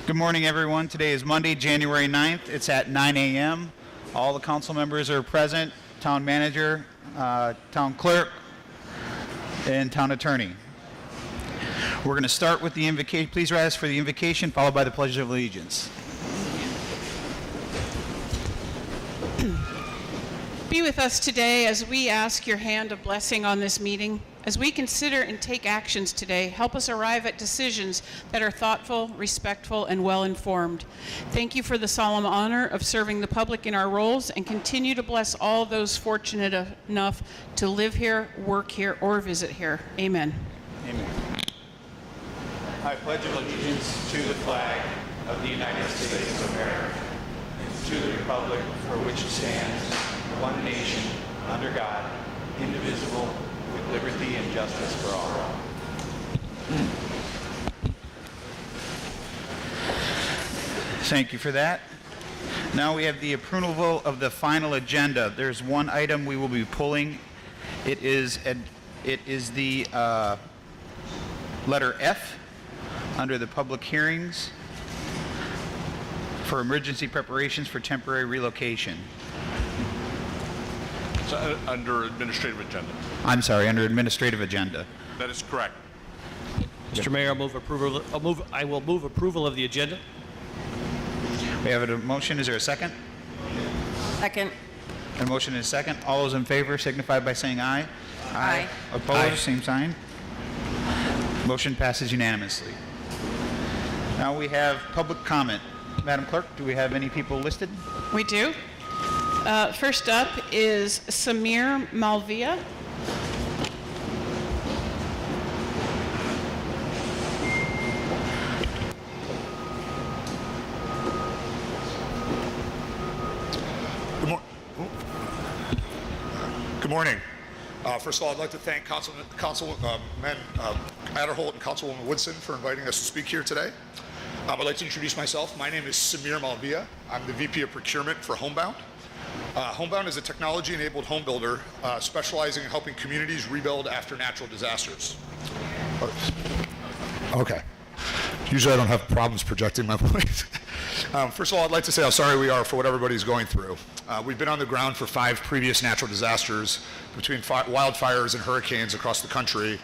Good morning, everyone. Today is Monday, January 9th. It's at 9 a.m. All the council members are present, town manager, town clerk, and town attorney. We're going to start with the invocation. Please rise for the invocation, followed by the Pledge of Allegiance. Be with us today as we ask your hand of blessing on this meeting. As we consider and take actions today, help us arrive at decisions that are thoughtful, respectful, and well-informed. Thank you for the solemn honor of serving the public in our roles, and continue to bless all those fortunate enough to live here, work here, or visit here. Amen. Amen. I pledge allegiance to the flag of the United States of America, and to the republic for which it stands, one nation, under God, indivisible, with liberty and justice for all. Thank you for that. Now we have the approval of the final agenda. There's one item we will be pulling. It is the letter F under the public hearings for emergency preparations for temporary relocation. Under administrative agenda. I'm sorry, under administrative agenda. That is correct. Mr. Mayor, I will move approval of the agenda. We have a motion. Is there a second? Second. A motion and a second. All those in favor signify by saying aye. Aye. Opposed? Aye. Same sign. Motion passes unanimously. Now we have public comment. Madam Clerk, do we have any people listed? We do. First up is Samir Malvia. Good morning. First of all, I'd like to thank Councilman Adderholt and Councilwoman Woodson for inviting us to speak here today. I'd like to introduce myself. My name is Samir Malvia. I'm the VP of Procurement for Homebound. Homebound is a technology-enabled home builder specializing in helping communities rebuild after natural disasters. Okay. Usually I don't have problems projecting my voice. First of all, I'd like to say how sorry we are for what everybody's going through. We've been on the ground for 5 previous natural disasters between wildfires and hurricanes across the country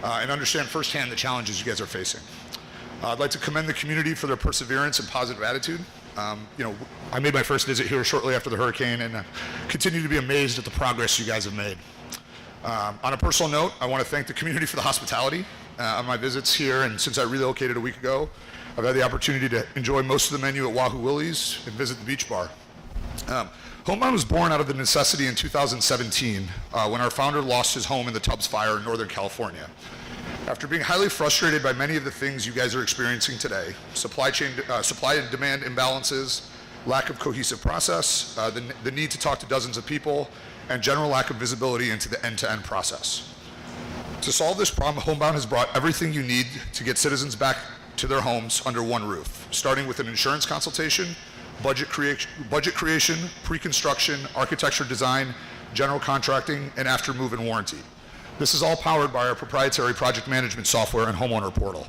and understand firsthand the challenges you guys are facing. I'd like to commend the community for their perseverance and positive attitude. I made my first visit here shortly after the hurricane and continue to be amazed at the progress you guys have made. On a personal note, I want to thank the community for the hospitality on my visits here, and since I relocated a week ago, I've had the opportunity to enjoy most of the menu at Wahoo Willie's and visit the beach bar. Homebound was born out of the necessity in 2017 when our founder lost his home in the Tubbs fire in Northern California. After being highly frustrated by many of the things you guys are experiencing today, supply and demand imbalances, lack of cohesive process, the need to talk to dozens of people, and general lack of visibility into the end-to-end process. To solve this problem, Homebound has brought everything you need to get citizens back to their homes under one roof, starting with an insurance consultation, budget creation, pre-construction, architecture design, general contracting, and after move-in warranty. This is all powered by our proprietary project management software and homeowner portal.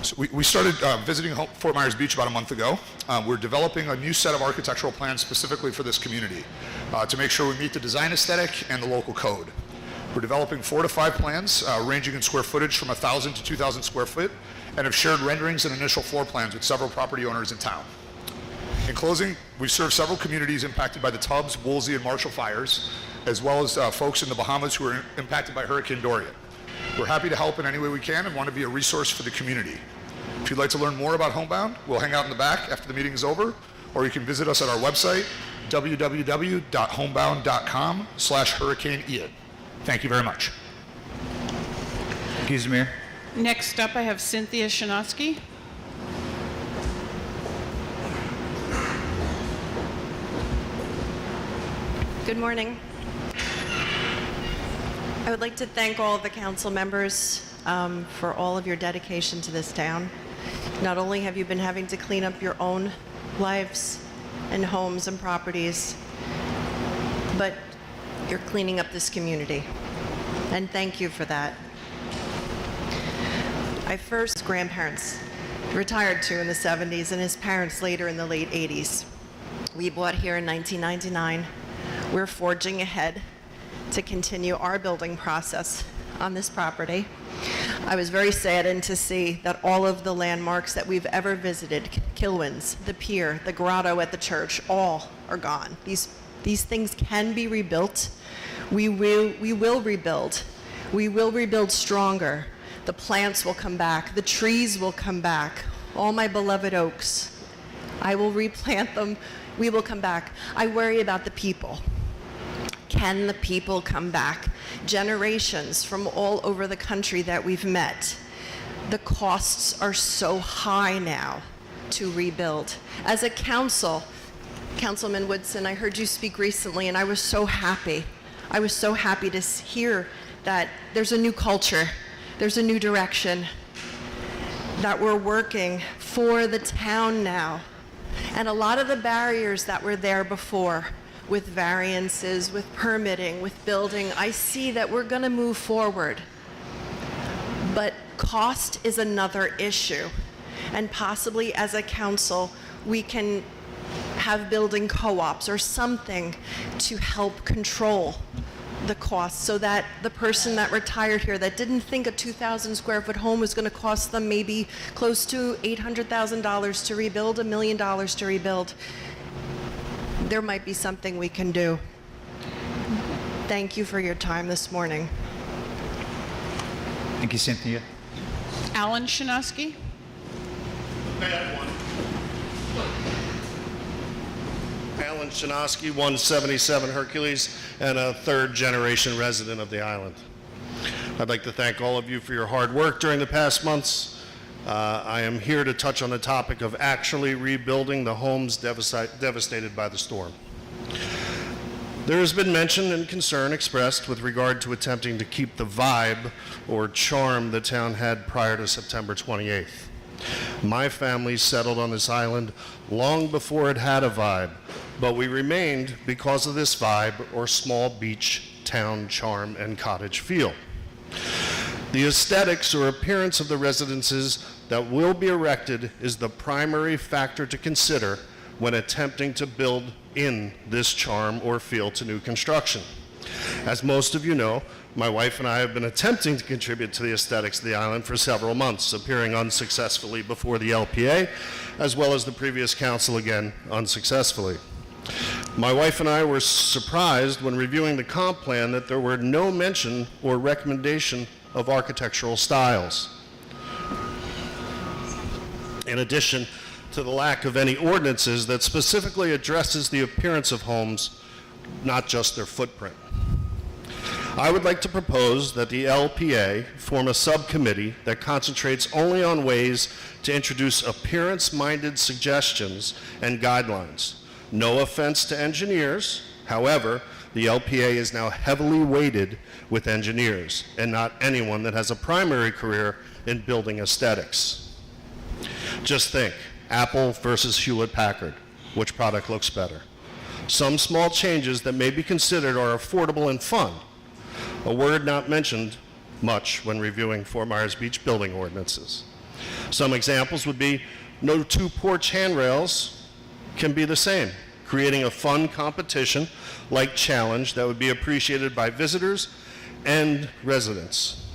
So we started visiting Fort Myers Beach about a month ago. We're developing a new set of architectural plans specifically for this community to make sure we meet the design aesthetic and the local code. We're developing 4 to 5 plans ranging in square footage from 1,000 to 2,000 square foot, and have shared renderings and initial floor plans with several property owners in town. In closing, we've served several communities impacted by the Tubbs, Woolsey, and Marshall fires, as well as folks in the Bahamas who were impacted by Hurricane Dorian. We're happy to help in any way we can and want to be a resource for the community. If you'd like to learn more about Homebound, we'll hang out in the back after the meeting is over, or you can visit us at our website, www.homebound.com/Hurricane Ian. Thank you very much. Thank you, Samir. Next up, I have Cynthia Shinosky. Good morning. I would like to thank all of the council members for all of your dedication to this town. Not only have you been having to clean up your own lives and homes and properties, but you're cleaning up this community. And thank you for that. My first grandparents retired to in the 70s and his parents later in the late 80s. We bought here in 1999. We're forging ahead to continue our building process on this property. I was very saddened to see that all of the landmarks that we've ever visited, Kilwins, the pier, the grotto at the church, all are gone. These things can be rebuilt. We will rebuild. We will rebuild stronger. The plants will come back. The trees will come back. All my beloved oaks. I will replant them. We will come back. I worry about the people. Can the people come back? Generations from all over the country that we've met. The costs are so high now to rebuild. As a council, Councilman Woodson, I heard you speak recently, and I was so happy. I was so happy to hear that there's a new culture, there's a new direction, that we're working for the town now. And a lot of the barriers that were there before, with variances, with permitting, with building, I see that we're going to move forward. But cost is another issue. And possibly as a council, we can have building co-ops or something to help control the cost, so that the person that retired here that didn't think a 2,000 square foot home was going to cost them maybe close to $800,000 to rebuild, $1 million to rebuild, there might be something we can do. Thank you for your time this morning. Thank you, Cynthia. Alan Shinosky. Alan Shinosky, 177 Hercules, and a third-generation resident of the island. I'd like to thank all of you for your hard work during the past months. I am here to touch on the topic of actually rebuilding the homes devastated by the storm. There has been mention and concern expressed with regard to attempting to keep the vibe or charm the town had prior to September 28th. My family settled on this island long before it had a vibe, but we remained because of this vibe or small beach town charm and cottage feel. The aesthetics or appearance of the residences that will be erected is the primary factor to consider when attempting to build in this charm or feel to new construction. As most of you know, my wife and I have been attempting to contribute to the aesthetics of the island for several months, appearing unsuccessfully before the LPA, as well as the previous council, again unsuccessfully. My wife and I were surprised when reviewing the comp plan that there were no mention or recommendation of architectural styles. In addition to the lack of any ordinances that specifically addresses the appearance of homes, not just their footprint. I would like to propose that the LPA form a subcommittee that concentrates only on ways to introduce appearance-minded suggestions and guidelines. No offense to engineers, however, the LPA is now heavily weighted with engineers and not anyone that has a primary career in building aesthetics. Just think, Apple versus Hewlett-Packard. Which product looks better? Some small changes that may be considered are affordable and fun. A word not mentioned much when reviewing Fort Myers Beach building ordinances. Some examples would be no two porch handrails can be the same, creating a fun competition like challenge that would be appreciated by visitors and residents.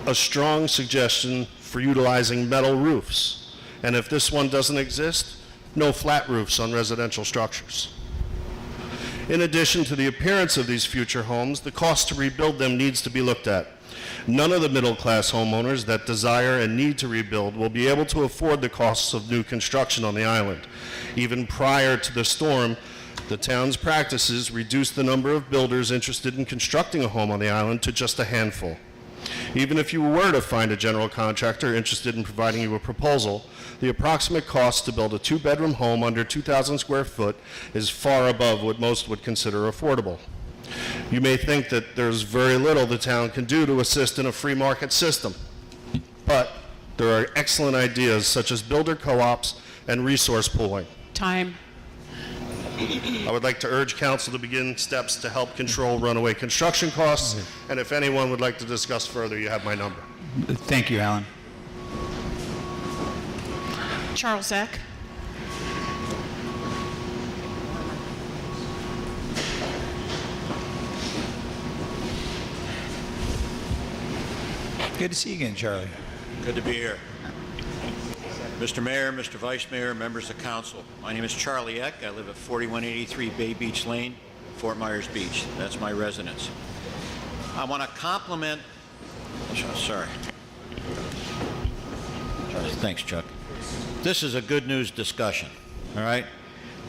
A strong suggestion for utilizing metal roofs, and if this one doesn't exist, no flat roofs on residential structures. In addition to the appearance of these future homes, the cost to rebuild them needs to be looked at. None of the middle-class homeowners that desire and need to rebuild will be able to afford the costs of new construction on the island. Even prior to the storm, the town's practices reduced the number of builders interested in constructing a home on the island to just a handful. Even if you were to find a general contractor interested in providing you a proposal, the approximate cost to build a two-bedroom home under 2,000 square foot is far above what most would consider affordable. You may think that there's very little the town can do to assist in a free market system, but there are excellent ideas such as builder co-ops and resource pooling. Time. I would like to urge council to begin steps to help control runaway construction costs, and if anyone would like to discuss further, you have my number. Thank you, Alan. Charles Eck. Good to see you again, Charlie. Good to be here. Mr. Mayor, Mr. Vice Mayor, members of council, my name is Charlie Eck. I live at 4183 Bay Beach Lane, Fort Myers Beach. That's my residence. I want to compliment, sorry. Thanks, Chuck. This is a good news discussion, all right?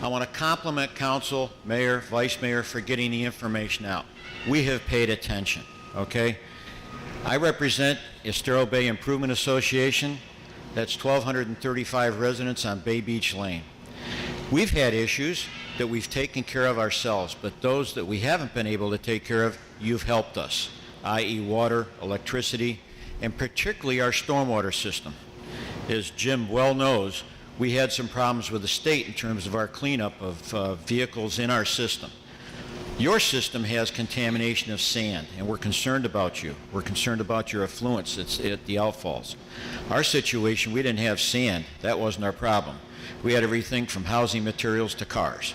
I want to compliment council, mayor, vice mayor for getting the information out. We have paid attention, okay? I represent Estero Bay Improvement Association. That's 1,235 residents on Bay Beach Lane. We've had issues that we've taken care of ourselves, but those that we haven't been able to take care of, you've helped us, i.e. water, electricity, and particularly our stormwater system. As Jim well knows, we had some problems with the state in terms of our cleanup of vehicles in our system. Your system has contamination of sand, and we're concerned about you. We're concerned about your effluents at the outfalls. Our situation, we didn't have sand. That wasn't our problem. We had everything from housing materials to cars,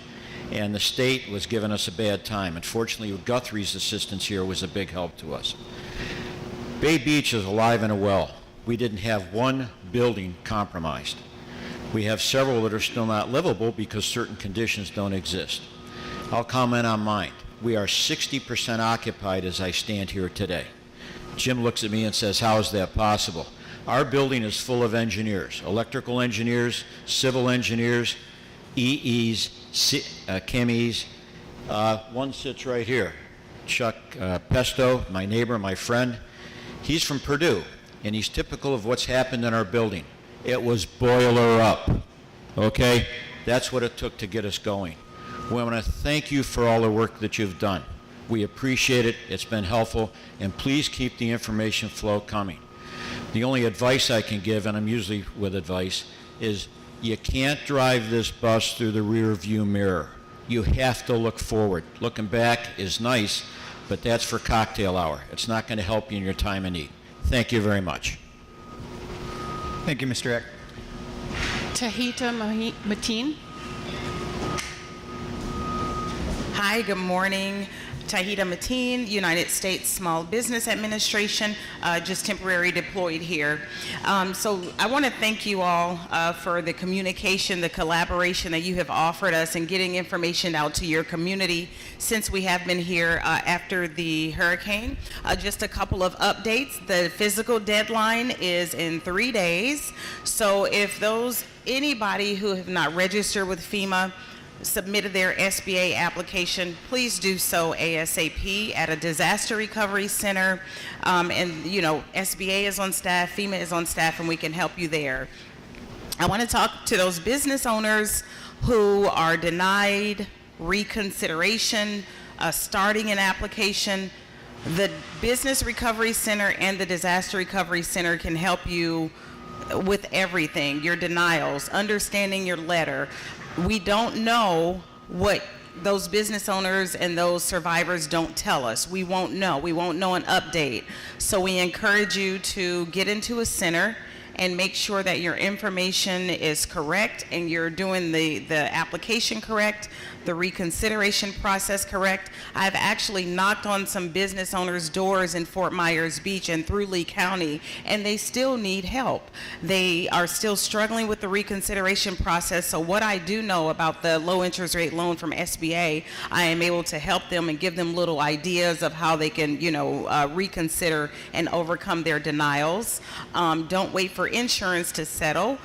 and the state was giving us a bad time. Unfortunately, Guthrie's assistance here was a big help to us. Bay Beach is alive and well. We didn't have one building compromised. We have several that are still not livable because certain conditions don't exist. I'll comment on mine. We are 60% occupied as I stand here today. Jim looks at me and says, how is that possible? Our building is full of engineers, electrical engineers, civil engineers, EEs, chemies. One sits right here, Chuck Pesto, my neighbor, my friend. He's from Purdue, and he's typical of what's happened in our building. It was boiler up, okay? That's what it took to get us going. We want to thank you for all the work that you've done. We appreciate it. It's been helpful. And please keep the information flow coming. The only advice I can give, and I'm usually with advice, is you can't drive this bus through the rear view mirror. You have to look forward. Looking back is nice, but that's for cocktail hour. It's not going to help you in your time of need. Thank you very much. Thank you, Mr. Eck. Tahita Mateen. Hi, good morning. Tahita Mateen, United States Small Business Administration, just temporarily deployed here. So I want to thank you all for the communication, the collaboration that you have offered us in getting information out to your community since we have been here after the hurricane. Just a couple of updates. The physical deadline is in 3 days. So if anybody who have not registered with FEMA submitted their SBA application, please do so ASAP at a disaster recovery center. And you know, SBA is on staff, FEMA is on staff, and we can help you there. I want to talk to those business owners who are denied reconsideration, starting an application. The Business Recovery Center and the Disaster Recovery Center can help you with everything, your denials, understanding your letter. We don't know what those business owners and those survivors don't tell us. We won't know. We won't know an update. So we encourage you to get into a center and make sure that your information is correct and you're doing the application correct, the reconsideration process correct. I've actually knocked on some business owners' doors in Fort Myers Beach and through Lee County, and they still need help. They are still struggling with the reconsideration process. So what I do know about the low interest rate loan from SBA, I am able to help them and give them little ideas of how they can, reconsider and overcome their denials. Don't wait for insurance to settle.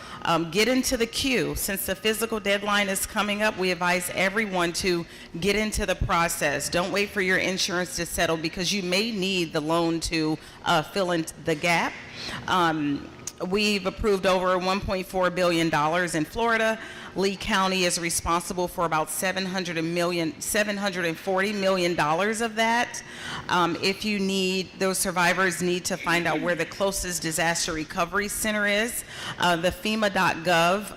Get into the queue. Since the physical deadline is coming up, we advise everyone to get into the process. Don't wait for your insurance to settle because you may need the loan to fill in the gap. We've approved over $1.4 billion in Florida. Lee County is responsible for about $740 million of that. If you need, those survivors need to find out where the closest disaster recovery center is. The FEMA.gov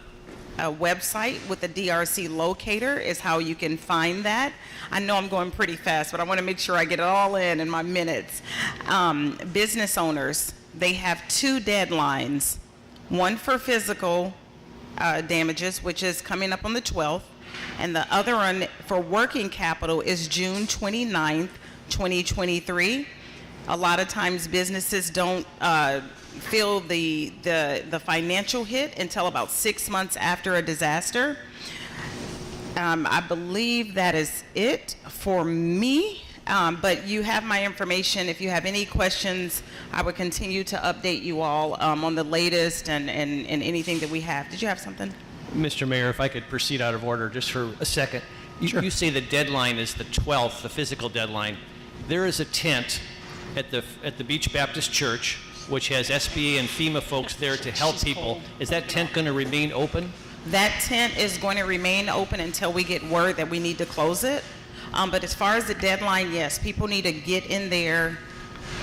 website with the DRC locator is how you can find that. I know I'm going pretty fast, but I want to make sure I get it all in my minutes. Business owners, they have 2 deadlines, one for physical damages, which is coming up on the 12th, and the other one for working capital is June 29th, 2023. A lot of times businesses don't feel the financial hit until about 6 months after a disaster. I believe that is it for me, but you have my information. If you have any questions, I would continue to update you all on the latest and anything that we have. Did you have something? Mr. Mayor, if I could proceed out of order just for a second. You say the deadline is the 12th, the physical deadline. There is a tent at the Beach Baptist Church, which has SBA and FEMA folks there to help people. Is that tent going to remain open? That tent is going to remain open until we get word that we need to close it. But as far as the deadline, yes, people need to get in there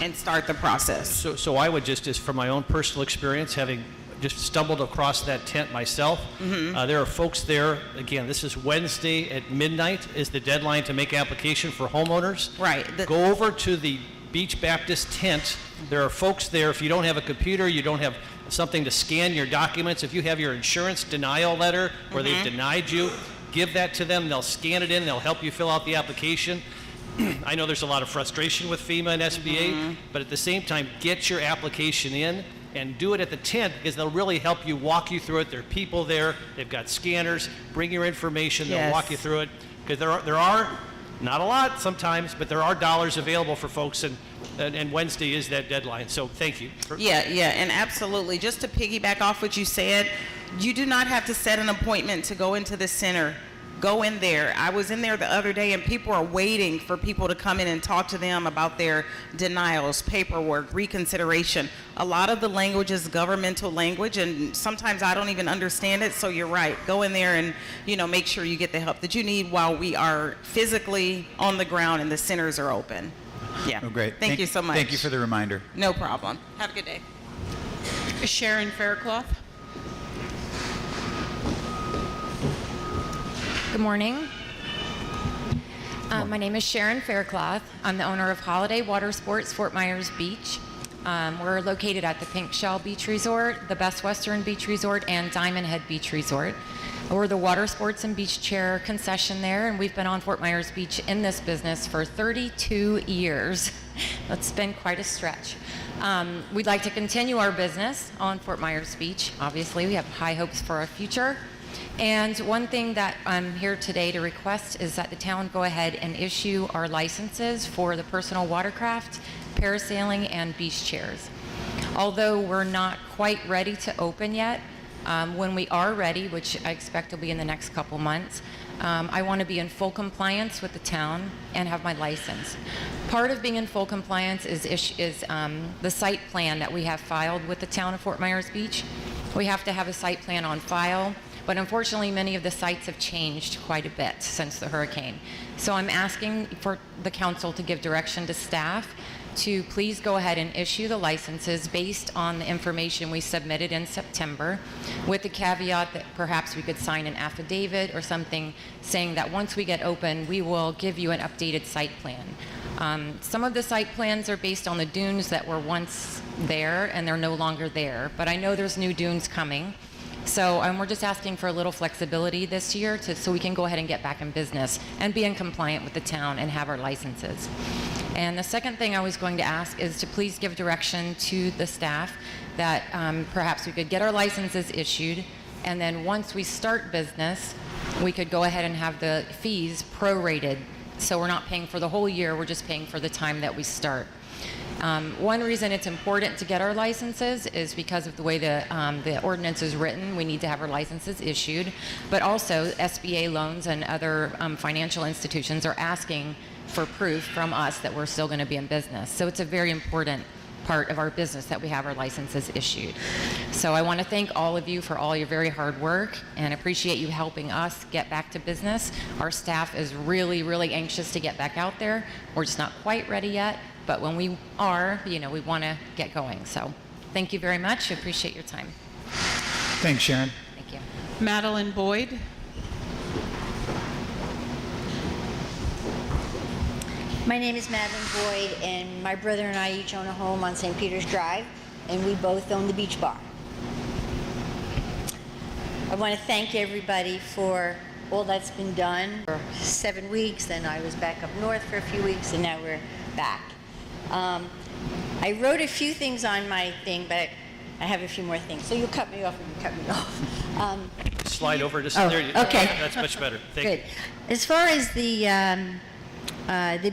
and start the process. So I would just from my own personal experience, having just stumbled across that tent myself, there are folks there. Again, this is Wednesday at midnight is the deadline to make application for homeowners. Right. Go over to the Beach Baptist tent. There are folks there. If you don't have a computer, you don't have something to scan your documents, if you have your insurance denial letter where they've denied you, give that to them. They'll scan it in. They'll help you fill out the application. I know there's a lot of frustration with FEMA and SBA, but at the same time, get your application in and do it at the tent because they'll really help you, walk you through it. There are people there. They've got scanners. Bring your information. They'll walk you through it because there are not a lot sometimes, but there are dollars available for folks, and Wednesday is that deadline. So thank you. Yeah, and absolutely. Just to piggyback off what you said, you do not have to set an appointment to go into the center. Go in there. I was in there the other day, and people are waiting for people to come in and talk to them about their denials, paperwork, reconsideration. A lot of the language is governmental language, and sometimes I don't even understand it, so you're right. Go in there and, make sure you get the help that you need while we are physically on the ground and the centers are open. Yeah. Oh, great. Thank you so much. Thank you for the reminder. No problem. Have a good day. Sharon Faircloth. Good morning. My name is Sharon Faircloth. I'm the owner of Holiday Water Sports Fort Myers Beach. We're located at the Pink Shell Beach Resort, the Best Western Beach Resort, and Diamond Head Beach Resort. We're the water sports and beach chair concession there, and we've been on Fort Myers Beach in this business for 32 years. That's been quite a stretch. We'd like to continue our business on Fort Myers Beach. Obviously, we have high hopes for our future. And one thing that I'm here today to request is that the town go ahead and issue our licenses for the personal watercraft, parasailing, and beach chairs. Although we're not quite ready to open yet, when we are ready, which I expect will be in the next couple months, I want to be in full compliance with the town and have my license. Part of being in full compliance is the site plan that we have filed with the town of Fort Myers Beach. We have to have a site plan on file. But unfortunately, many of the sites have changed quite a bit since the hurricane. So I'm asking for the council to give direction to staff to please go ahead and issue the licenses based on the information we submitted in September, with the caveat that perhaps we could sign an affidavit or something saying that once we get open, we will give you an updated site plan. Some of the site plans are based on the dunes that were once there and they're no longer there, but I know there's new dunes coming. So we're just asking for a little flexibility this year so we can go ahead and get back in business and be in compliant with the town and have our licenses. And the second thing I was going to ask is to please give direction to the staff that perhaps we could get our licenses issued, and then once we start business, we could go ahead and have the fees prorated. So we're not paying for the whole year, we're just paying for the time that we start. One reason it's important to get our licenses is because of the way the ordinance is written. We need to have our licenses issued, but also SBA loans and other financial institutions are asking for proof from us that we're still going to be in business. So it's a very important part of our business that we have our licenses issued. So I want to thank all of you for all your very hard work and appreciate you helping us get back to business. Our staff is really, really anxious to get back out there. We're just not quite ready yet. But when we are, we want to get going. So thank you very much. I appreciate your time. Thanks, Sharon. Thank you. Madeline Boyd. My name is Madeline Boyd, and my brother and I each own a home on St. Peter's Drive, and we both own the beach bar. I want to thank everybody for all that's been done for 7 weeks, then I was back up north for a few weeks, and now we're back. I wrote a few things on my thing, but I have a few more things. So you cut me off or you cut me off. Slide over to Oh, there. okay. That's much better. Thank Good. you. As far as the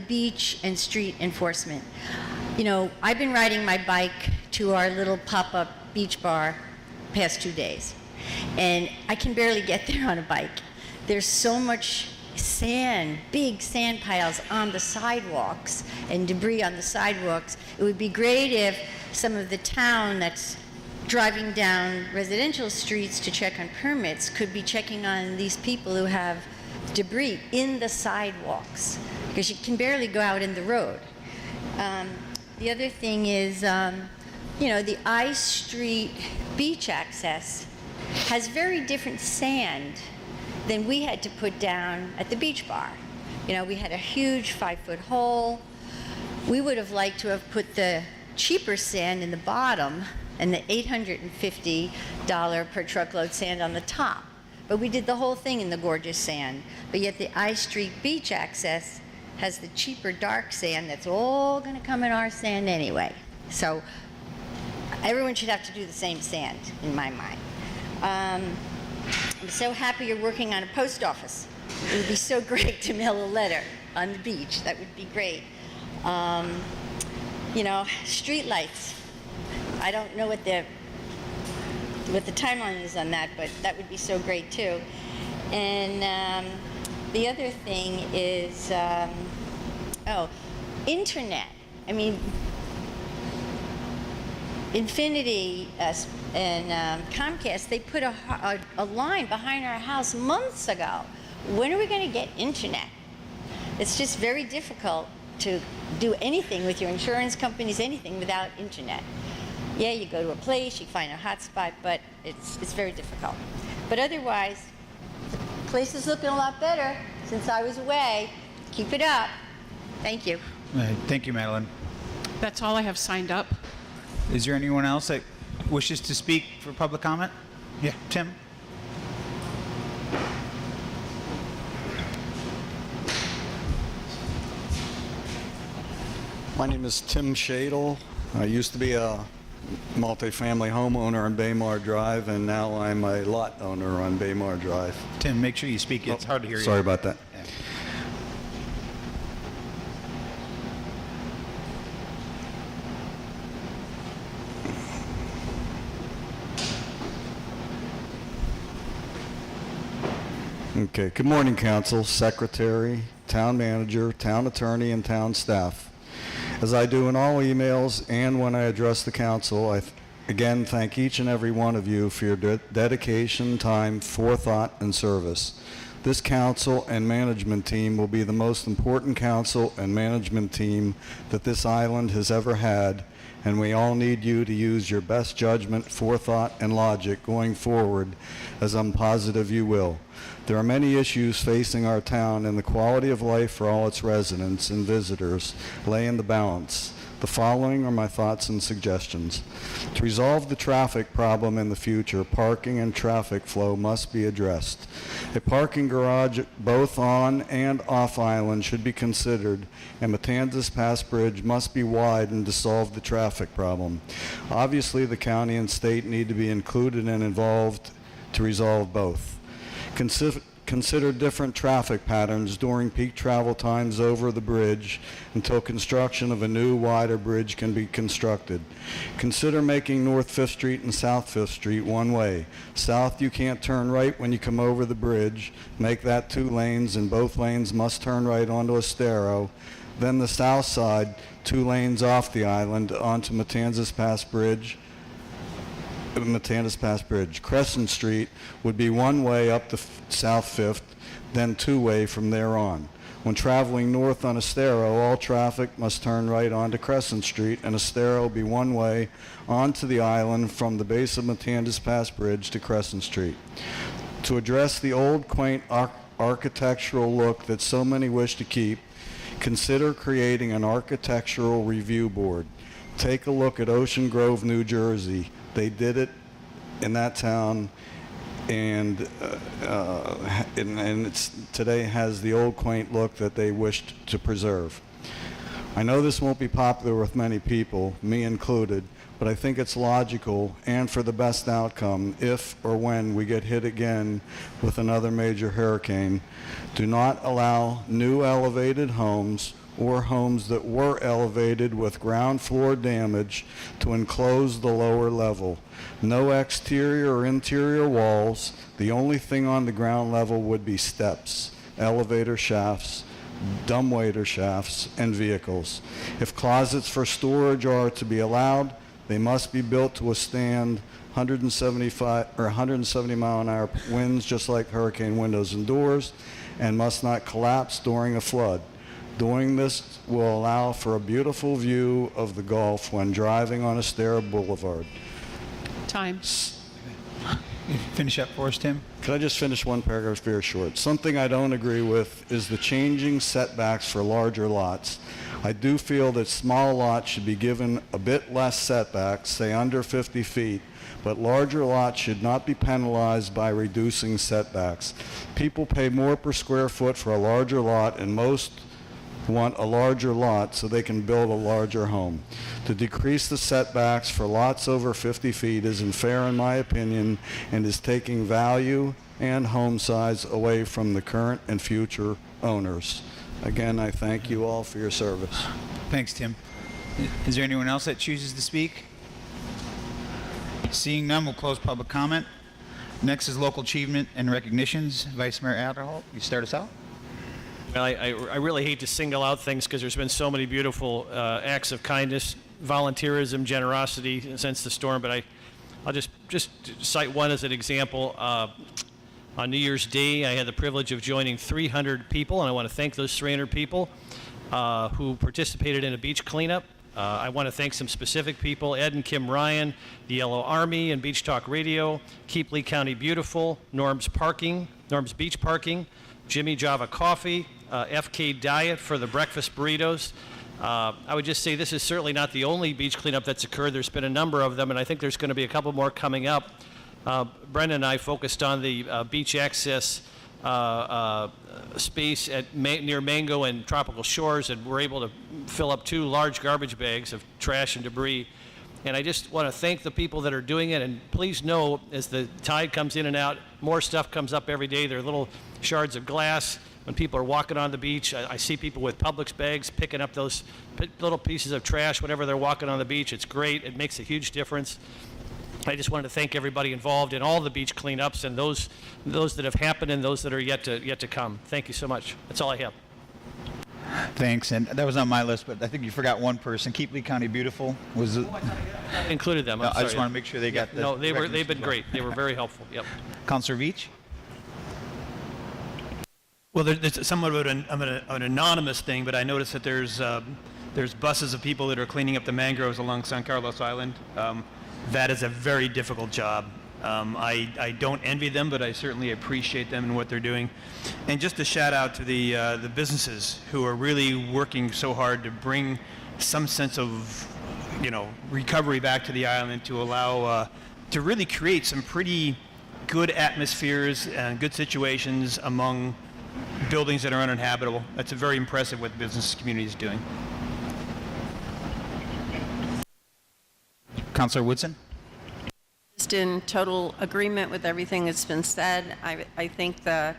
beach and street enforcement, you know, I've been riding my bike to our little pop-up beach bar past 2 days, and I can barely get there on a bike. There's so much sand, big sand piles on the sidewalks and debris on the sidewalks. It would be great if some of the town that's driving down residential streets to check on permits could be checking on these people who have debris in the sidewalks, because you can barely go out in the road. The other thing is, you know, the I Street beach access has very different sand than we had to put down at the beach bar. You know, we had a huge 5-foot hole. We would have liked to have put the cheaper sand in the bottom and the $850 per truckload sand on the top. But we did the whole thing in the gorgeous sand. But yet the I Street beach access has the cheaper dark sand that's all going to come in our sand anyway. So everyone should have to do the same sand, in my mind. I'm so happy you're working on a post office. It would be so great to mail a letter on the beach. That would be great. You know, street lights. I don't know what the timeline is on that, but that would be so great too. And the other thing is, internet. I mean, Infinity and Comcast, they put a line behind our house months ago. When are we going to get internet? It's just very difficult to do anything with your insurance companies, anything without internet. Yeah, you go to a place, you find a hotspot, but it's very difficult. But otherwise, the place is looking a lot better since I was away. Keep it up. Thank you. Thank you, Madeline. That's all I have signed up. Is there anyone else that wishes to speak for public comment? Yeah, Tim? My name is Tim Shadle. I used to be a multifamily homeowner on Baymar Drive, and now I'm a lot owner on Baymar Drive. Tim, make sure you speak. It's hard to hear you. Sorry about that. Yeah. Okay, good morning, council, secretary, town manager, town attorney, and town staff. As I do in all emails and when I address the council, I again thank each and every one of you for your dedication, time, forethought, and service. This council and management team will be the most important council and management team that this island has ever had, and we all need you to use your best judgment, forethought, and logic going forward, as I'm positive you will. There are many issues facing our town, and the quality of life for all its residents and visitors lay in the balance. The following are my thoughts and suggestions. To resolve the traffic problem in the future, parking and traffic flow must be addressed. A parking garage both on and off island should be considered, and Matanzas Pass Bridge must be widened to solve the traffic problem. Obviously, the county and state need to be included and involved to resolve both. Consider different traffic patterns during peak travel times over the bridge until construction of a new, wider bridge can be constructed. Consider making North 5th Street and South 5th Street one way. South, you can't turn right when you come over the bridge. Make that 2 lanes, and both lanes must turn right onto Estero. Then the south side, 2 lanes off the island onto Matanzas Pass Bridge. Crescent Street would be one way up the South 5th, then 2-way from there on. When traveling north on Estero, all traffic must turn right onto Crescent Street, and Estero will be one way onto the island from the base of Matanzas Pass Bridge to Crescent Street. To address the old, quaint architectural look that so many wish to keep, consider creating an architectural review board. Take a look at Ocean Grove, New Jersey. They did it in that town, and it's today has the old, quaint look that they wished to preserve. I know this won't be popular with many people, me included, but I think it's logical and for the best outcome if or when we get hit again with another major hurricane. Do not allow new elevated homes or homes that were elevated with ground floor damage to enclose the lower level. No exterior or interior walls. The only thing on the ground level would be steps, elevator shafts, dumbwaiter shafts, and vehicles. If closets for storage are to be allowed, they must be built to withstand 175 or 170 mile an hour winds, just like hurricane windows and doors, and must not collapse during a flood. Doing this will allow for a beautiful view of the Gulf when driving on Estera Boulevard. Time. Finish up for us, Tim. Could I just finish one paragraph very short? Something I don't agree with is the changing setbacks for larger lots. I do feel that small lots should be given a bit less setbacks, say under 50 feet, but larger lots should not be penalized by reducing setbacks. People pay more per square foot for a larger lot, and most want a larger lot so they can build a larger home. To decrease the setbacks for lots over 50 feet isn't fair in my opinion and is taking value and home size away from the current and future owners. Again, I thank you all for your service. Thanks, Tim. Is there anyone else that chooses to speak? Seeing none, we'll close public comment. Next is local achievement and recognitions. Vice Mayor Adderholt, you start us out? Well, I really hate to single out things because there's been so many beautiful acts of kindness, volunteerism, generosity since the storm, but I'll just cite one as an example. On New Year's Day, I had the privilege of joining 300 people, and I want to thank those 300 people who participated in a beach cleanup. I want to thank some specific people: Ed and Kim Ryan, the Yellow Army and Beach Talk Radio, Keep Lee County Beautiful, Norm's Beach Parking, Jimmy Java Coffee, FK Diet for the breakfast burritos. I would just say this is certainly not the only beach cleanup that's occurred. There's been a number of them, and I think there's going to be a couple more coming up. Brenda and I focused on the beach access space near Mango and Tropical Shores, and we're able to fill up 2 large garbage bags of trash and debris. And I just want to thank the people that are doing it, and please know, as the tide comes in and out, more stuff comes up every day. There are little shards of glass. When people are walking on the beach, I see people with Publix bags picking up those little pieces of trash whenever they're walking on the beach. It's great. It makes a huge difference. I just wanted to thank everybody involved in all the beach cleanups, and those that have happened and those that are yet to come. Thank you so much. That's all I have. Thanks, and that was on my list, but I think you forgot one person. Keep Lee County Beautiful was. I included them. I just want to make sure they got the. No, they've been great. They were very helpful. Yep. Councilor Veach. Well, there's somewhat of an anonymous thing, but I noticed that there's buses of people that are cleaning up the mangroves along San Carlos Island. That is a very difficult job. I don't envy them, but I certainly appreciate them and what they're doing. And just a shout out to the businesses who are really working so hard to bring some sense of, recovery back to the island, to allow to really create some pretty good atmospheres and good situations among buildings that are uninhabitable. That's very impressive what the business community is doing. Councilor Woodson. Just in total agreement with everything that's been said. I think the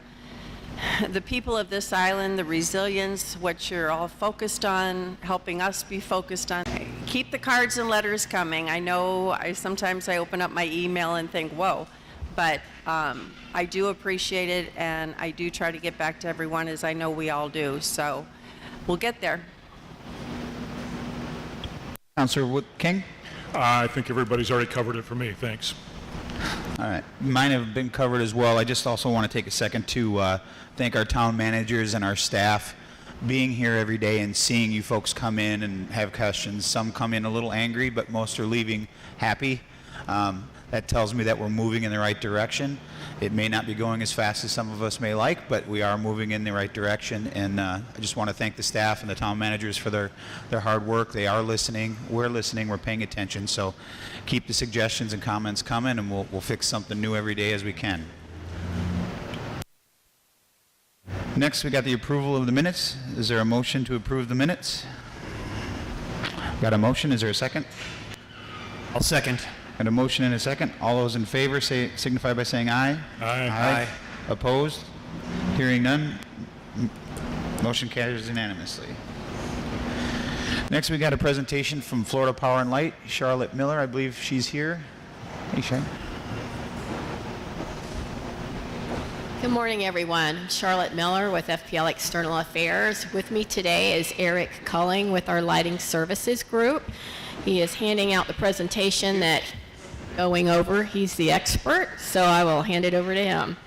people of this island, the resilience, what you're all focused on, helping us be focused on. Keep the cards and letters coming. I know sometimes I open up my email and think, whoa, but I do appreciate it, and I do try to get back to everyone, as I know we all do. So we'll get there. Councilor King. I think everybody's already covered it for me. Thanks. All right. Mine have been covered as well. I just also want to take a second to thank our town managers and our staff. Being here every day and seeing you folks come in and have questions. Some come in a little angry, but most are leaving happy. That tells me that we're moving in the right direction. It may not be going as fast as some of us may like, but we are moving in the right direction. And I just want to thank the staff and the town managers for their hard work. They are listening. We're listening. We're paying attention. So keep the suggestions and comments coming, and we'll fix something new every day as we can. Next, we got the approval of the minutes. Is there a motion to approve the minutes? Got a motion. Is there a second? I'll second. Got a motion and a second. All those in favor signify by saying aye. Aye. Aye. Opposed? Hearing none. Motion carries unanimously. Next, we got a presentation from Florida Power and Light. Charlotte Miller, I believe she's here. Hey, Charlotte. Good morning, everyone. I'm Charlotte Miller with FPL External Affairs. With me today is Eric Culling with our Lighting Services Group. He is handing out the presentation that going over. He's the expert, so I will hand it over to him.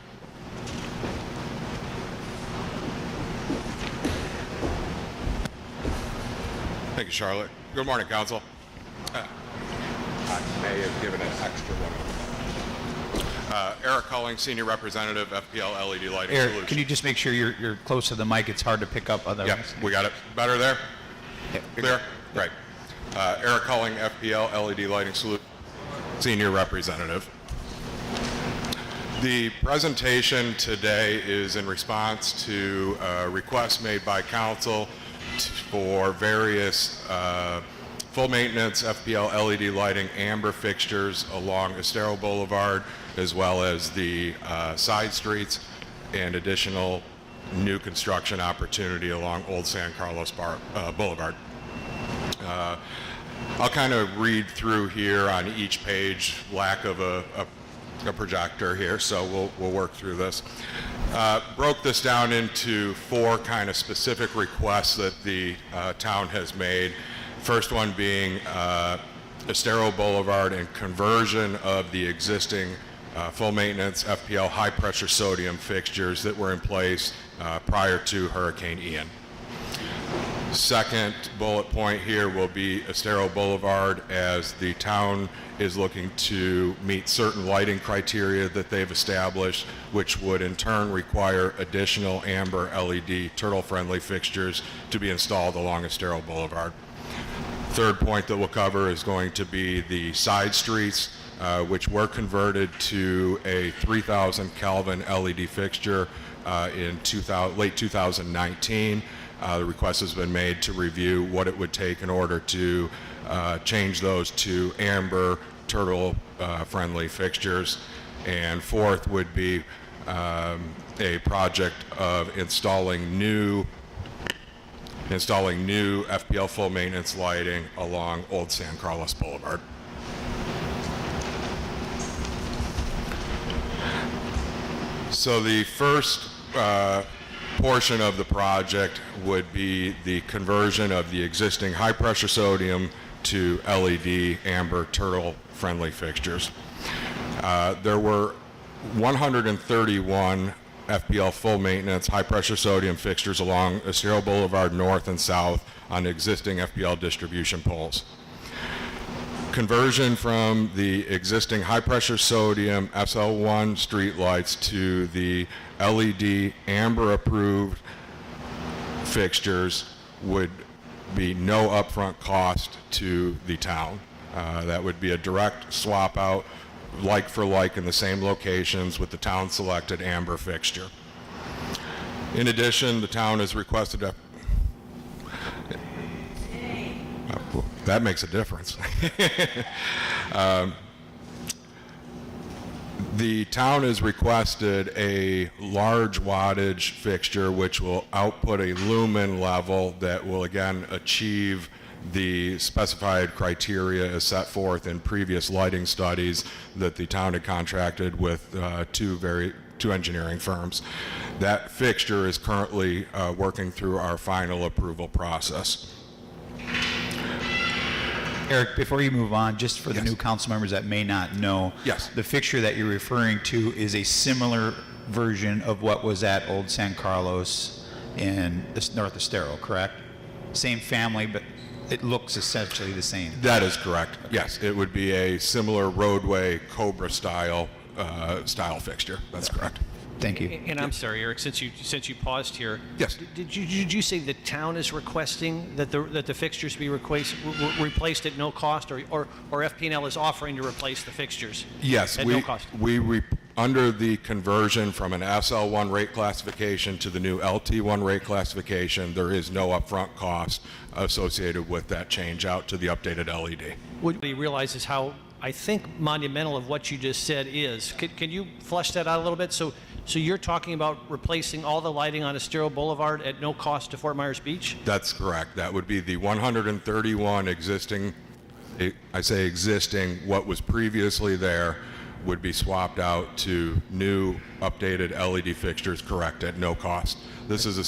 Thank you, Charlotte. Good morning, Council. I may have given an extra one. Eric Culling, Senior Representative, FPL LED Lighting Eric, Solutions. can you just make sure you're close to the mic? It's hard to pick up otherwise. Yeah, we got it. Better there? Yeah, Clear? Great. Eric Culling, FPL LED Lighting Solutions, Senior Representative. The presentation today is in response to requests made by Council for various full maintenance FPL LED lighting amber fixtures along Estero Boulevard, as well as the side streets, and additional new construction opportunity along Old San Carlos Boulevard. I'll kind of read through here on each page, lack of a projector here, so we'll work through this. Broke this down into 4 kind of specific requests that the town has made. First one being Estero Boulevard and conversion of the existing full maintenance FPL high pressure sodium fixtures that were in place prior to Hurricane Ian. Second bullet point here will be Estero Boulevard, as the town is looking to meet certain lighting criteria that they've established, which would in turn require additional amber LED turtle-friendly fixtures to be installed along Estero Boulevard. Third point that we'll cover is going to be the side streets, which were converted to a 3,000 Kelvin LED fixture in late 2019. The request has been made to review what it would take in order to change those to amber turtle friendly fixtures. And fourth would be a project of installing new FPL full maintenance lighting along Old San Carlos Boulevard. So the first portion of the project would be the conversion of the existing high pressure sodium to LED amber turtle friendly fixtures. There were 131 FPL full maintenance high pressure sodium fixtures along Estero Boulevard north and south on existing FPL distribution poles. Conversion from the existing high pressure sodium SL1 streetlights to the LED amber approved fixtures would be no upfront cost to the town. That would be a direct swap out, like for like, in the same locations with the town selected amber fixture. In addition, the town has requested that makes a difference. The town has requested a large wattage fixture which will output a lumen level that will again achieve the specified criteria as set forth in previous lighting studies that the town had contracted with two engineering firms. That fixture is currently working through our final approval process. Eric, before you move on, just for the new council members that may not know, the fixture that you're referring to is a similar version of what was at Old San North Estero, correct? Same family, but it looks essentially the same. That is correct. Yes, it would be a similar roadway Cobra style fixture. That's correct. Thank you. And I'm sorry, Eric, since you paused here. Yes. Did you say the town is requesting that the fixtures be replaced at no cost, or FP&L is offering to replace the fixtures? Yes, at no cost? Under the conversion from an SL1 rate classification to the new LT1 rate classification, there is no upfront cost associated with that change out to the updated LED. What he realizes how, I think, monumental of what you just said is. Can you flesh that out a little bit? So you're talking about replacing all the lighting on Estero Boulevard at no cost to Fort Myers Beach? That's correct. That would be the 131 existing, I say existing, what was previously there would be swapped out to new updated LED fixtures, correct, at no cost. This is the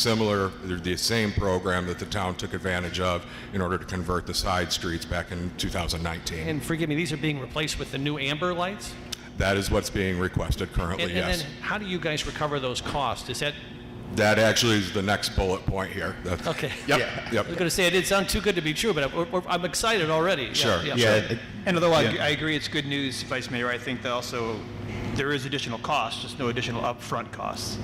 same program that the town took advantage of in order to convert the side streets back in 2019. And forgive me, these are being replaced with the new amber lights? That is what's being requested currently, yes. And then how do you guys recover those costs? Is that... That actually is the next bullet point here. Okay. Yep. I Yep. was going to say it didn't sound too good to be true, but I'm excited already. Sure. And although I agree it's good news, Vice Mayor, I think that also there is additional cost, just no additional upfront costs.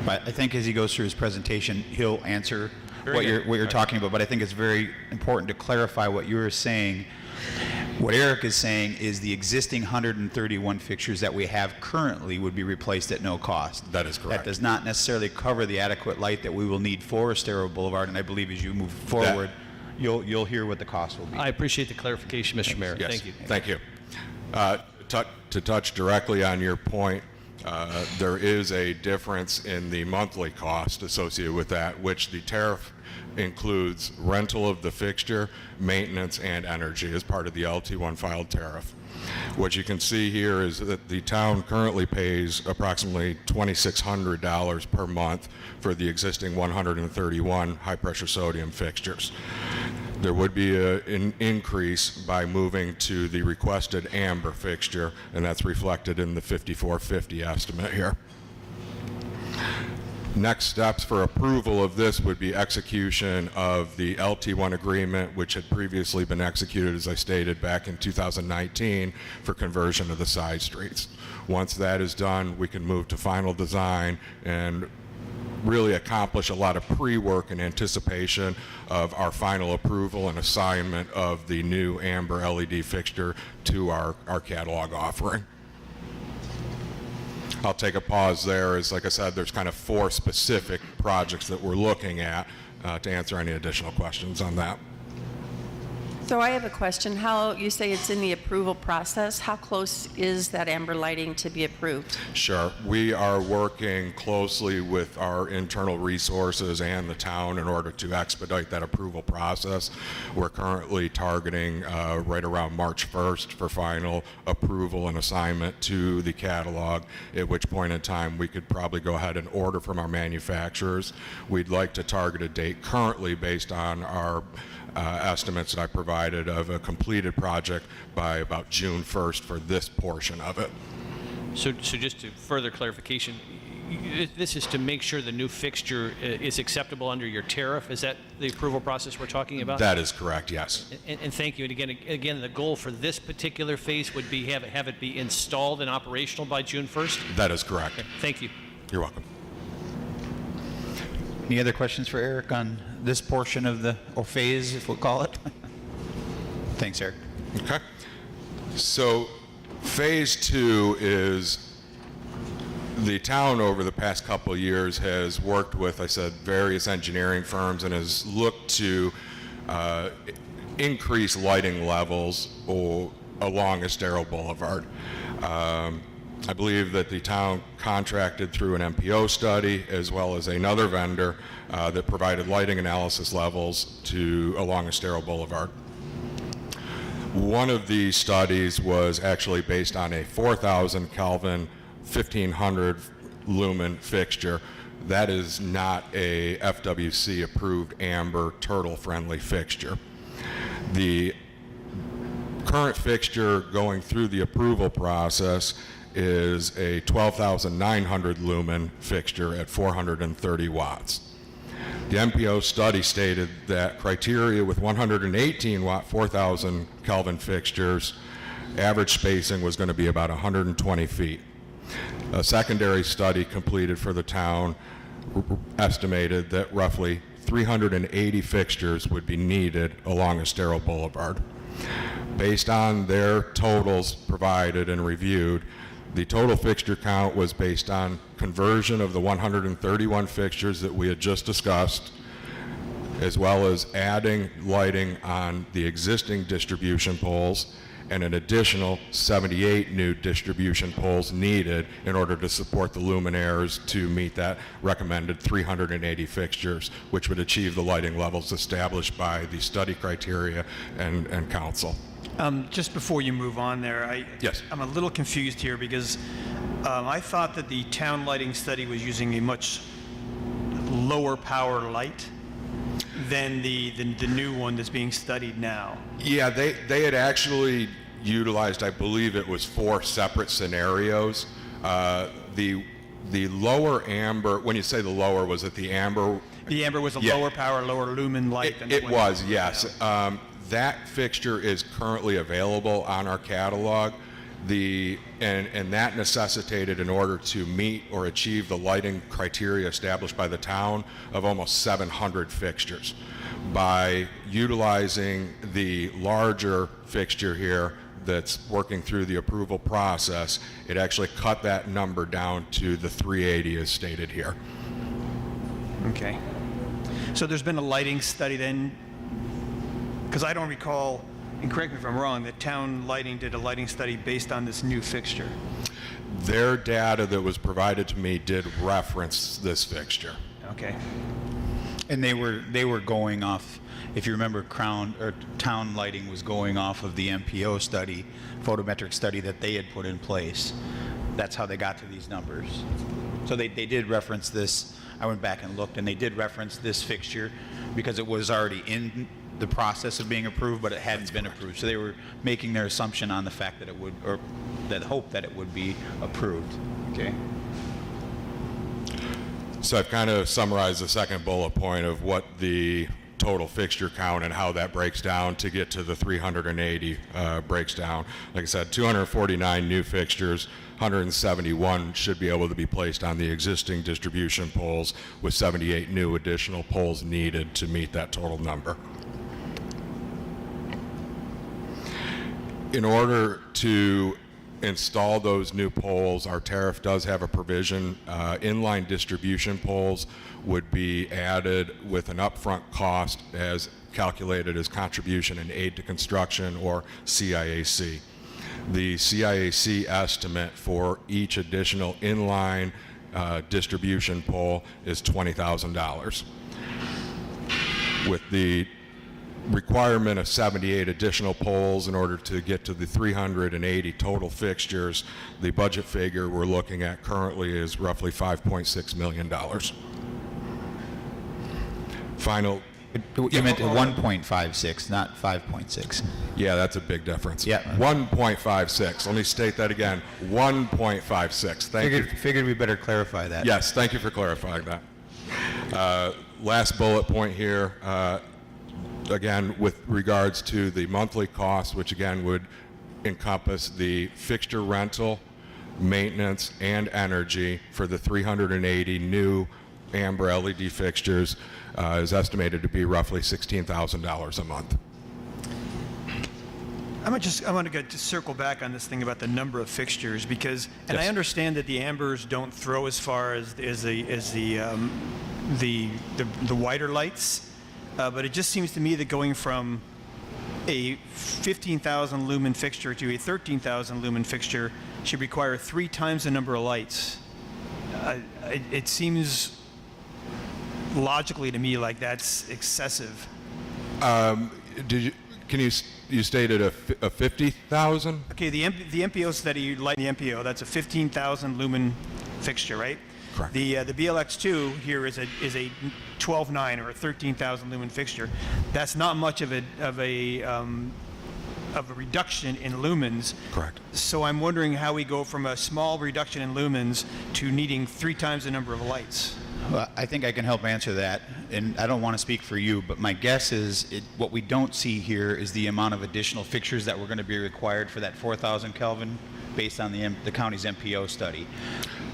But I think as he goes through his presentation, he'll answer what you're talking about. But I think it's very important to clarify what you were saying. What Eric is saying is the existing 131 fixtures that we have currently would be replaced at no cost. That is correct. That does not necessarily cover the adequate light that we will need for Estero Boulevard, and I believe as you move forward, you'll hear what the cost will be. I appreciate the clarification, Mr. Mayor. Yes. Thank you. Thank you. To touch directly on your point, there is a difference in the monthly cost associated with that, which the tariff includes rental of the fixture, maintenance, and energy as part of the LT1 filed tariff. What you can see here is that the town currently pays approximately $2,600 per month for the existing 131 high-pressure sodium fixtures. There would be an increase by moving to the requested amber fixture, and that's reflected in the $5,450 estimate here. Next steps for approval of this would be execution of the LT1 agreement, which had previously been executed, as I stated, back in 2019 for conversion of the side streets. Once that is done, we can move to final design and really accomplish a lot of pre-work in anticipation of our final approval and assignment of the new amber LED fixture to our catalog offering. I'll take a pause there. As like I said, there's kind of 4 specific projects that we're looking at to answer any additional questions on that. So I have a question. How, you say it's in the approval process, how close is that amber lighting to be approved? Sure. We are working closely with our internal resources and the town in order to expedite that approval process. We're currently targeting right around March 1st for final approval and assignment to the catalog, at which point in time we could probably go ahead and order from our manufacturers. We'd like to target a date currently based on our estimates that I provided of a completed project by about June 1st for this portion of it. So just to further clarification, this is to make sure the new fixture is acceptable under your tariff? Is that the approval process we're talking about? That is correct, yes. And thank you. And again, the goal for this particular phase would be have it be installed and operational by June 1st? That is correct. Okay. Thank you. You're welcome. Any other questions for Eric on this portion of the, or phase, if we'll call it? Thanks, Eric. Okay. So phase 2 is the town over the past couple of years has worked with, I said, various engineering firms and has looked to increase lighting levels along Estero Boulevard. I believe that the town contracted through an MPO study as well as another vendor that provided lighting analysis levels along Estero Boulevard. One of these studies was actually based on a 4,000 Kelvin, 1,500 lumen fixture. That is not a FWC approved amber turtle friendly fixture. The current fixture going through the approval process is a 12,900 lumen fixture at 430 watts. The MPO study stated that criteria with 118 watt, 4,000 Kelvin fixtures, average spacing was going to be about 120 feet. A secondary study completed for the town estimated that roughly 380 fixtures would be needed along Estero Boulevard. Based on their totals provided and reviewed, the total fixture count was based on conversion of the 131 fixtures that we had just discussed, as well as adding lighting on the existing distribution poles and an additional 78 new distribution poles needed in order to support the luminaires to meet that recommended 380 fixtures, which would achieve the lighting levels established by the study criteria and council. Just before you move on there, Yes. I'm a little confused here because I thought that the town lighting study was using a much lower power light than the new one that's being studied now. Yeah, they had actually utilized, I believe it was 4 separate scenarios. The lower amber, when you say the lower, was it the amber? The amber was a Yeah. lower power, lower lumen light than It what- was, yes. That fixture is currently available on our catalog. And that necessitated, in order to meet or achieve the lighting criteria established by the town, of almost 700 fixtures. By utilizing the larger fixture here that's working through the approval process, it actually cut that number down to the 380 as stated here. Okay. So there's been a lighting study then, because I don't recall, and correct me if I'm wrong, that town lighting did a lighting study based on this new fixture. Their data that was provided to me did reference this fixture. Okay. And they were going off, if you remember, town lighting was going off of the MPO study, photometric study that they had put in place. That's how they got to these numbers. So they did reference this. I went back and looked, and they did reference this fixture because it was already in the process of being approved, but it hadn't been approved. So they were making their assumption on the fact that it would, or that hope that it would be approved. Okay. So I've kind of summarized the second bullet point of what the total fixture count and how that breaks down to get to the 380 breaks down. Like I said, 249 new fixtures, 171 should be able to be placed on the existing distribution poles, with 78 new additional poles needed to meet that total number. In order to install those new poles, our tariff does have a provision. Inline distribution poles would be added with an upfront cost as calculated as contribution and aid to construction, or CIAC. The CIAC estimate for each additional inline distribution pole is $20,000. With the requirement of 78 additional poles in order to get to the 380 total fixtures, the budget figure we're looking at currently is roughly $5.6 million. Final. You meant 1.56, not 5.6. Yeah, that's a big difference. Yeah. 1.56. Let me state that again. 1.56. Thank you. Figured we better clarify that. Yes, thank you for clarifying that. Last bullet point here. Again, with regards to the monthly cost, which again would encompass the fixture rental, maintenance, and energy for the 380 new amber LED fixtures, is estimated to be roughly $16,000 a month. I want to circle back on this thing about the number of fixtures, because, and Yes. I understand that the ambers don't throw as far as the wider lights, but it just seems to me that going from a 15,000 lumen fixture to a 13,000 lumen fixture should require 3 times the number of lights. It seems logically to me like that's excessive. You stated a 50,000? Okay, the MPO study, light the MPO, that's a 15,000 lumen fixture, right? Correct. The BLX2 here is a 12.9 or a 13,000 lumen fixture. That's not much of a reduction in lumens. Correct. So I'm wondering how we go from a small reduction in lumens to needing 3 times the number of lights. Well, I think I can help answer that, and I don't want to speak for you, but my guess is what we don't see here is the amount of additional fixtures that were going to be required for that 4,000 Kelvin based on the county's MPO study.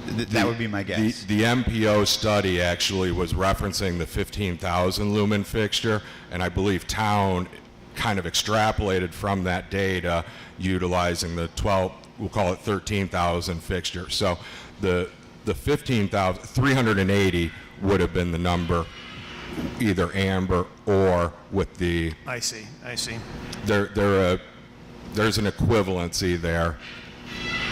That would be my guess. The MPO study actually was referencing the 15,000 lumen fixture, and I believe town kind of extrapolated from that data utilizing the 12, we'll call it 13,000 fixture. So the 15,380 would have been the number, either amber or with the. I see. There's an equivalency there.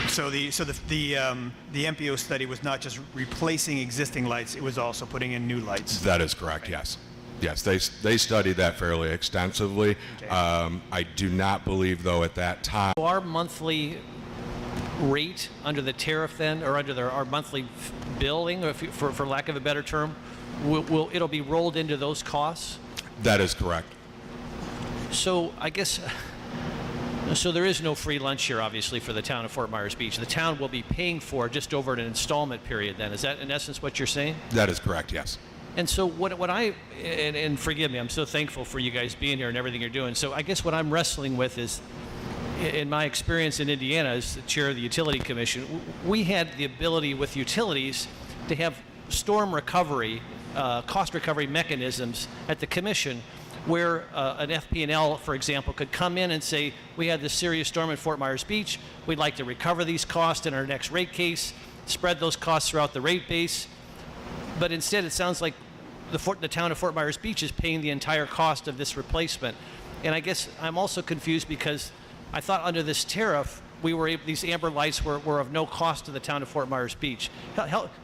So the MPO study was not just replacing existing lights; it was also putting in new lights. That is correct. Yes. Yes, they studied that fairly extensively. Okay. I do not believe, though, at that time. Our monthly rate under the tariff then, or under our monthly billing, for lack of a better term, it'll be rolled into those costs? That is correct. So I guess, so there is no free lunch here, obviously, for the town of Fort Myers Beach. The town will be paying for just over an installment period then. Is that in essence what you're saying? That is correct, yes. And so and forgive me, I'm so thankful for you guys being here and everything you're doing. So I guess what I'm wrestling with is, in my experience in Indiana as the chair of the Utility Commission, we had the ability with utilities to have storm recovery, cost recovery mechanisms at the commission where an FP&L, for example, could come in and say, we had this serious storm in Fort Myers Beach, we'd like to recover these costs in our next rate case, spread those costs throughout the rate base. But instead, it sounds like the town of Fort Myers Beach is paying the entire cost of this replacement. And I guess I'm also confused because I thought under this tariff, these amber lights were of no cost to the town of Fort Myers Beach.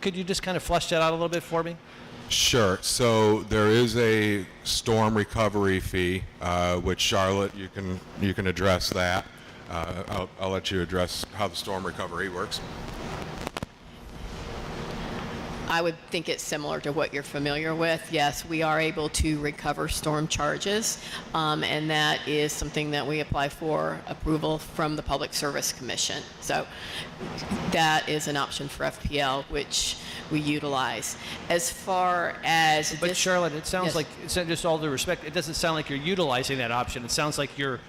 Could you just kind of flesh that out a little bit for me? Sure. So there is a storm recovery fee, which Charlotte, you can address that. I'll let you address how the storm recovery works. I would think it's similar to what you're familiar with. Yes, we are able to recover storm charges, and that is something that we apply for approval from the Public Service Commission. So that is an option for FPL, which we utilize. As far as But Charlotte, it sounds like, it's not just all due respect, it doesn't sound like you're utilizing that option. It sounds like you're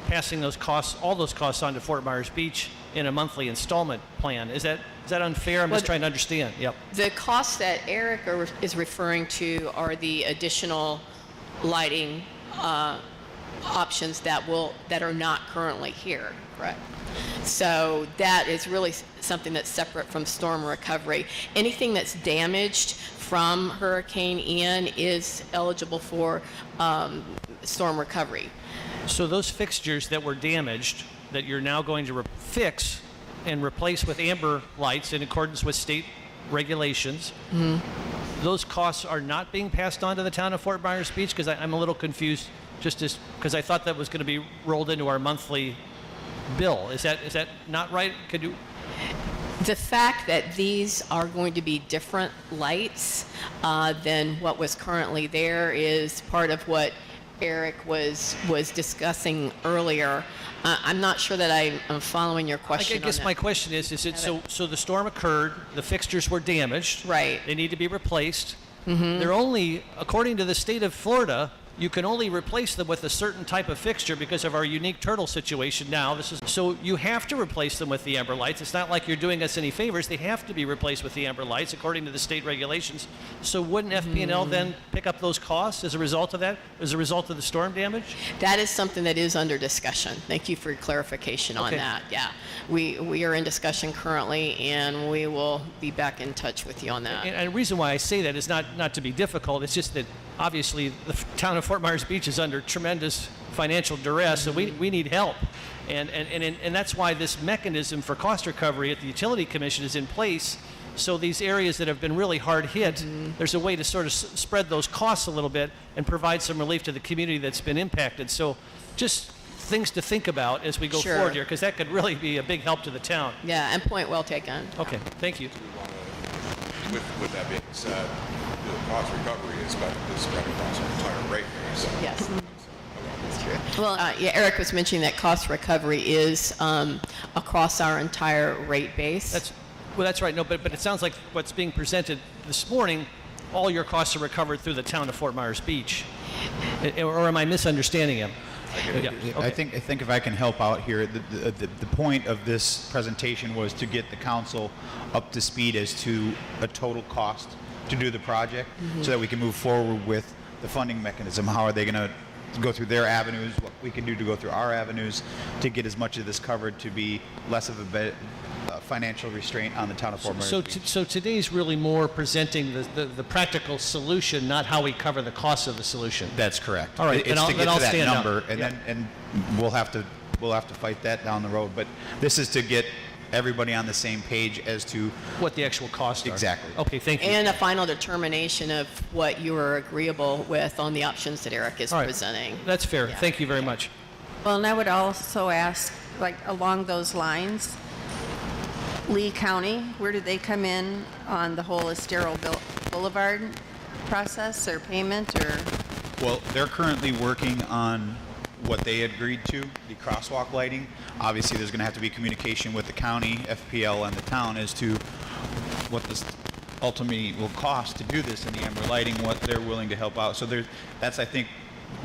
passing those costs, all those costs on to Fort Myers Beach in a monthly installment plan. Is that unfair? I'm just trying to understand. Yep. The costs that Eric is referring to are the additional lighting options that are not currently here, correct? So that is really something that's separate from storm recovery. Anything that's damaged from Hurricane Ian is eligible for storm recovery. So those fixtures that were damaged that you're now going to fix and replace with amber lights in accordance with state regulations, those costs are not being passed on to the town of Fort Myers Beach? Because I'm a little confused because I thought that was going to be rolled into our monthly bill. Is that not right? Could you? The fact that these are going to be different lights than what was currently there is part of what Eric was discussing earlier. I'm not sure that I'm following your question. I guess my question is it so the storm occurred, the fixtures were damaged. Right. They need to be replaced. They're only, according to the state of Florida, you can only replace them with a certain type of fixture because of our unique turtle situation now. So you have to replace them with the amber lights. It's not like you're doing us any favors. They have to be replaced with the amber lights according to the state regulations. So wouldn't FP&L then pick up those costs as a result of that, as a result of the storm damage? That is something that is under discussion. Thank you for your clarification on that. Yeah, we are in discussion currently, and we will be back in touch with you on that. And the reason why I say that is not to be difficult. It's just that obviously the town of Fort Myers Beach is under tremendous financial duress, so we need help. And that's why this mechanism for cost recovery at the Utility Commission is in place. So these areas that have been really hard hit, there's a way to sort of spread those costs a little bit and provide some relief to the community that's been impacted. So just things to think about as we go forward here, because that could really be a big help to the town. Yeah, and point well taken. Okay, thank you. With that being said, the cost recovery is spread across our entire rate base. Yes. That's true. Well, Eric was mentioning that cost recovery is across our entire rate base. That's right. No, but it sounds like what's being presented this morning all your costs are recovered through the town of Fort Myers Beach. Or am I misunderstanding him? Yeah, I think if I can help out here, the point of this presentation was to get the council up to speed as to a total cost to do the project, so that we can move forward with the funding mechanism. How are they going to go through their avenues, what we can do to go through our avenues to get as much of this covered to be less of a financial restraint on the town of Fort Myers Beach. So today's really more presenting the practical solution, not how we cover the costs of the solution. That's correct. All right, It's to get to that stand number, up. and Yeah. then we'll have to fight that down the road. But this is to get everybody on the same page as to what the actual costs are. Exactly. Okay, thank you. And a final determination of what you are agreeable with on the options that Eric is All right. presenting. That's fair. Yeah. Thank you very much. Well, and I would also ask, like, along those lines, Lee County, where do they come in on the whole Estero Boulevard process or payment, or? Well, they're currently working on what they agreed to, the crosswalk lighting. Obviously, there's going to have to be communication with the county, FPL, and the town as to what this ultimately will cost to do this in the amber lighting, what they're willing to help out. So that's, I think,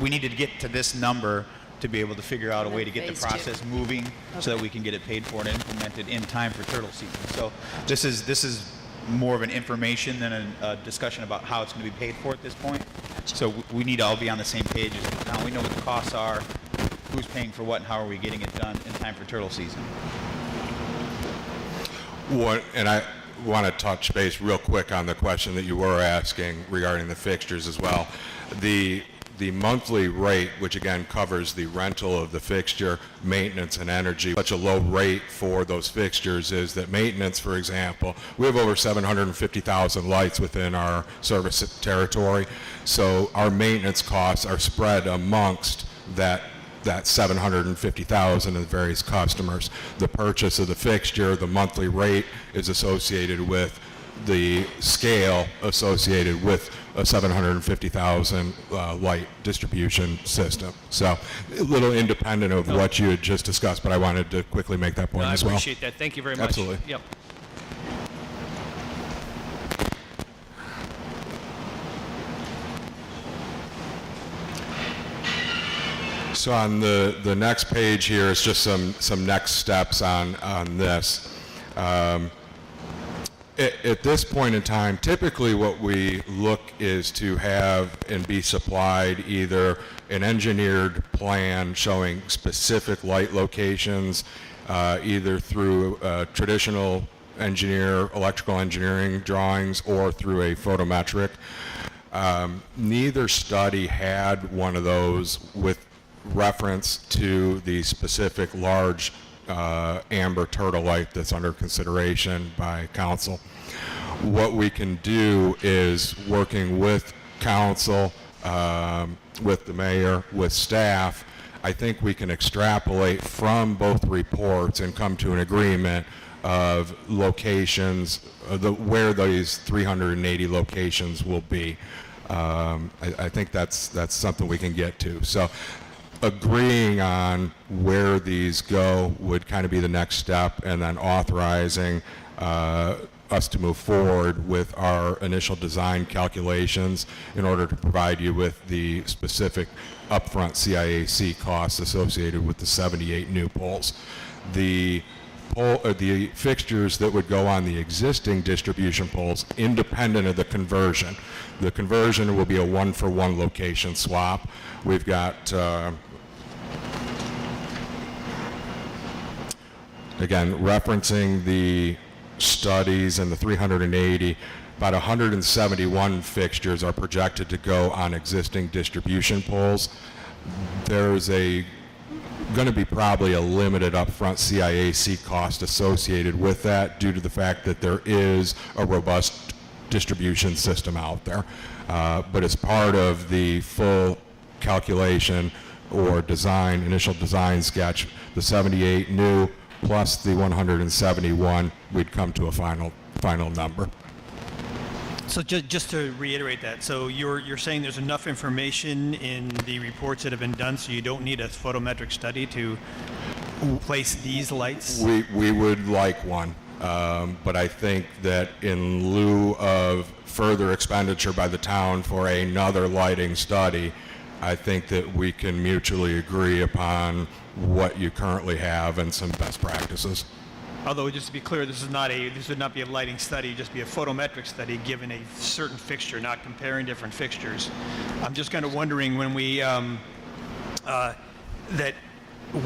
we need to get to this number to be able to figure out a way to get the Phase two. process moving so that we can get it paid for and implemented in time for turtle season. So this is more of an information than a discussion about how it's going to be paid for at this point. So we need to all be on the same page. Now we know what the costs are, who's paying for what, and how are we getting it done in time for turtle season. And I want to touch base real quick on the question that you were asking regarding the fixtures as well. The monthly rate, which again covers the rental of the fixture, maintenance, and energy, such a low rate for those fixtures is that maintenance, for example, we have over 750,000 lights within our service territory, so our maintenance costs are spread amongst that 750,000 of the various customers. The purchase of the fixture, the monthly rate is associated with the scale associated with a 750,000 light distribution system. So a little independent of what you had just discussed, but I wanted to quickly make that point No, I as well. appreciate that. Thank you very much. Absolutely. Yep. So on the next page here is just some next steps on this. At this point in time, typically what we look is to have and be supplied either an engineered plan showing specific light locations, either through traditional electrical engineering drawings, or through a photometric. Neither study had one of those with reference to the specific large amber turtle light that's under consideration by council. What we can do is, working with council, with the mayor, with staff, I think we can extrapolate from both reports and come to an agreement of locations, where these 380 locations will be. I think that's something we can get to. So agreeing on where these go would kind of be the next step, and then authorizing us to move forward with our initial design calculations in order to provide you with the specific upfront CIAC costs associated with the 78 new poles. The fixtures that would go on the existing distribution poles, independent of the conversion. The conversion will be a one-for-one location swap. We've got again, referencing the studies and the 380, about 171 fixtures are projected to go on existing distribution poles. There's going to be probably a limited upfront CIAC cost associated with that, due to the fact that there is a robust distribution system out there. But as part of the full calculation or initial design sketch, the 78 new plus the 171, we'd come to a final number. So just to reiterate that, so you're saying there's enough information in the reports that have been done, so you don't need a photometric study to place these lights? We would like one. But I think that in lieu of further expenditure by the town for another lighting study, I think that we can mutually agree upon what you currently have and some best practices. Although, just to be clear, this would not be a lighting study, it'd just be a photometric study given a certain fixture, not comparing different fixtures. I'm just kind of wondering when we, that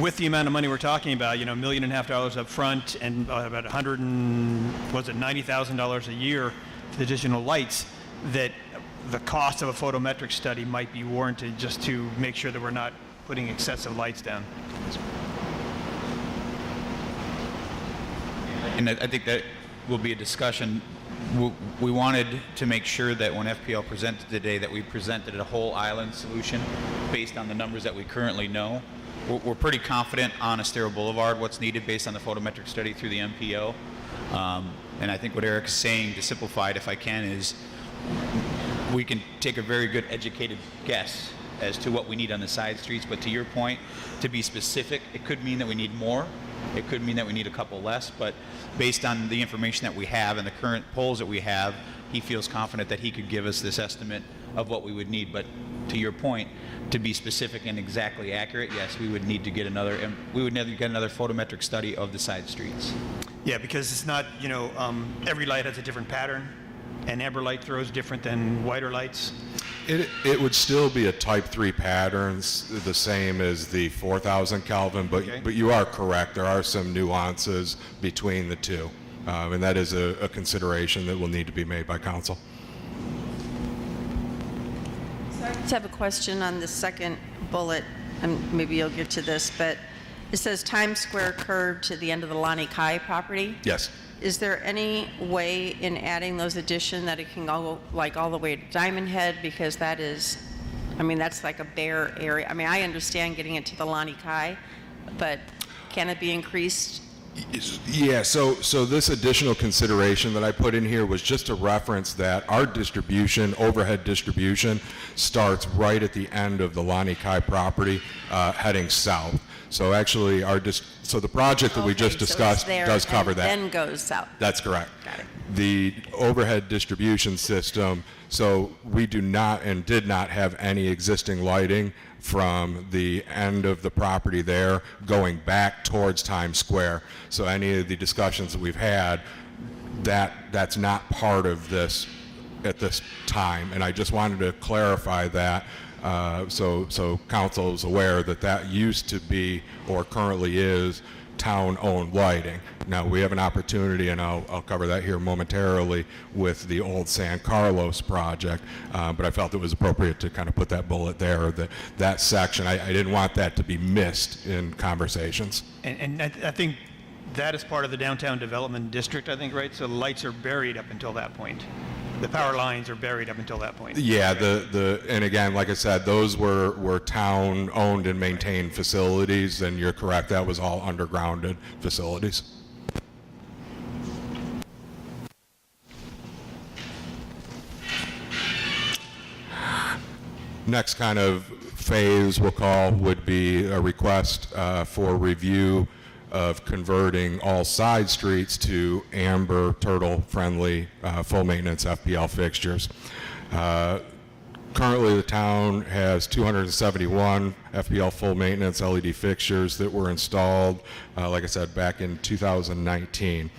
with the amount of money we're talking about, $1.5 million up front and about $90,000 a year for the additional lights, that the cost of a photometric study might be warranted just to make sure that we're not putting excessive lights down. And I think that will be a discussion. We wanted to make sure that when FPL presented today that we presented a whole island solution based on the numbers that we currently know. We're pretty confident on Estero Boulevard what's needed based on the photometric study through the MPO. And I think what Eric's saying, to simplify it if I can, is we can take a very good educated guess as to what we need on the side streets, but to your point, to be specific, it could mean that we need more, it could mean that we need a couple less, but based on the information that we have and the current polls that we have, he feels confident that he could give us this estimate of what we would need. But to your point, to be specific and exactly accurate, yes, we would need to get another photometric study of the side streets. Yeah, because it's not, every light has a different pattern, and amber light throws different than whiter lights. It would still be a type 3 patterns, the same as the 4,000 Kelvin, but you are correct. There are some nuances between the two, and that is a consideration that will need to be made by council. I just have a question on the second bullet, and maybe you'll get to this, but it says Times Square curve to the end of the Lani Kai property. Yes. Is there any way in adding those addition that it can go like all the way to Diamond Head? Because that is, that's like a bare area. I understand getting it to the Lani Kai, but can it be increased? Yeah, so this additional consideration that I put in here was just to reference that our distribution, overhead distribution, starts right at the end of the Lani Kai property, heading south. So actually, so the project that we just discussed does cover that. Then goes south. That's correct. Got it. The overhead distribution system, so we do not and did not have any existing lighting from the end of the property there going back towards Times Square. So any of the discussions that we've had, that's not part of this at this time. And I just wanted to clarify that. So council is aware that used to be or currently is town-owned lighting. Now we have an opportunity, and I'll cover that here momentarily, with the old San Carlos project, but I felt it was appropriate to kind of put that bullet there, that section. I didn't want that to be missed in conversations. And I think that is part of the downtown development district, I think, right? So the lights are buried up until that point. The power lines are buried up until that point. Yeah, and again, like I said, those were town-owned and maintained facilities, and you're correct, that was all undergrounded facilities. Next kind of phase we'll call would be a request for review of converting all side streets to amber turtle friendly full maintenance FPL fixtures. Currently the town has 271 FPL full maintenance LED fixtures that were installed, like I said, back in 2019.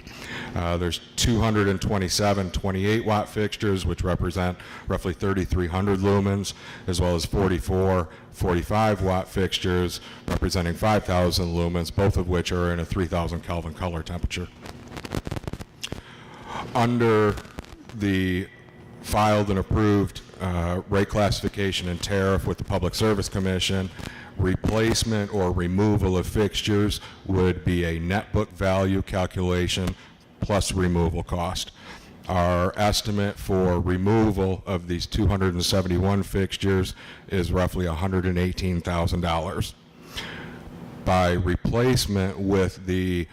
There's 227 28 watt fixtures, which represent roughly 3,300 lumens, as well as 44 45 watt fixtures representing 5,000 lumens, both of which are in a 3,000 Kelvin color temperature. Under the filed and approved rate classification and tariff with the Public Service Commission, replacement or removal of fixtures would be a net book value calculation plus removal cost. Our estimate for removal of these 271 fixtures is roughly $118,000. By replacement with the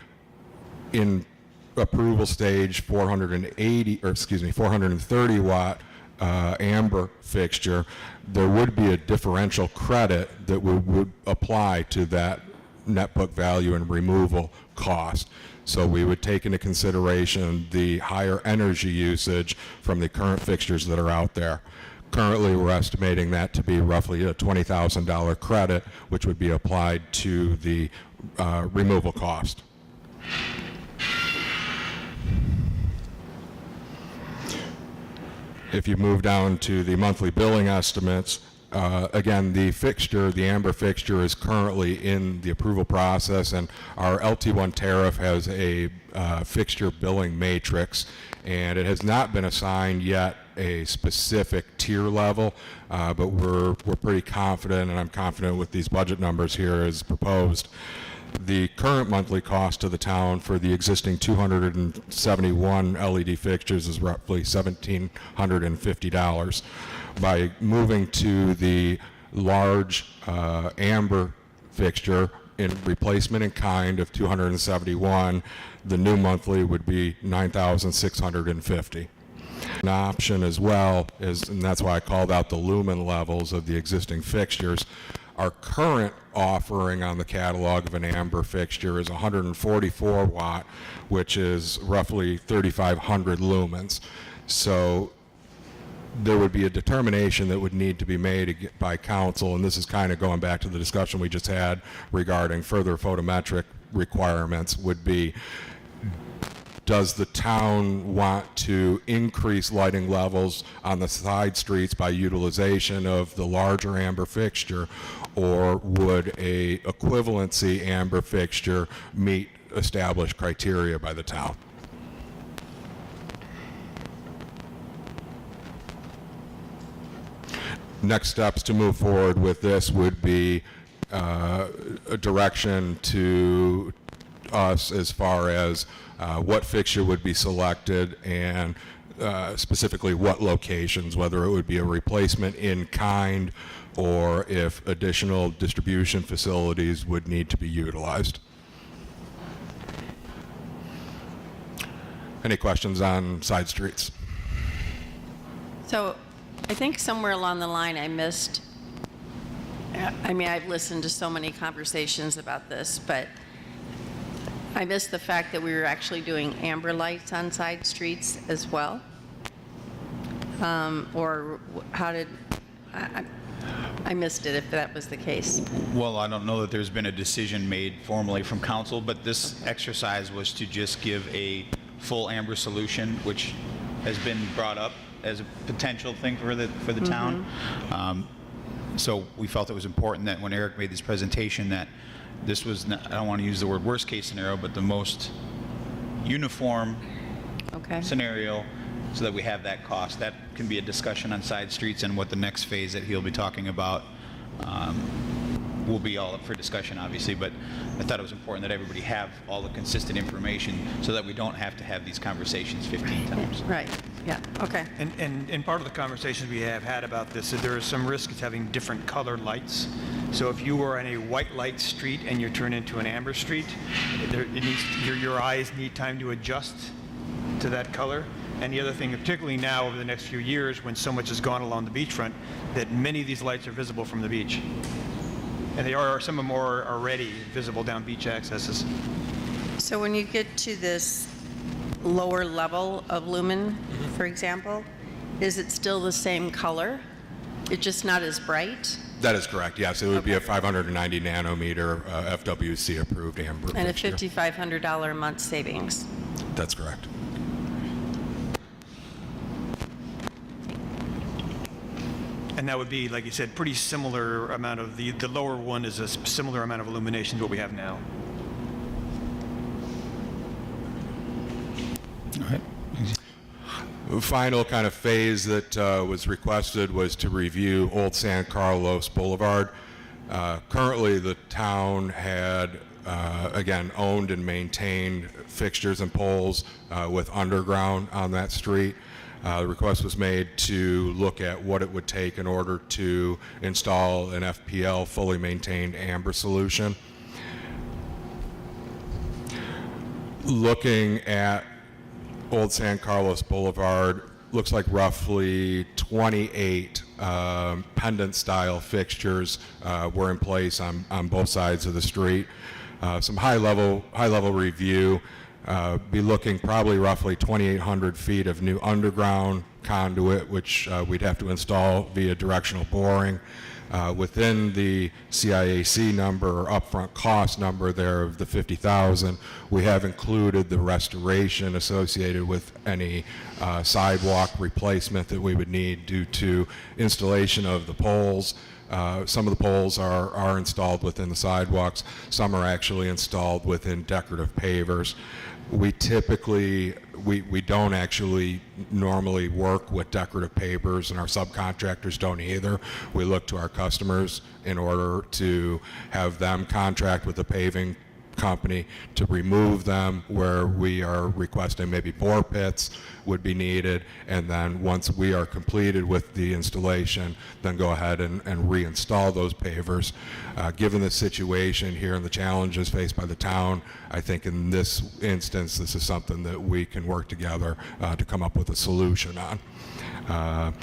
in approval stage 430 watt amber fixture, there would be a differential credit that would apply to that net book value and removal cost. So we would take into consideration the higher energy usage from the current fixtures that are out there. Currently, we're estimating that to be roughly a $20,000 credit, which would be applied to the removal cost. If you move down to the monthly billing estimates, again, the fixture, the amber fixture, is currently in the approval process, and our LT1 tariff has a fixture billing matrix, and it has not been assigned yet a specific tier level, but we're pretty confident, and I'm confident with these budget numbers here as proposed. The current monthly cost to the town for the existing 271 LED fixtures is roughly $1,750. By moving to the large amber fixture in replacement in kind of 271, the new monthly would be $9,650. An option as well is, and that's why I called out the lumen levels of the existing fixtures. Our current offering on the catalog of an amber fixture is 144 watt, which is roughly 3,500 lumens. So there would be a determination that would need to be made by council, and this is kind of going back to the discussion we just had regarding further photometric requirements, would be, does the town want to increase lighting levels on the side streets by utilization of the larger amber fixture, or would a equivalency amber fixture meet established criteria by the town? Next steps to move forward with this would be a direction to us as far as what fixture would be selected and specifically what locations, whether it would be a replacement in kind or if additional distribution facilities would need to be utilized. Any questions on side streets? So I think somewhere along the line I missed, I mean, I've listened to so many conversations about this, but I missed the fact that we were actually doing amber lights on side streets as well. Or how did, I missed it if that was the case. Well, I don't know that there's been a decision made formally from council, but this exercise was to just give a full amber solution, which has been brought up as a potential thing for the town. So we felt it was important that when Eric made this presentation that this was not, I don't want to use the word worst case scenario, but the most uniform scenario, so that we have that cost. That can be a discussion on side streets, and what the next phase that he'll be talking about will be all up for discussion, obviously, but I thought it was important that everybody have all the consistent information so that we don't have to have these conversations 15 times. Right, yeah, okay. And part of the conversations we have had about this is there is some risk of having different colored lights. So if you were on a white light street and you turn into an amber street, your eyes need time to adjust to that color. And the other thing, particularly now over the next few years when so much has gone along the beachfront, that many of these lights are visible from the beach. And some of them are already visible down beach accesses. So when you get to this lower level of lumen, for example, is it still the same color? It's just not as bright? That is correct, yes. It would be a 590 nanometer FWC approved amber And fixture. a $5,500 a month savings? That's correct. And that would be, like you said, pretty similar amount of, the lower one is a similar amount of illumination to what we have now. All right. The final kind of phase that was requested was to review Old San Carlos Boulevard. Currently, the town had, again, owned and maintained fixtures and poles with underground on that street. The request was made to look at what it would take in order to install an FPL fully maintained amber solution. Looking at Old San Carlos Boulevard, looks like roughly 28 pendant-style fixtures were in place on both sides of the street. Some high-level review. Be looking probably roughly 2,800 feet of new underground conduit, which we'd have to install via directional boring. Within the CIAC number or upfront cost number there of the $50,000, we have included the restoration associated with any sidewalk replacement that we would need due to installation of the poles. Some of the poles are installed within the sidewalks. Some are actually installed within decorative pavers. We typically, we don't actually normally work with decorative pavers, and our subcontractors don't either. We look to our customers in order to have them contract with the paving company to remove them where we are requesting maybe bore pits would be needed, and then once we are completed with the installation, then go ahead and reinstall those pavers. Given the situation here and the challenges faced by the town, I think in this instance this is something that we can work together to come up with a solution on.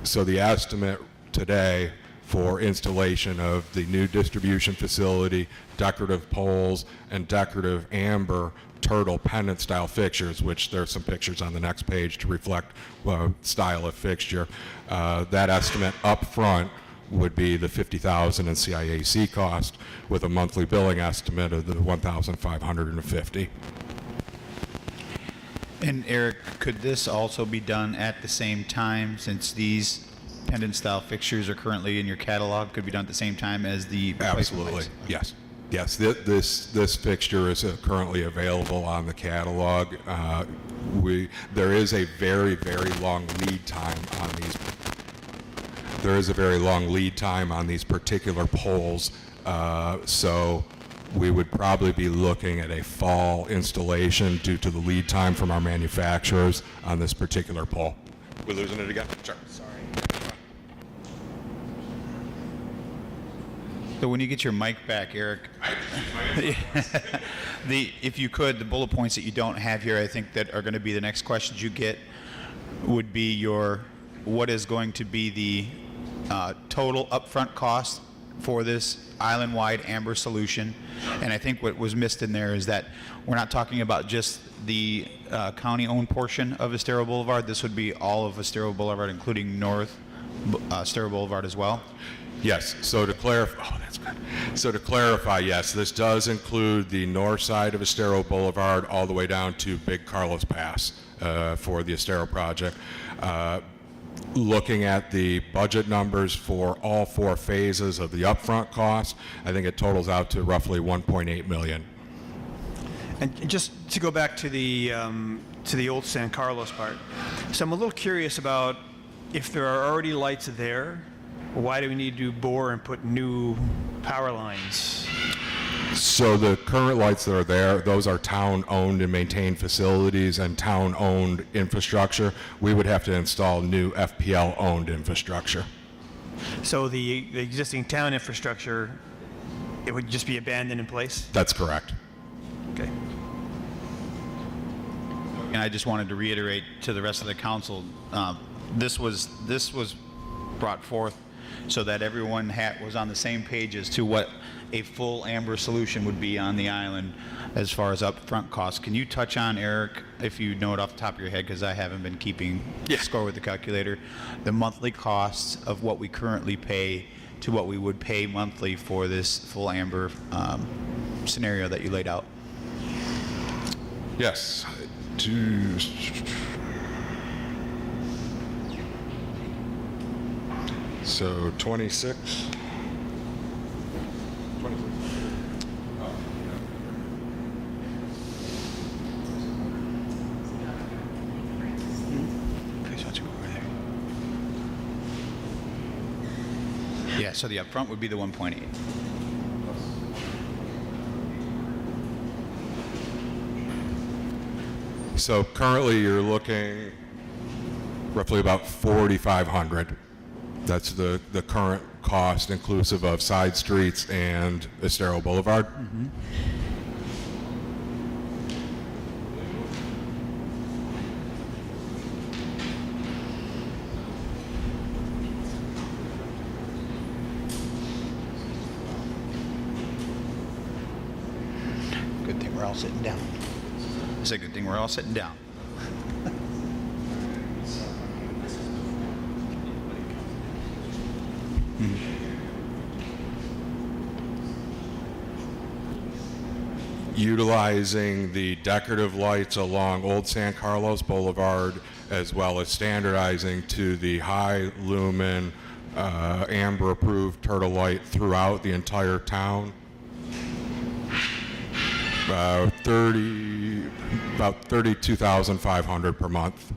So the estimate today for installation of the new distribution facility, decorative poles, and decorative amber turtle pendant style fixtures, which there's some pictures on the next page to reflect style of fixture. That estimate up front would be the $50,000 in CIAC cost, with a monthly billing estimate of the $1,550. And Eric, could this also be done at the same time, since these pendant style fixtures are currently in your catalog? Could be done at the same time as the replacement Absolutely, lights? yes. This fixture is currently available on the catalog. There is a very long lead time on these. There is a very long lead time on these particular poles, so we would probably be looking at a fall installation due to the lead time from our manufacturers on this particular pole. We're losing it again? Sure. Sorry. So when you get your mic back, Eric, if you could, the bullet points that you don't have here, I think that are going to be the next questions you get, would be what is going to be the total upfront cost for this island-wide amber solution. And I think what was missed in there is that we're not talking about just the county-owned portion of Estero Boulevard. This would be all of Estero Boulevard, including North Estero Boulevard as well. Yes, so to clarify, yes, this does include the north side of Estero Boulevard all the way down to Big Carlos Pass for the Estero project. Looking at the budget numbers for all 4 phases of the upfront cost, I think it totals out to roughly $1.8 million. And just to go back to the old San Carlos part, so I'm a little curious about if there are already lights there, why do we need to bore and put new power lines? So the current lights that are there, those are town-owned and maintained facilities and town-owned infrastructure. We would have to install new FPL-owned infrastructure. So the existing town infrastructure, it would just be abandoned in place? That's correct. Okay. And I just wanted to reiterate to the rest of the council, this was brought forth so that everyone was on the same page as to what a full amber solution would be on the island as far as upfront costs. Can you touch on, Eric, if you know it off the top of your head, because I haven't been keeping score with the calculator, the monthly costs of what we currently pay to what we would pay monthly for this full amber scenario that you laid out? Yes. So 26. Yeah, so the upfront would be the 1.8. So currently you're looking roughly about 4,500. That's the current cost inclusive of side streets and Estero Boulevard. Mm-hmm. Good thing we're all sitting down. It's a good thing we're all sitting down. Utilizing the decorative lights along Old San Carlos Boulevard, as well as standardizing to the high lumen amber approved turtle light throughout the entire town. About 32,500 per month.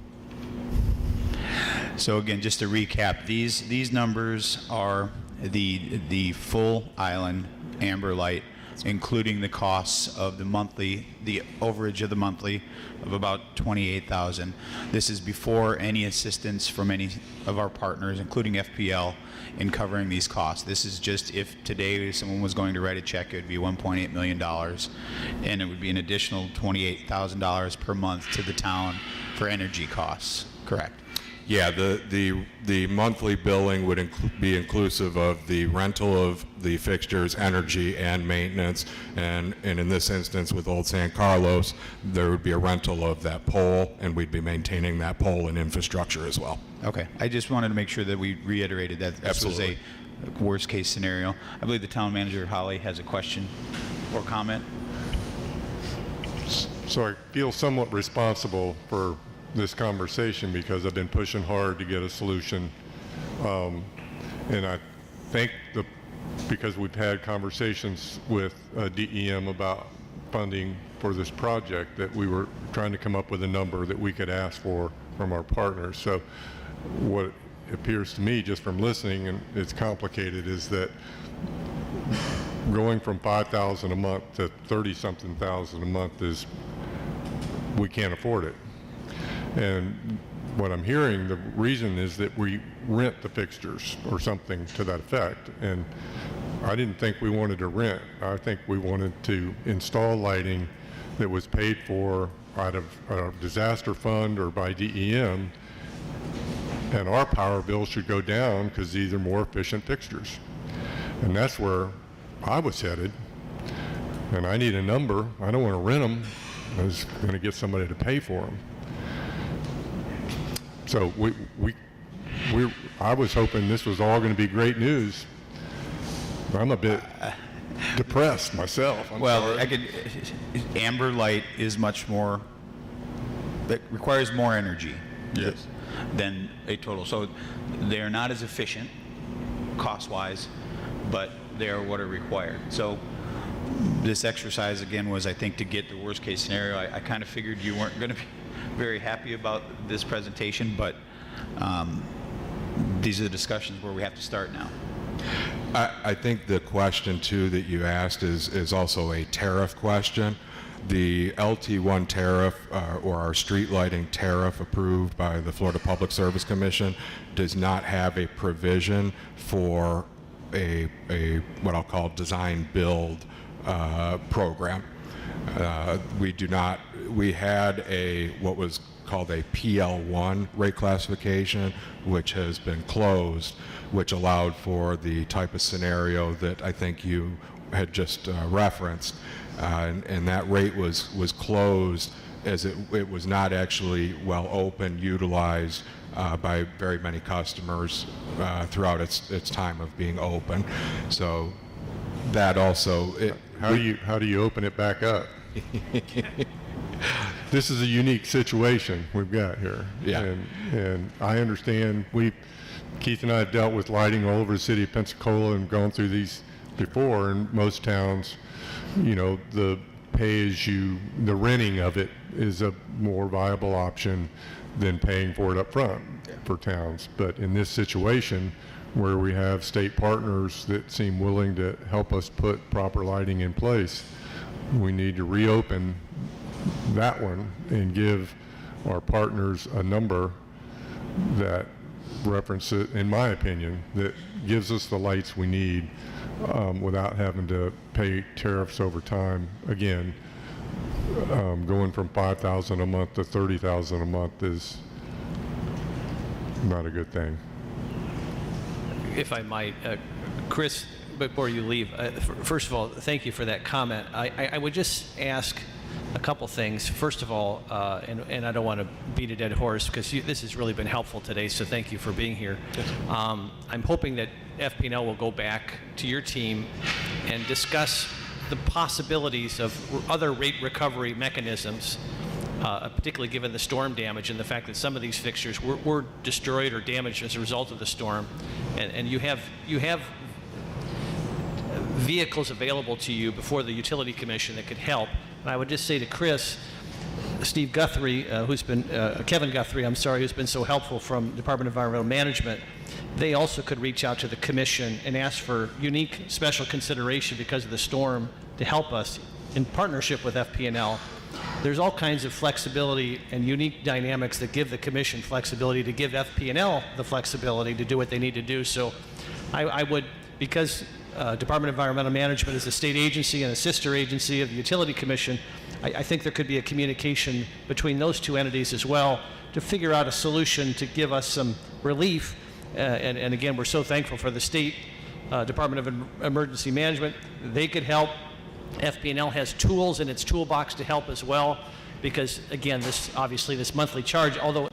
So again, just to recap, these numbers are the full island amber light, including the costs of the overage of the monthly of about 28,000. This is before any assistance from any of our partners, including FPL, in covering these costs. This is just if today someone was going to write a check, it would be $1.8 million, and it would be an additional $28,000 per month to the town for energy costs. Correct? Yeah, the monthly billing would be inclusive of the rental of the fixtures, energy, and maintenance. And in this instance with Old San Carlos, there would be a rental of that pole, and we'd be maintaining that pole and infrastructure as well. Okay. I just wanted to make sure that we reiterated that this Absolutely. was a worst case scenario. I believe the town manager, Holly, has a question or comment. So I feel somewhat responsible for this conversation because I've been pushing hard to get a solution. And I think because we've had conversations with DEM about funding for this project, that we were trying to come up with a number that we could ask for from our partners. So what appears to me, just from listening, and it's complicated, is that going from $5,000 a month to 30-something thousand a month we can't afford it. And what I'm hearing, the reason is that we rent the fixtures or something to that effect. And I didn't think we wanted to rent. I think we wanted to install lighting that was paid for out of a disaster fund or by DEM. And our power bill should go down because these are more efficient fixtures. And that's where I was headed. And I need a number. I don't want to rent them. I was going to get somebody to pay for them. So I was hoping this was all going to be great news. I'm a bit depressed myself. I'm sorry. Amber light is much more, it requires more energy than a total. So they're not as efficient cost-wise, but they are what are required. So this exercise again was, I think, to get the worst case scenario. I kind of figured you weren't going to be very happy about this presentation, but these are the discussions where we have to start now. I think the question too that you asked is also a tariff question. The LT1 tariff or our street lighting tariff approved by the Florida Public Service Commission does not have a provision for a what I'll call design build program. We do not. We had what was called a PL1 rate classification, which has been closed, which allowed for the type of scenario that I think you had just referenced, and that rate was closed as it was not actually well open, utilized by very many customers throughout its time of being open. So that also. How do you open it back up? This is a unique situation we've got here. Yeah. And I understand Keith and I have dealt with lighting all over the city of Pensacola and gone through these before. In most towns, the the renting of it is a more viable option than paying for it up front for towns. But in this situation, where we have state partners that seem willing to help us put proper lighting in place, we need to reopen that one and give our partners a number that references, in my opinion, that gives us the lights we need without having to pay tariffs over time. Again, going from $5,000 a month to $30,000 a month is not a good thing. If I might, Chris, before you leave, first of all, thank you for that comment. I would just ask a couple things. First of all, and I don't want to beat a dead horse because this has really been helpful today, so thank you for being here. I'm hoping that FP&L will go back to your team and discuss the possibilities of other rate recovery mechanisms, particularly given the storm damage and the fact that some of these fixtures were destroyed or damaged as a result of the storm. And you have vehicles available to you before the Utility Commission that could help. And I would just say to Chris, Steve Guthrie, Kevin Guthrie, I'm sorry, who's been so helpful from Department of Environmental Management, they also could reach out to the Commission and ask for unique special consideration because of the storm to help us in partnership with FP&L. There's all kinds of flexibility and unique dynamics that give the Commission flexibility to give FP&L the flexibility to do what they need to do. So I would, because Department of Environmental Management is a state agency and a sister agency of the Utility Commission, I think there could be a communication between those two entities as well to figure out a solution to give us some relief. And again, we're so thankful for the state Department of Emergency Management. They could help. FP&L has tools in its toolbox to help as well, because again, this monthly charge, although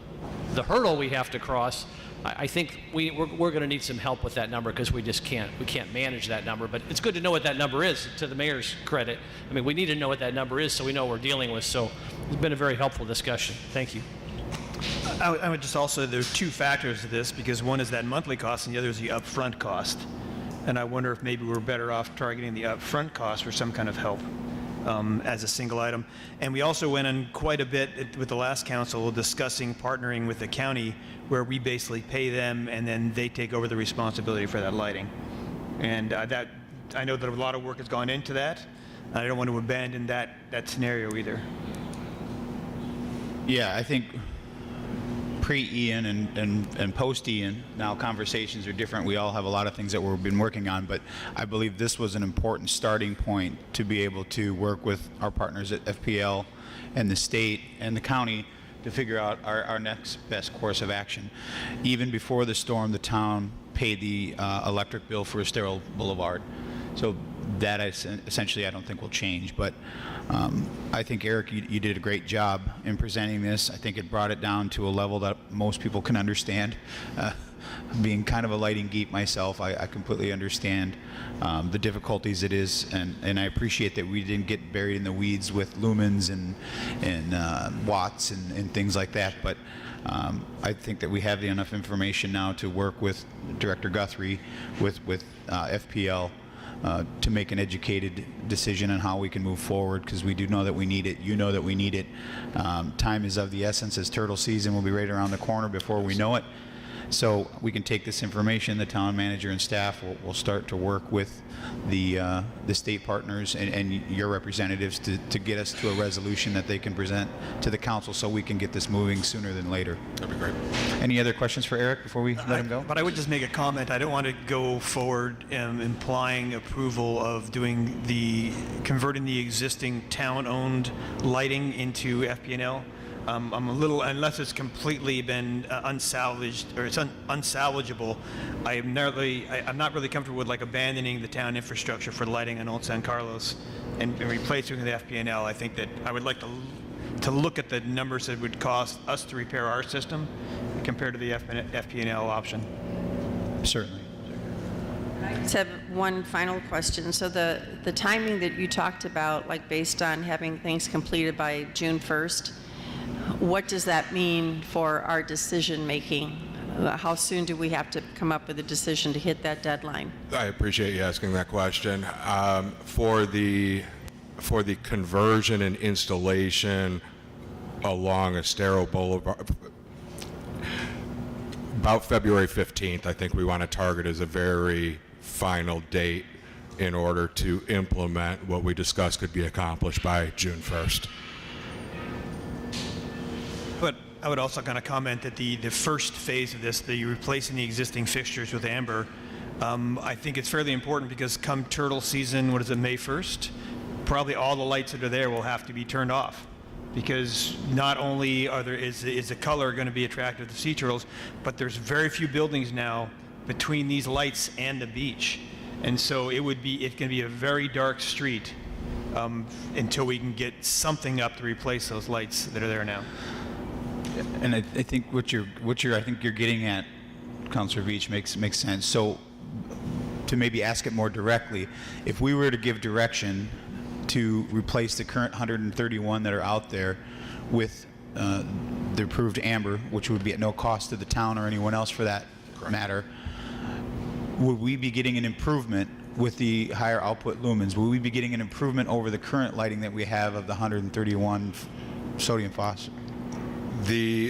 the hurdle we have to cross, I think we're going to need some help with that number because we can't manage that number. But it's good to know what that number is, to the mayor's credit. I mean, we need to know what that number is so we know what we're dealing with. So it's been a very helpful discussion. Thank you. I would just also, there's two factors to this, because one is that monthly cost and the other is the upfront cost. And I wonder if maybe we're better off targeting the upfront cost for some kind of help as a single item. And we also went on quite a bit with the last council discussing partnering with the county, where we basically pay them and then they take over the responsibility for that lighting. And that, I know that a lot of work has gone into that. And I don't want to abandon that scenario either. Yeah, I think pre-Ian and post-Ian, now conversations are different. We all have a lot of things that we've been working on, but I believe this was an important starting point to be able to work with our partners at FPL and the state and the county to figure out our next best course of action. Even before the storm, the town paid the electric bill for Estero Boulevard. So that essentially I don't think will change, but I think, Eric, you did a great job in presenting this. I think it brought it down to a level that most people can understand. Being kind of a lighting geek myself, I completely understand the difficulties it is, and I appreciate that we didn't get buried in the weeds with lumens and watts and things like that, but I think that we have enough information now to work with Director Guthrie, with FPL, to make an educated decision on how we can move forward, because we do know that we need it. You know that we need it. Time is of the essence, as turtle season will be right around the corner before we know it. So we can take this information, the town manager and staff will start to work with the state partners and your representatives to get us to a resolution that they can present to the council so we can get this moving sooner than later. That'd be great. Any other questions for Eric before we let him go? But I would just make a comment. I don't want to go forward implying approval of converting the existing town-owned lighting into FP&L. I'm a little, unless it's completely been unsalvaged or it's unsalvageable, I'm not really comfortable with abandoning the town infrastructure for lighting on Old San Carlos and replacing it with FP&L. I think that I would like to look at the numbers that it would cost us to repair our system compared to the FP&L option. Certainly. I just have one final question. So the timing that you talked about, based on having things completed by June 1st, what does that mean for our decision making? How soon do we have to come up with a decision to hit that deadline? I appreciate you asking that question. For the conversion and installation along Estero Boulevard, about February 15th, I think we want to target as a very final date in order to implement what we discussed could be accomplished by June 1st. But I would also kind of comment that the first phase of this, the replacing the existing fixtures with amber, I think it's fairly important because come turtle season, May 1st, probably all the lights that are there will have to be turned off, because not only is the color going to be attractive to sea turtles, but there's very few buildings now between these lights and the beach. And so it's going to be a very dark street until we can get something up to replace those lights that are there now. And I think what you're getting at, Councilor Beach, makes sense. So to maybe ask it more directly, if we were to give direction to replace the current 131 that are out there with the approved amber, which would be at no cost to the town or anyone else for that matter, would we be getting an improvement with the higher output lumens? Will we be getting an improvement over the current lighting that we have of the 131 sodium phosphate?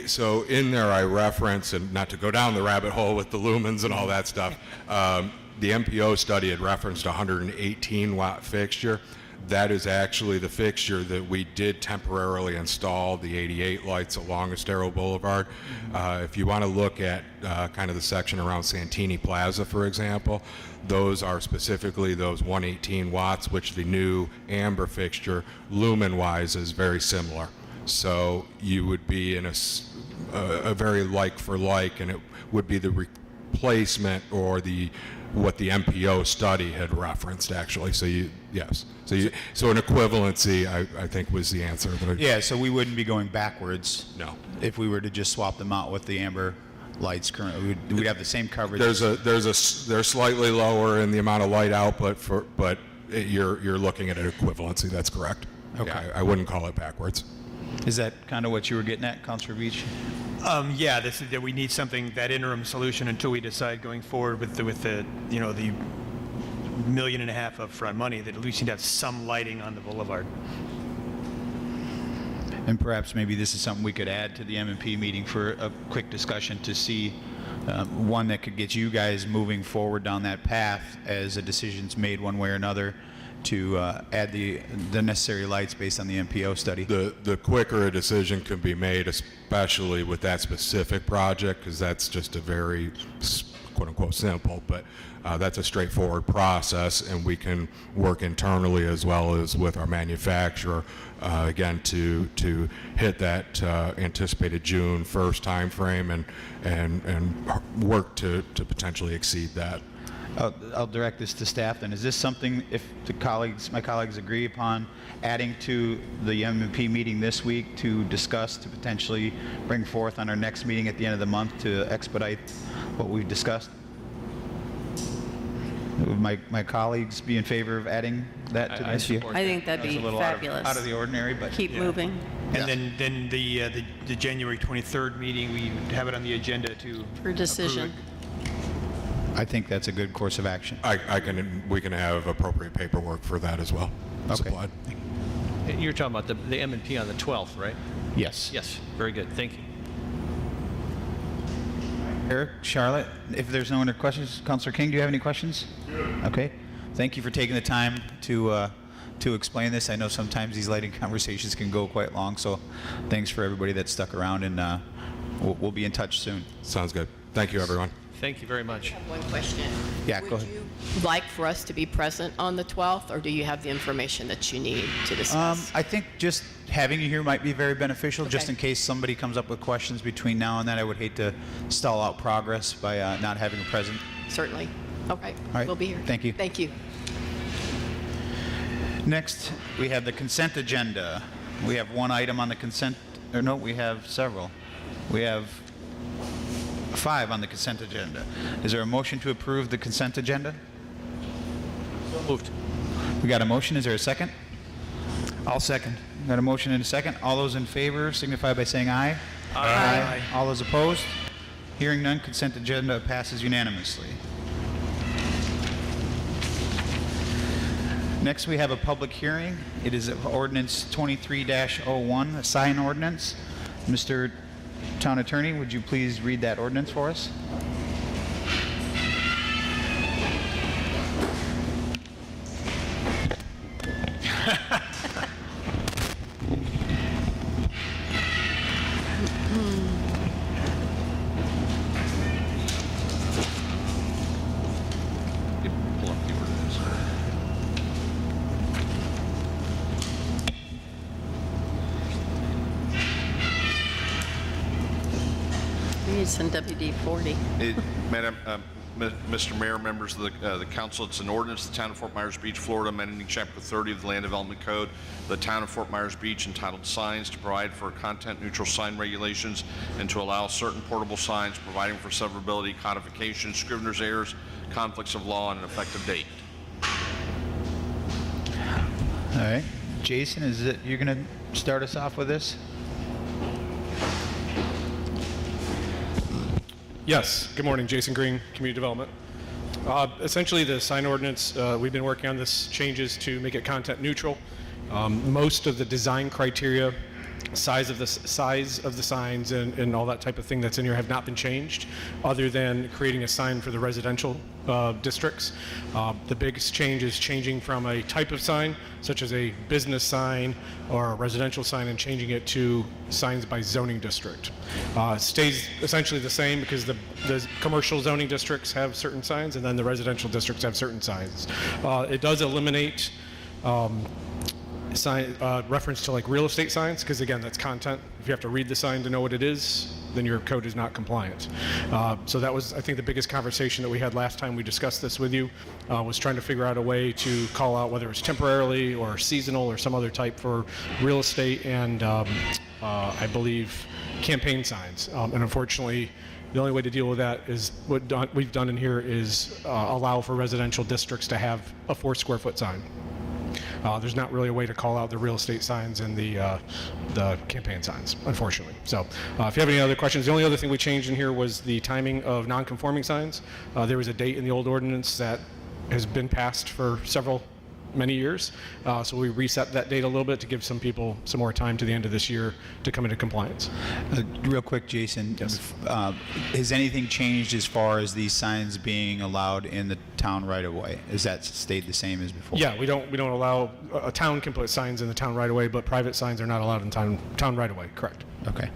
So in there I reference, and not to go down the rabbit hole with the lumens and all that stuff, the MPO study had referenced a 118 watt fixture. That is actually the fixture that we did temporarily install, the 88 lights along Estero Boulevard. If you want to look at kind of the section around Santini Plaza, for example, those are specifically those 118 watts, which the new amber fixture, lumen-wise, is very similar. So you would be in a very like for like, and it would be the replacement or what the MPO study had referenced, actually. So yes. So an equivalency, I think, was the answer. Yeah, so we wouldn't be going backwards. No. If we were to just swap them out with the amber lights currently, we'd have the same coverage. They're slightly lower in the amount of light output, but you're looking at an equivalency. That's correct. Okay. Yeah, I wouldn't call it backwards. Is that kind of what you were getting at, Councilor Beach? Yeah, that we need that interim solution until we decide going forward with the $1.5 million upfront money, that at least you'd have some lighting on the boulevard. And perhaps maybe this is something we could add to the M&P meeting for a quick discussion to see one that could get you guys moving forward down that path as a decision's made one way or another to add the necessary lights based on the MPO study. The quicker a decision can be made, especially with that specific project, because that's just a very quote-unquote simple, but that's a straightforward process, and we can work internally as well as with our manufacturer, again, to hit that anticipated June 1st time frame and work to potentially exceed that. I'll direct this to staff then. Is this something, if my colleagues agree upon adding to the M&P meeting this week to discuss, to potentially bring forth on our next meeting at the end of the month to expedite what we've discussed? Would my colleagues be in favor of adding that to the issue? I think that'd be fabulous. Out of the ordinary, but keep moving. And then the January 23rd meeting, we have it on the agenda for decision. I think that's a good course of action. We can have appropriate paperwork for that as well. Okay. Supplied. You're talking about the M&P on the 12th, right? Yes. Yes. Very good. Thank you. Eric, Charlotte, if there's no other questions, Councilor King, do you have any questions? Okay. Thank you for taking the time to explain this. I know sometimes these lighting conversations can go quite long, so thanks for everybody that stuck around, and we'll be in touch soon. Sounds good. Thank you, everyone. Thank you very much. I have one question. Yeah, go ahead. Would you like for us to be present on the 12th, or do you have the information that you need to discuss? I think just having you here might be very beneficial, Okay. just in case somebody comes up with questions between now and then. I would hate to stall out progress by not having a present. Certainly. Okay. All right. We'll be here. Thank you. Thank you. Next, we have the consent agenda. We have one item on the consent, or no, we have several. We have 5 on the consent agenda. Is there a motion to approve the consent agenda? Moved. We got a motion. Is there a second? I'll second. Got a motion and a second. All those in favor signify by saying aye. Aye. All those opposed? Hearing none, consent agenda passes unanimously. Next, we have a public hearing. It is ordinance 23-01, a sign ordinance. Mr. Town Attorney, would you please read that ordinance for us? Pull up the ordinance. We need some WD-40. Madam, Mr. Mayor, members of the council, it's an ordinance of the town of Fort Myers Beach, Florida, amending Chapter 30 of the Land Development Code, the town of Fort Myers Beach, entitled Signs, to provide for content-neutral sign regulations and to allow certain portable signs, providing for severability, codification, scrivener's errors, conflicts of law, and an effective date. All right. Jason, you're going to start us off with this? Yes. Good morning. Jason Green, Community Development. Essentially, the sign ordinance, we've been working on this changes to make it content neutral. Most of the design criteria, size of the signs and all that type of thing that's in here have not been changed, other than creating a sign for the residential districts. The biggest change is changing from a type of sign, such as a business sign or a residential sign, and changing it to signs by zoning district. Stays essentially the same because the commercial zoning districts have certain signs, and then the residential districts have certain signs. It does eliminate reference to like real estate signs, because again, that's content. If you have to read the sign to know what it is, then your code is not compliant. So that was, I think, the biggest conversation that we had last time we discussed this with you, was trying to figure out a way to call out whether it's temporarily or seasonal or some other type for real estate and I believe campaign signs. And unfortunately, the only way to deal with that is what we've done in here is allow for residential districts to have a 4 square foot sign. There's not really a way to call out the real estate signs and the campaign signs, unfortunately. So if you have any other questions, the only other thing we changed in here was the timing of non-conforming signs. There was a date in the old ordinance that has been passed for many years. So we reset that date a little bit to give some people some more time to the end of this year to come into compliance. Real quick, Jason. Yes. Has anything changed as far as these signs being allowed in the town right away? Has that stayed the same as before? Yeah, we don't allow, a town can put signs in the town right away, but private signs are not allowed in town right away, correct. Okay.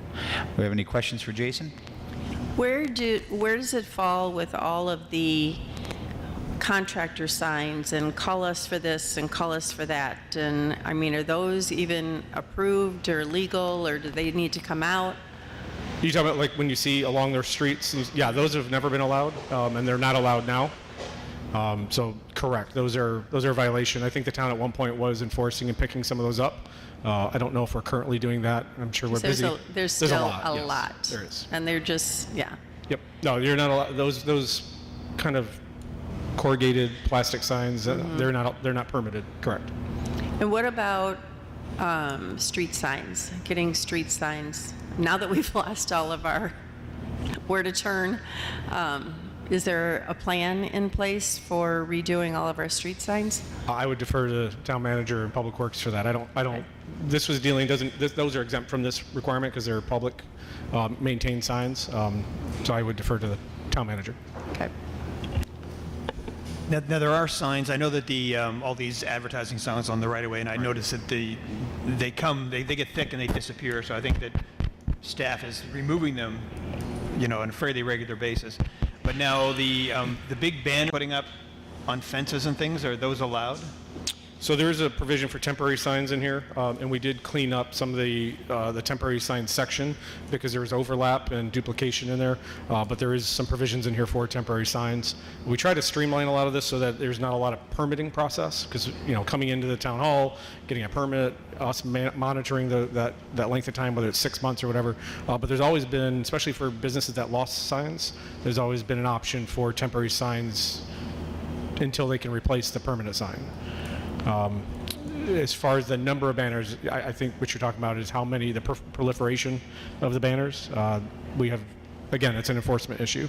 We have any questions for Jason? Where does it fall with all of the contractor signs and call us for this and call us for that? And I mean, are those even approved or legal, or do they need to come out? You talking about like when you see along their streets? Yeah, those have never been allowed, and they're not allowed now. So correct, those are a violation. I think the town at one point was enforcing and picking some of those up. I don't know if we're currently doing that. I'm sure we're busy. There's still a yes, lot. There is. And they're just, yeah. Yep. No, you're not allowed. Those kind of corrugated plastic signs, they're not permitted. Correct. And what about street signs? Getting street signs. Now that we've lost all of our where to turn, is there a plan in place for redoing all of our street signs? I would defer to town manager and public works for that. I don't. This was dealing those are exempt from this requirement because they're public maintained signs. So I would defer to the town manager. Okay. Now there are signs. I know that all these advertising signs on the right of way, and I noticed that they get thick and they disappear. So I think that staff is removing them, on a fairly regular basis. But now the big banner putting up on fences and things, are those allowed? So there is a provision for temporary signs in here, and we did clean up some of the temporary signs section because there was overlap and duplication in there. But there is some provisions in here for temporary signs. We try to streamline a lot of this so that there's not a lot of permitting process because coming into the town hall, getting a permit, us monitoring that length of time, whether it's 6 months or whatever. But there's always been, especially for businesses that lost signs, there's always been an option for temporary signs until they can replace the permanent sign. As far as the number of banners, I think what you're talking about is how many, the proliferation of the banners. We have, again, it's an enforcement issue.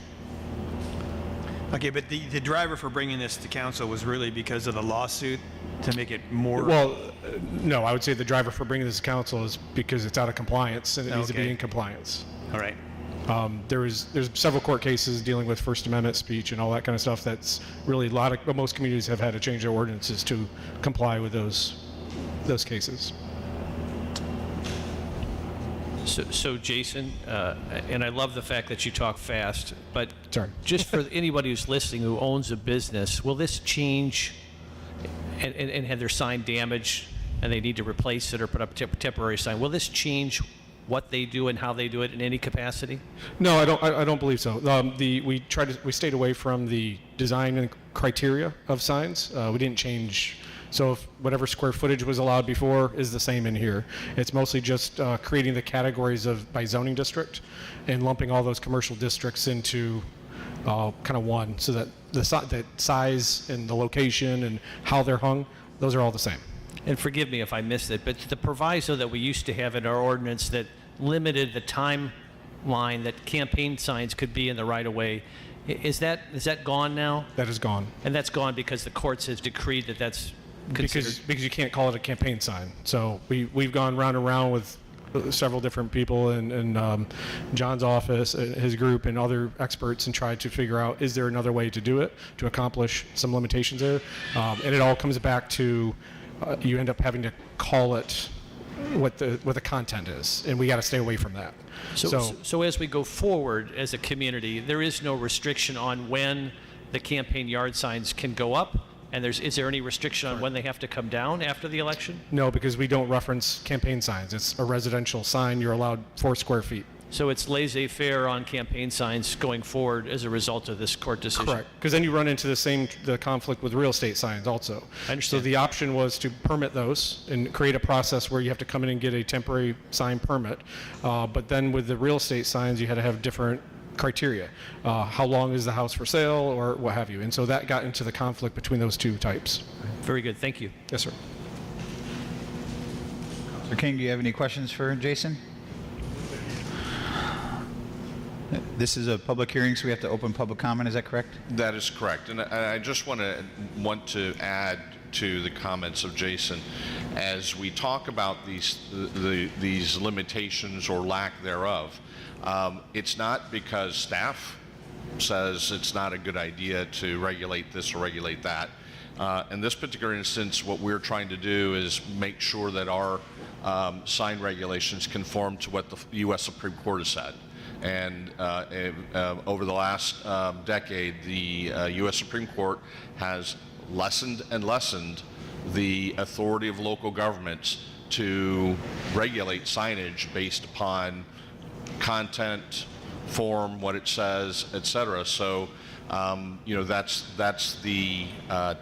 Okay, but the driver for bringing this to council was really because of the lawsuit to make it more... Well, no, I would say the driver for bringing this to council is because it's out of compliance and it needs to be in compliance. All right. There's several court cases dealing with First Amendment speech and all that kind of stuff. That's really most communities have had to change their ordinances to comply with those cases. So Jason, and I love the fact that you talk fast, but sorry. Just for anybody who's listening who owns a business, will this change and have their sign damaged and they need to replace it or put up a temporary sign? Will this change what they do and how they do it in any capacity? No, I don't believe so. We stayed away from the design and criteria of signs. We didn't change. So if whatever square footage was allowed before is the same in here. It's mostly just creating the categories by zoning district and lumping all those commercial districts into kind of one, so that the size and the location and how they're hung, those are all the same. And forgive me if I missed it, but the proviso that we used to have in our ordinance that limited the timeline that campaign signs could be in the right-of-way, is that gone now? That is gone. And that's gone because the courts has decreed that that's considered... Because you can't call it a campaign sign. So we've gone round and round with several different people in John's office, his group, and other experts, and tried to figure out, is there another way to do it to accomplish some limitations there? And it all comes back to you end up having to call it what the content is, and we got to stay away from that. So as we go forward as a community, there is no restriction on when the campaign yard signs can go up, and is there any restriction on when they have to come down after the election? No, because we don't reference campaign signs. It's a residential sign. You're allowed 4 square feet. So it's laissez-faire on campaign signs going forward as a result of this court decision? Correct, because then you run into the conflict with real estate signs also. I understand. So the option was to permit those and create a process where you have to come in and get a temporary sign permit. But then with the real estate signs, you had to have different criteria. How long is the house for sale, or what have you? And so that got into the conflict between those two types. Very good. Thank you. Yes, sir. Mr. King, do you have any questions for Jason? This is a public hearing, so we have to open public comment. Is that correct? That is correct. And I just want to add to the comments of Jason. As we talk about these limitations or lack thereof, it's not because staff says it's not a good idea to regulate this or regulate that. In this particular instance, what we're trying to do is make sure that our sign regulations conform to what the U.S. Supreme Court has said. And over the last decade, the U.S. Supreme Court has lessened and lessened the authority of local governments to regulate signage based upon content, form, what it says, etc. So, that's the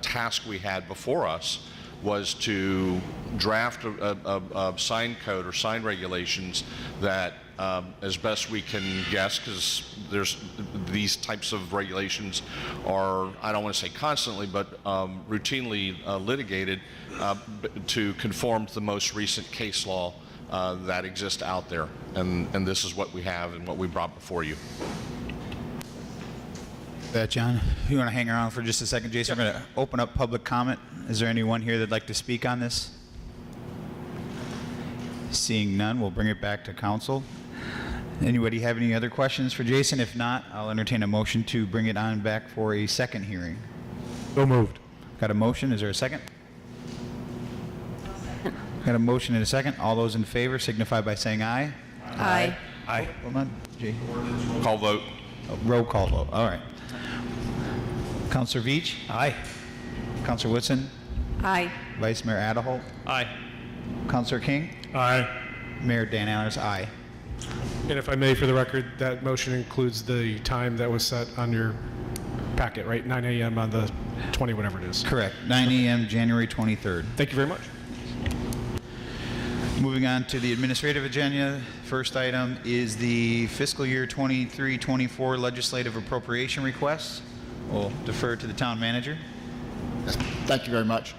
task we had before us, was to draft a sign code or sign regulations that, as best we can guess, because these types of regulations are, I don't want to say constantly, but routinely litigated to conform to the most recent case law that exists out there. And this is what we have and what we brought before you. John, you want to hang around for just a second, Jason? We're going to open up public comment. Is there anyone here that'd like to speak on this? Seeing none, we'll bring it back to council. Anybody have any other questions for Jason? If not, I'll entertain a motion to bring it on back for a second hearing. So moved. Got a motion? Is there a second? Got a motion and a second. All those in favor signify by saying aye. Aye. Aye. Hold on, Jay. Call vote. Roll call vote. All right. Councilor Veach? Aye. Councilor Whitson? Aye. Vice Mayor Adderholt? Aye. Councilor King? Aye. Mayor Dan Allers? Aye. And if I may, for the record, that motion includes the time that was set on your packet, right? 9 a.m. on the 20, whatever it is. Correct. 9 a.m. January 23rd. Thank you very much. Moving on to the administrative agenda, first item is the fiscal year 23-24 legislative appropriation requests. We'll defer to the town manager. Yes, thank you very much.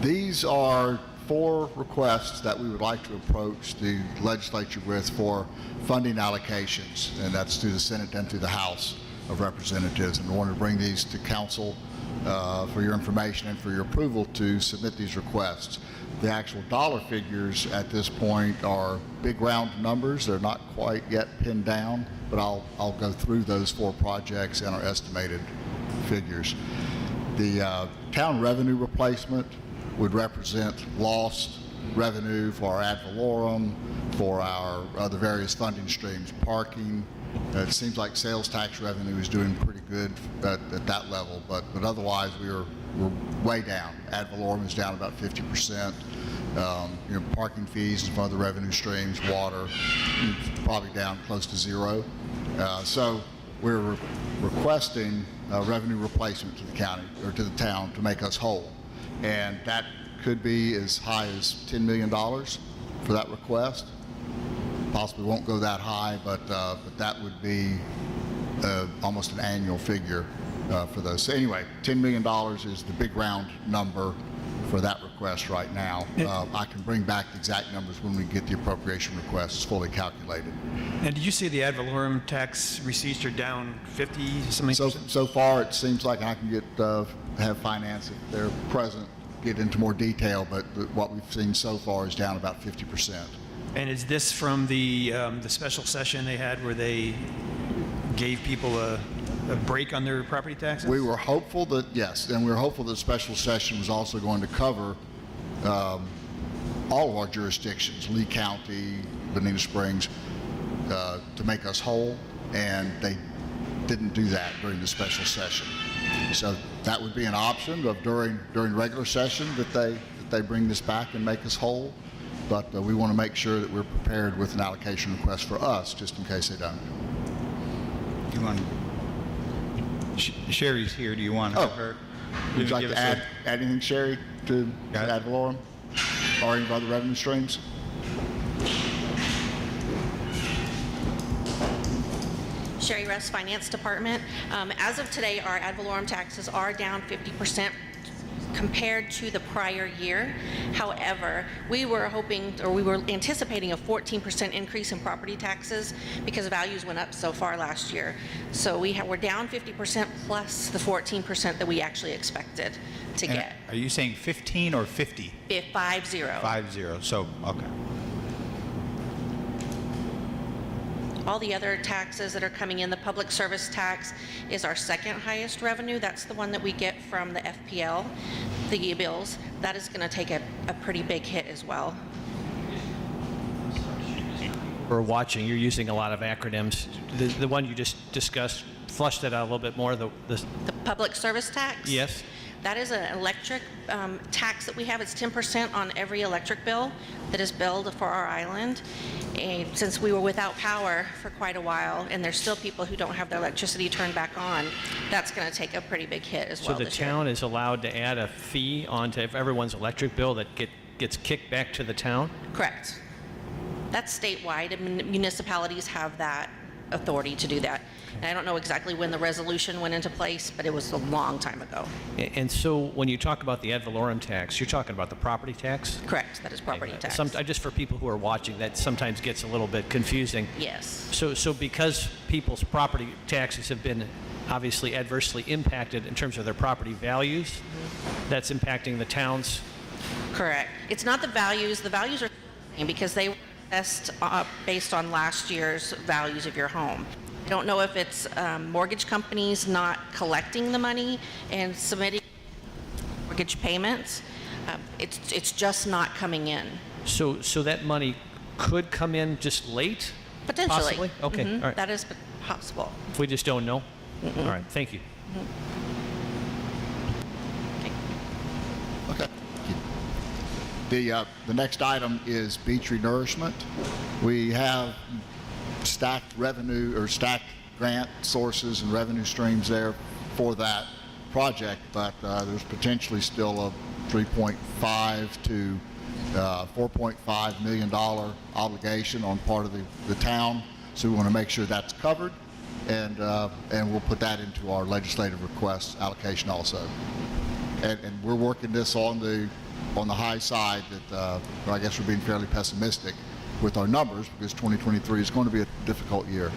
These are 4 requests that we would like to approach the legislature with for funding allocations, and that's through the Senate and through the House of Representatives. And we want to bring these to council for your information and for your approval to submit these requests. The actual dollar figures at this point are big round numbers. They're not quite yet pinned down, but I'll go through those 4 projects and our estimated figures. The town revenue replacement would represent lost revenue for our ad valorem, for our other various funding streams, parking. It seems like sales tax revenue is doing pretty good at that level, but otherwise we're way down. Ad valorem is down about 50%. Parking fees and some other revenue streams, water, probably down close to zero. So we're requesting revenue replacement to the county or to the town to make us whole. And that could be as high as $10 million for that request. Possibly won't go that high, but that would be almost an annual figure for those. So anyway, $10 million is the big round number for that request right now. I can bring back the exact numbers when we get the appropriation requests fully calculated. And did you say the ad valorem tax receipts are down 50 something? So far, it seems like I can get have finance if they're present, get into more detail, but what we've seen so far is down about 50%. And is this from the special session they had where they gave people a break on their property taxes? We were hopeful that, yes, and we were hopeful that the special session was also going to cover all of our jurisdictions, Lee County, Bonita Springs, to make us whole, and they didn't do that during the special session. So that would be an option of during regular session that they bring this back and make us whole, but we want to make sure that we're prepared with an allocation request for us just in case they don't. You want Sherry's here. Do you want to have her? Would you like to add anything, Sherry, to ad valorem or any of other revenue streams? Sherry Russ, Finance Department. As of today, our ad valorem taxes are down 50% compared to the prior year. However, we were anticipating a 14% increase in property taxes because values went up so far last year. So we're down 50% plus the 14% that we actually expected to get. Are you saying 15 or 50? 50. 50. So, okay. All the other taxes that are coming in, the public service tax is our second highest revenue. That's the one that we get from the FPL, the bills. That is going to take a pretty big hit as well. We're watching, you're using a lot of acronyms. The one you just discussed, flush that out a little bit more. The public service tax? Yes. That is an electric tax that we have. It's 10% on every electric bill that is billed for our island. And since we were without power for quite a while, and there's still people who don't have their electricity turned back on, that's going to take a pretty big hit as well. So the town is allowed to add a fee onto everyone's electric bill that gets kicked back to the town? Correct. That's statewide, and municipalities have that authority to do that. And I don't know exactly when the resolution went into place, but it was a long time ago. And so when you talk about the ad valorem tax, you're talking about the property tax? Correct, that is property tax. Just for people who are watching, that sometimes gets a little bit confusing. Yes. So because people's property taxes have been obviously adversely impacted in terms of their property values, that's impacting the towns? Correct. It's not the values. The values are the same because they were assessed based on last year's values of your home. I don't know if it's mortgage companies not collecting the money and submitting mortgage payments. It's just not coming in. So that money could come in just late? Potentially. Possibly? Okay, all right. That is possible. We just don't know? All right, thank you. Okay. The next item is beach renourishment. We have stacked revenue or stacked grant sources and revenue streams there for that project, but there's potentially still a $3.5 to $4.5 million obligation on part of the town. So we want to make sure that's covered, and we'll put that into our legislative request allocation also. And we're working this on the high side that I guess we're being fairly pessimistic with our numbers because 2023 is going to be a difficult year.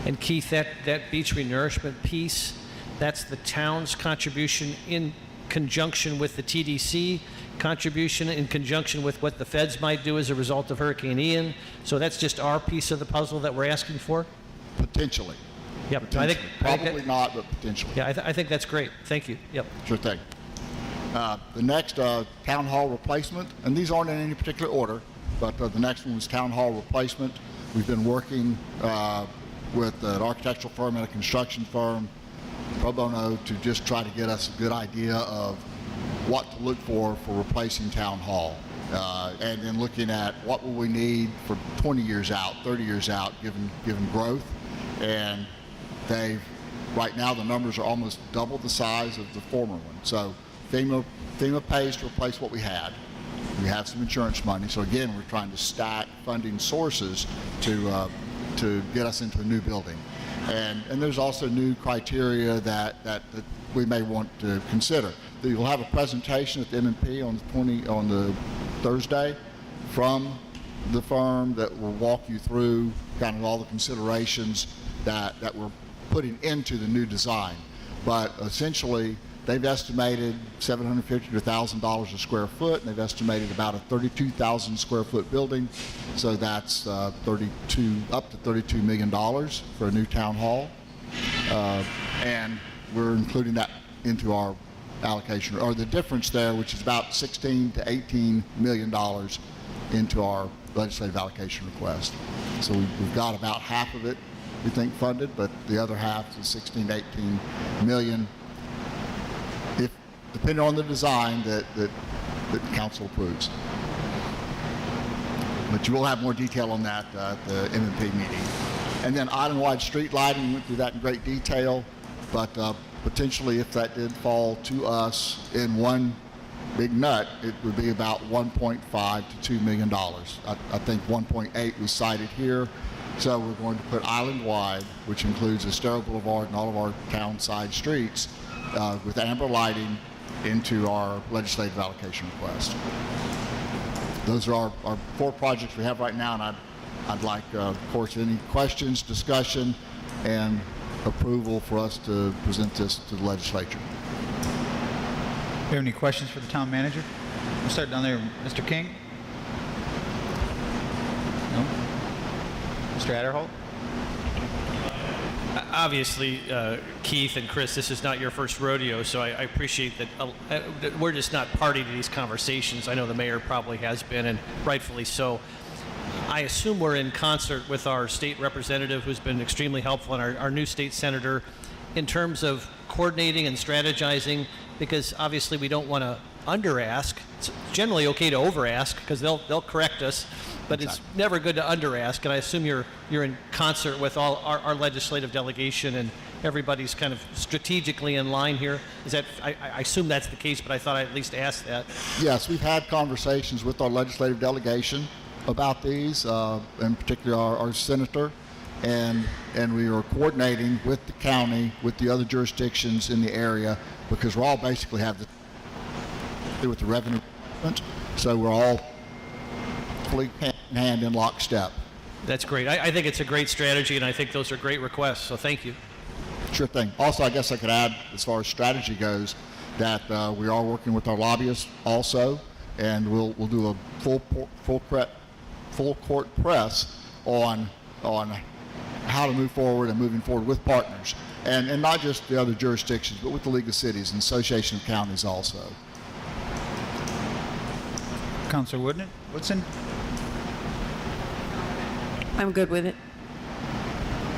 And Keith, that beach renourishment piece, that's the town's contribution in conjunction with the TDC contribution, in conjunction with what the feds might do as a result of Hurricane Ian. So that's just our piece of the puzzle that we're asking for? Potentially. Yep. Potentially. Probably not, but potentially. Yeah, I think that's great. Thank you. Yep. Sure thing. The next, town hall replacement, and these aren't in any particular order, but the next one was town hall replacement. We've been working with an architectural firm and a construction firm, pro bono, to just try to get us a good idea of what to look for replacing town hall. and then looking at what will we need for 20 years out, 30 years out, given growth. And right now the numbers are almost double the size of the former one. So FEMA pays to replace what we had. We have some insurance money. So again, we're trying to stack funding sources to get us into a new building. And there's also new criteria that we may want to consider. You'll have a presentation at the M&P on the Thursday from the firm that will walk you through kind of all the considerations that we're putting into the new design. But essentially, they've estimated $750 to $1,000 a square foot, and they've estimated about a 32,000 square foot building. So that's up to $32 million for a new town hall. And we're including that into our allocation, or the difference there, which is about $16 to $18 million into our legislative allocation request. So we've got about half of it, we think, funded, but the other half is 16 to 18 million, if depending on the design that council approves. But you will have more detail on that at the M&P meeting. And then island-wide street lighting, we went through that in great detail, but potentially if that did fall to us in one big nut, it would be about $1.5 to $2 million. I think 1.8 was cited here. So we're going to put island-wide, which includes Estero Boulevard and all of our town side streets, with amber lighting into our legislative allocation request. Those are our 4 projects we have right now, and I'd like, of course, any questions, discussion, and approval for us to present this to the legislature. Do you have any questions for the town manager? We'll start down there, Mr. King. No? Mr. Adderholt? Obviously, Keith and Chris, this is not your first rodeo, so I appreciate that we're just not party to these conversations. I know the mayor probably has been, and rightfully so. I assume we're in concert with our state representative, who's been extremely helpful, and our new state senator in terms of coordinating and strategizing, because obviously we don't want to under-ask. It's generally okay to over-ask, because they'll correct us, but exactly. It's never good to under-ask, and I assume you're in concert with all our legislative delegation, and everybody's kind of strategically in line here. Is that, I assume that's the case, but I thought I'd at least ask that. Yes, we've had conversations with our legislative delegation about these, in particular our senator, and we are coordinating with the county, with the other jurisdictions in the area, because we all basically have to do with the revenue management, so we're all fully hand in hand in lockstep. That's great. I think it's a great strategy, and I think those are great requests, so thank you. Sure thing. Also, I guess I could add, as far as strategy goes, that we are working with our lobbyists also, and we'll do a full court press on how to move forward and moving forward with partners, and not just the other jurisdictions, but with the League of Cities and Association of Counties also. Councilor Woodson? I'm good with it.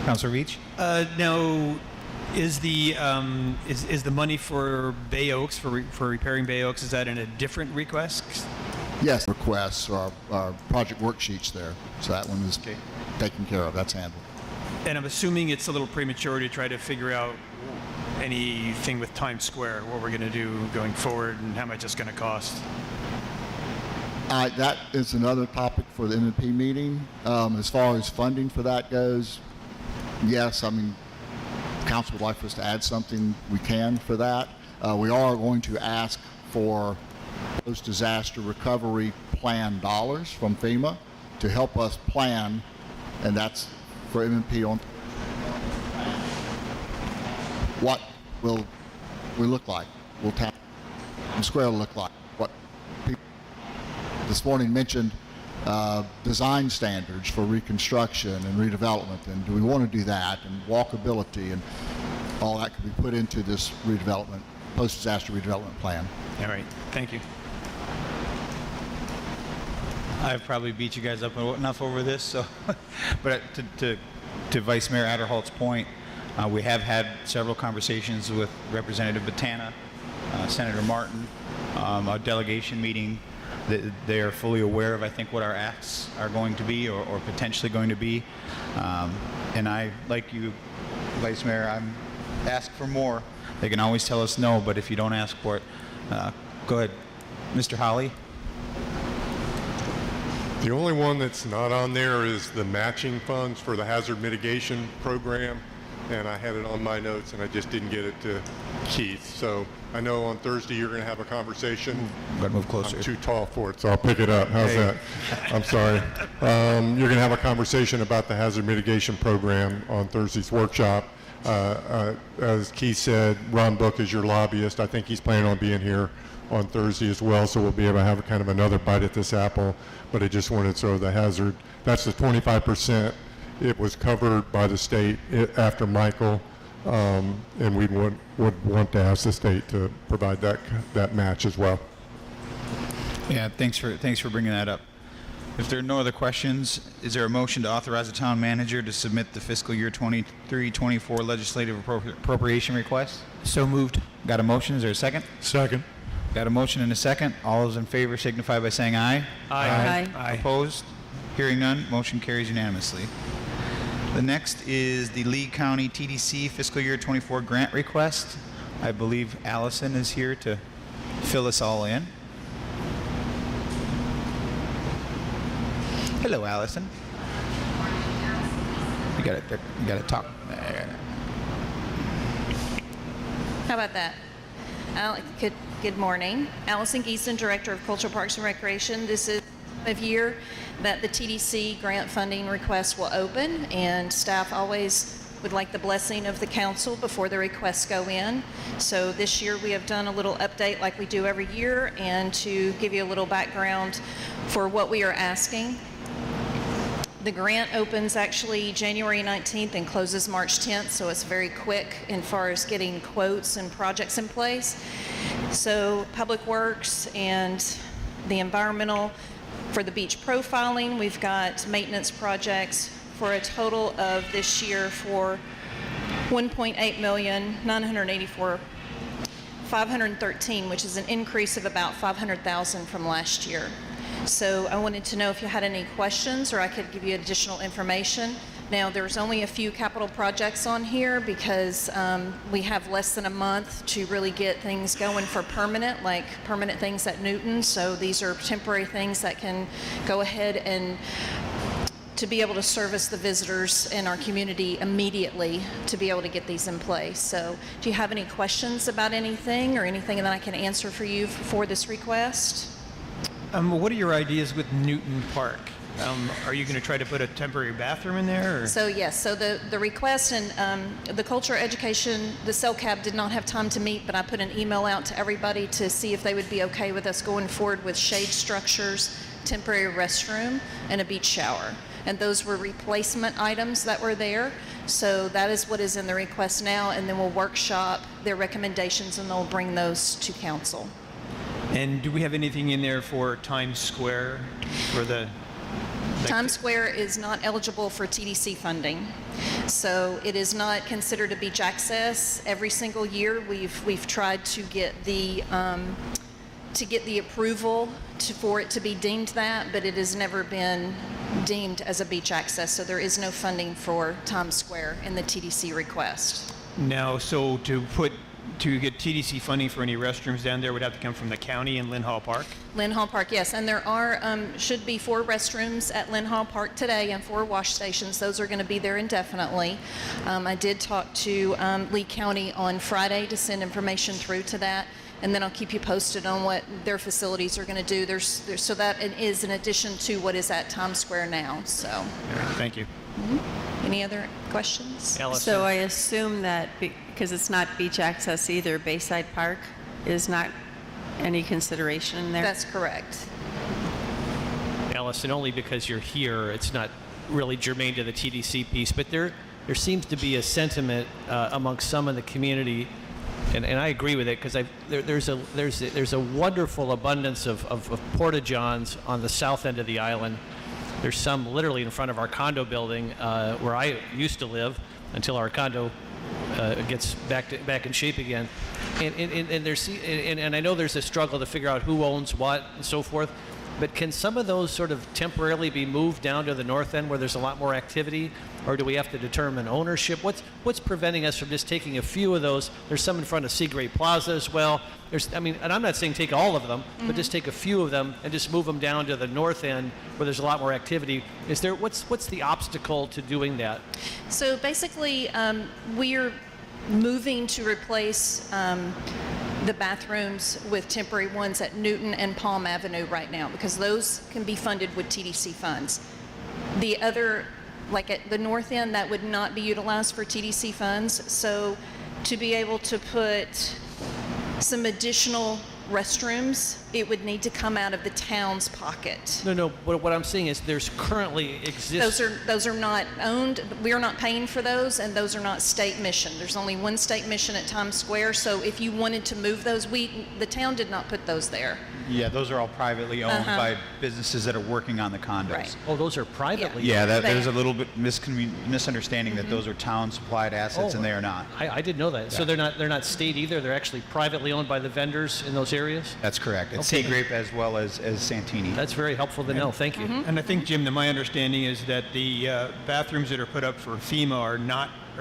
Councilor Reach? Now, is the money for Bay Oaks, for repairing Bay Oaks, is that in a different request? Yes, requests or our project worksheets there. So that one is taken care of. That's handled. And I'm assuming it's a little premature to try to figure out anything with Times Square, what we're going to do going forward and how much it's going to cost. That is another topic for the M&P meeting. As far as funding for that goes, yes, I mean, council would like for us to add something, we can for that. We are going to ask for post-disaster recovery plan dollars from FEMA to help us plan, and that's for M&P on what will we look like, will Town Square look like, what people this morning mentioned design standards for reconstruction and redevelopment, and do we want to do that, and walkability, and all that could be put into this redevelopment, post-disaster redevelopment plan. All right, thank you. I've probably beat you guys up enough over this, so but to Vice Mayor Adderholt's point, we have had several conversations with Representative Botana, Senator Martin, a delegation meeting They are fully aware of, I think, what our asks are going to be or potentially going to be. And I, like you, Vice Mayor, I'm ask for more. They can always tell us no, but if you don't ask for it, go ahead. Mr. Holly? The only one that's not on there is the matching funds for the hazard mitigation program, and I had it on my notes and I just didn't get it to Keith. So I know on Thursday you're going to have a conversation. Gotta move closer. I'm too tall for it, so I'll pick it up. How's that? I'm sorry. You're going to have a conversation about the hazard mitigation program on Thursday's workshop. As Keith said, Ron Book is your lobbyist. I think he's planning on being here on Thursday as well, so we'll be able to have kind of another bite at this apple. But I just wanted to throw the hazard. That's the 25%. It was covered by the state after Michael, and we would want to ask the state to provide that match as well. Yeah, thanks for bringing that up. If there are no other questions, is there a motion to authorize the town manager to submit the fiscal year 23-24 legislative appropriation request? So moved. Got a motion? Is there a second? Second. Got a motion and a second. All those in favor signify by saying aye. Aye. Aye. Opposed? Hearing none, motion carries unanimously. The next is the Lee County TDC fiscal year 24 grant request. I believe Allison is here to fill us all in. Hello, Allison. You gotta talk. How about that? Good morning. Allison Geeson, Director of Cultural Parks and Recreation. This is the time of year that the TDC grant funding request will open, and staff always would like the blessing of the council before the requests go in. So this year we have done a little update like we do every year, and to give you a little background for what we are asking. The grant opens actually January 19th and closes March 10th, so it's very quick as far as getting quotes and projects in place. So Public Works and the environmental for the beach profiling, we've got maintenance projects for a total of this year for $1,984,513, which is an increase of about $500,000 from last year. So I wanted to know if you had any questions, or I could give you additional information. Now, there's only a few capital projects on here because we have less than a month to really get things going for permanent, like permanent things at Newton. So these are temporary things that can go ahead and to be able to service the visitors in our community immediately to be able to get these in place. So do you have any questions about anything or anything that I can answer for you for this request? What are your ideas with Newton Park? Are you going to try to put a temporary bathroom in there? Or? So yes, so the request and the culture education, the CELCAB did not have time to meet, but I put an email out to everybody to see if they would be okay with us going forward with shade structures, temporary restroom, and a beach shower. And those were replacement items that were there. So that is what is in the request now, and then we'll workshop their recommendations and they'll bring those to council. And do we have anything in there for Times Square for the... Times Square is not eligible for TDC funding. So it is not considered a beach access. Every single year we've tried to get the approval for it to be deemed that, but it has never been deemed as a beach access. So there is no funding for Times Square in the TDC request. Now, so to get TDC funding for any restrooms down there would have to come from the county in Lynn Hall Park? Lynn Hall Park, yes. And there are, should be 4 restrooms at Lynn Hall Park today and 4 wash stations. Those are going to be there indefinitely. I did talk to Lee County on Friday to send information through to that. And then I'll keep you posted on what their facilities are going to do. So that it is in addition to what is at Times Square now. So. Thank you. Mm-hmm. Any other questions? Allison. So I assume that because it's not beach access either, Bayside Park is not any consideration in there? That's correct. Allison, only because you're here, it's not really germane to the TDC piece, but there seems to be a sentiment amongst some in the community, and I agree with it, because there's a wonderful abundance of porta-johns on the south end of the island. There's some literally in front of our condo building where I used to live until our condo gets back in shape again. And I know there's a struggle to figure out who owns what and so forth, but can some of those sort of temporarily be moved down to the north end where there's a lot more activity, or do we have to determine ownership? What's preventing us from just taking a few of those? There's some in front of Seagrave Plaza as well. And I'm not saying take all of them, but just take a few of them and just move them down to the north end where there's a lot more activity. What's the obstacle to doing that? So basically, we're moving to replace the bathrooms with temporary ones at Newton and Palm Avenue right now, because those can be funded with TDC funds. The other, like at the north end, that would not be utilized for TDC funds. So to be able to put some additional restrooms, it would need to come out of the town's pocket. No. What I'm saying is there's currently Those are not owned. We are not paying for those, and those are not state mission. There's only one state mission at Times Square. So if you wanted to move those, the town did not put those there. Yeah, those are all privately owned by businesses that are working on the condos. Right. Oh, those are privately Yeah, owned. there's a little bit misunderstanding that those are town-supplied assets, and they are not. I didn't know that. So they're not state either. They're actually privately owned by the vendors in those areas. That's correct. It's Okay. Seagrape as well as Santini. That's very helpful to know. Thank you. And I think, Jim, that my understanding is that the bathrooms that are put up for FEMA are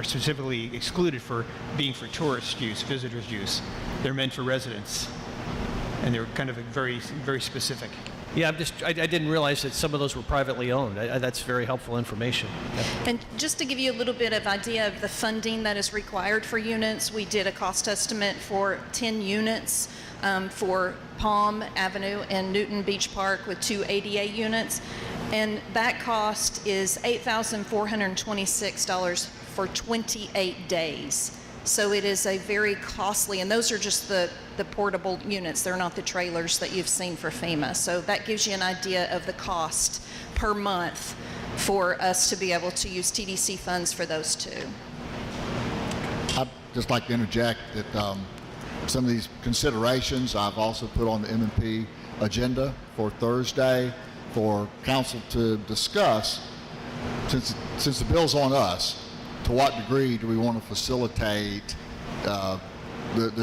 specifically excluded for being for tourist use, visitors use. They're meant for residents, and they're kind of very, very specific. Yeah, I didn't realize that some of those were privately owned. That's very helpful information. And just to give you a little bit of idea of the funding that is required for units, we did a cost estimate for 10 units for Palm Avenue and Newton Beach Park with 2 ADA units. And that cost is $8,426 for 28 days. So it is a very costly, and those are just the portable units. They're not the trailers that you've seen for FEMA. So that gives you an idea of the cost per month for us to be able to use TDC funds for those two. I'd just like to interject that some of these considerations I've also put on the M&P agenda for Thursday for council to discuss. Since the bill's on us, to what degree do we want to facilitate the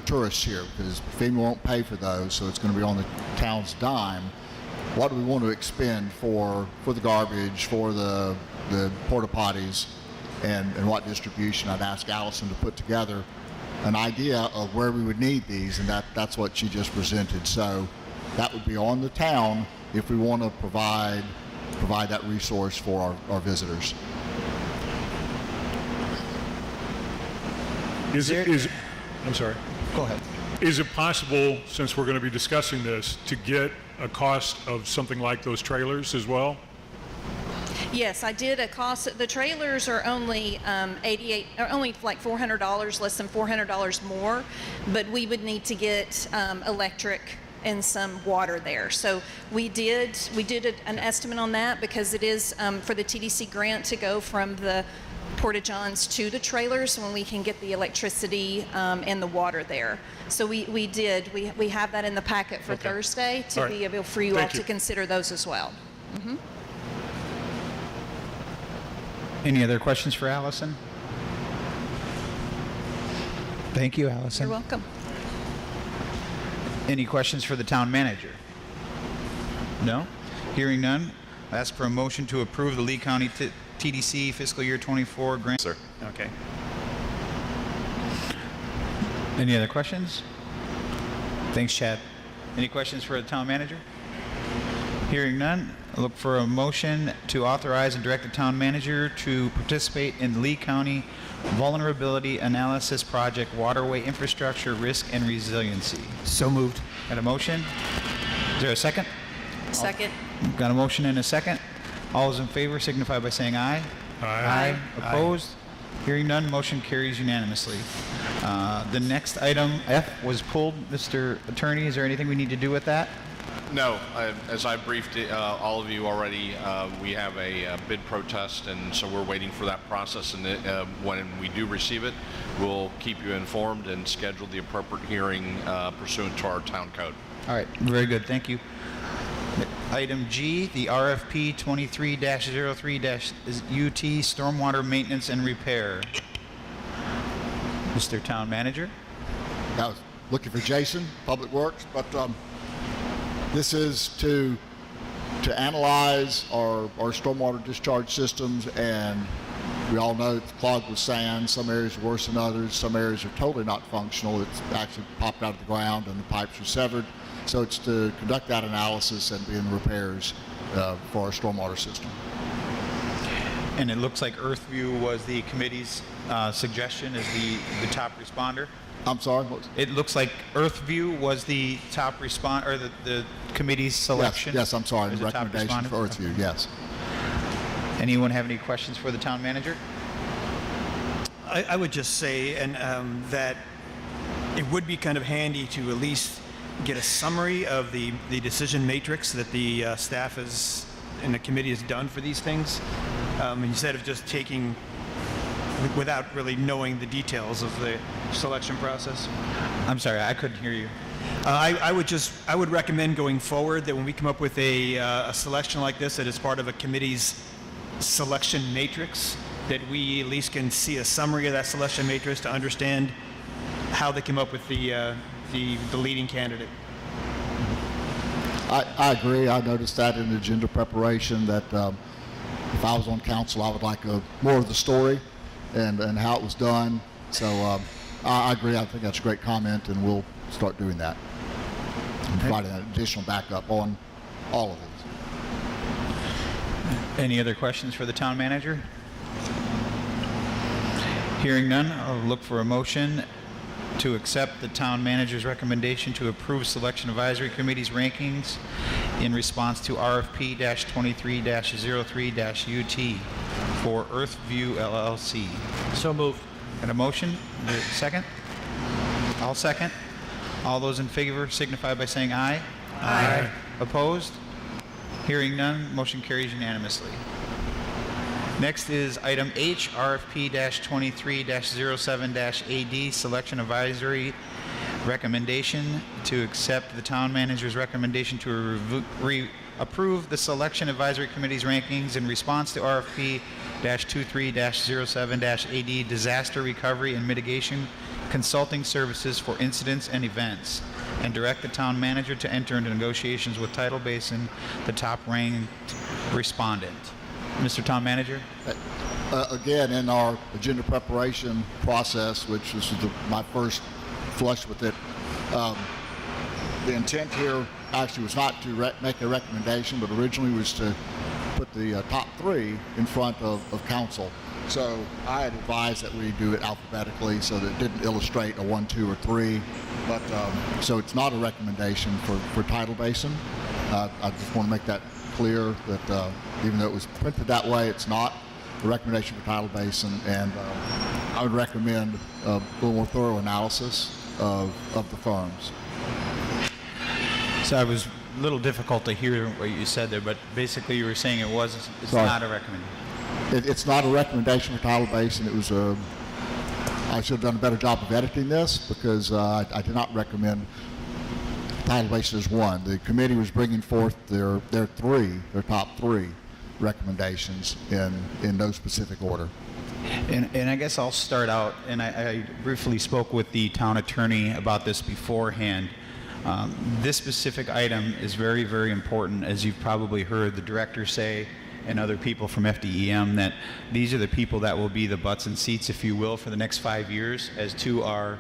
tourists here? Because FEMA won't pay for those, so it's going to be on the town's dime. What do we want to expend for the garbage, for the porta potties, and what distribution? I'd ask Allison to put together an idea of where we would need these, and that's what she just presented. So that would be on the town if we want to provide that resource for our visitors. I'm sorry. Go ahead. Is it possible, since we're going to be discussing this, to get a cost of something like those trailers as well? Yes, I did a cost. The trailers are only only like $400, less than $400 more, but we would need to get electric and some water there. So we did an estimate on that, because it is for the TDC grant to go from the porta-johns to the trailers when we can get the electricity and the water there. So we have that in the packet for Thursday to be able for you all to consider those as well. Mm-hmm. Any other questions for Allison? Thank you, Allison. You're welcome. Any questions for the town manager? No? Hearing none, I ask for a motion to approve the Lee County TDC fiscal year 24 grant. Sir. Okay. Any other questions? Thanks, Chad. Any questions for the town manager? Hearing none, I look for a motion to authorize and direct the town manager to participate in the Lee County Vulnerability Analysis Project Waterway Infrastructure Risk and Resiliency. So moved. Got a motion? Is there a second? Second. Got a motion and a second. All those in favor signify by saying aye. Aye. Opposed? Hearing none, motion carries unanimously. The next item, F, was pulled. Mr. Attorney, is there anything we need to do with that? No, as I briefed all of you already, we have a bid protest, and so we're waiting for that process. And when we do receive it, we'll keep you informed and schedule the appropriate hearing pursuant to our town code. All right, very good, thank you. Item G, the RFP 23-03-UT Stormwater Maintenance and Repair. Mr. Town Manager? looking for Jason, Public Works, but this is to analyze our stormwater discharge systems, and we all know it's clogged with sand. Some areas are worse than others. Some areas are totally not functional. It's actually popped out of the ground and the pipes are severed. So it's to conduct that analysis and begin repairs for our stormwater system. And it looks like Earthview was the committee's suggestion as the top responder. I'm sorry? It looks like Earthview was the top respond, or the committee's selection. Yes, I'm sorry. as The the top recommendation responder? for Earthview, yes. Anyone have any questions for the town manager? I would just say that it would be kind of handy to at least get a summary of the decision matrix that the staff has and the committee has done for these things, instead of just taking without really knowing the details of the selection process. I'm sorry, I couldn't hear you. I would recommend going forward that when we come up with a selection like this that is part of a committee's selection matrix, that we at least can see a summary of that selection matrix to understand how they came up with the leading candidate. I agree. I noticed that in the agenda preparation that if I was on council, I would like more of the story and how it was done. So I agree. I think that's a great comment, and we'll start doing that and providing an additional backup on all of these. Any other questions for the town manager? Hearing none, I'll look for a motion to accept the town manager's recommendation to approve Selection Advisory Committee's rankings in response to RFP-23-03-UT for Earthview LLC. So moved. Got a motion? Is there a second? I'll second. All those in favor signify by saying aye. Aye. Opposed? Hearing none, motion carries unanimously. Next is item H, RFP-23-07-AD, Selection Advisory Recommendation to accept the town manager's recommendation to approve the Selection Advisory Committee's rankings in response to RFP-23-07-AD, Disaster Recovery and Mitigation Consulting Services for Incidents and Events, and direct the town manager to enter into negotiations with Tidal Basin, the top-ranked respondent. Mr. Town Manager? Again, in our agenda preparation process, which is my first flush with it, the intent here actually was not to make a recommendation, but originally was to put the top three in front of council. So I had advised that we do it alphabetically so that it didn't illustrate a 1, 2, or 3. But so it's not a recommendation for Tidal Basin. I just want to make that clear that even though it was printed that way, it's not a recommendation for Tidal Basin, and I would recommend a little more thorough analysis of the firms. So I was a little difficult to hear what you said there, but basically you were saying it's Sorry. not a recommendation. It's not a recommendation for Tidal Basin. It was I should have done a better job of editing this because I did not recommend Tidal Basin as one. The committee was bringing forth their top three recommendations in no specific order. And I guess I'll start out, and I briefly spoke with the town attorney about this beforehand. This specific item is very, very important, as you've probably heard the director say and other people from FDEM, that these are the people that will be the butts and seats, if you will, for the next 5 years as to our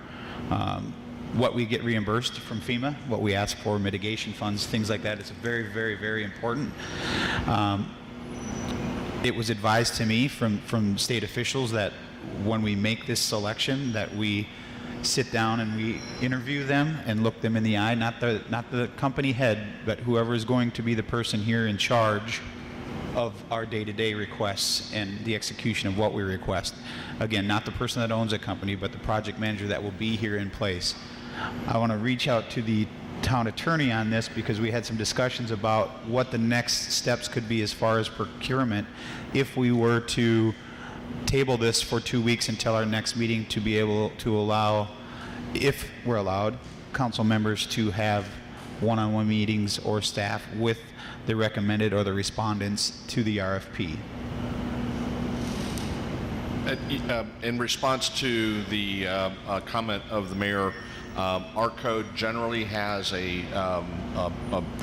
what we get reimbursed from FEMA, what we ask for, mitigation funds, things like that. It's very, very, very important. It was advised to me from state officials that when we make this selection, that we sit down and we interview them and look them in the eye, not the company head, but whoever is going to be the person here in charge of our day-to-day requests and the execution of what we request. Again, not the person that owns a company, but the project manager that will be here in place. I want to reach out to the town attorney on this because we had some discussions about what the next steps could be as far as procurement if we were to table this for 2 weeks until our next meeting, to be able to allow, if we're allowed, council members to have one-on-one meetings or staff with the recommended or the respondents to the RFP. In response to the comment of the mayor, Our code generally has a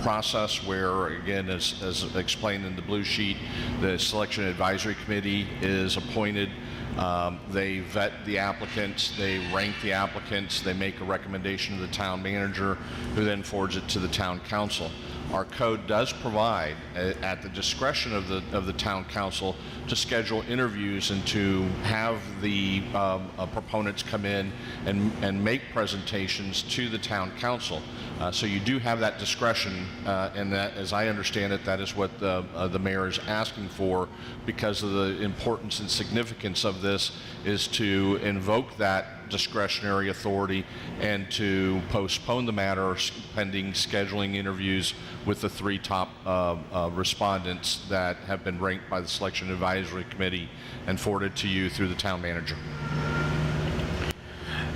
process where, again, as explained in the blue sheet, the Selection Advisory Committee is appointed. They vet the applicants, they rank the applicants, they make a recommendation to the town manager, who then forwards it to the town council. Our code does provide, at the discretion of the town council, to schedule interviews and to have the proponents come in and make presentations to the town council. So you do have that discretion, and that, as I understand it, that is what the mayor is asking for, because of the importance and significance of this, is to invoke that discretionary authority and to postpone the matter pending scheduling interviews with the 3 top respondents that have been ranked by the Selection Advisory Committee and forwarded to you through the town manager.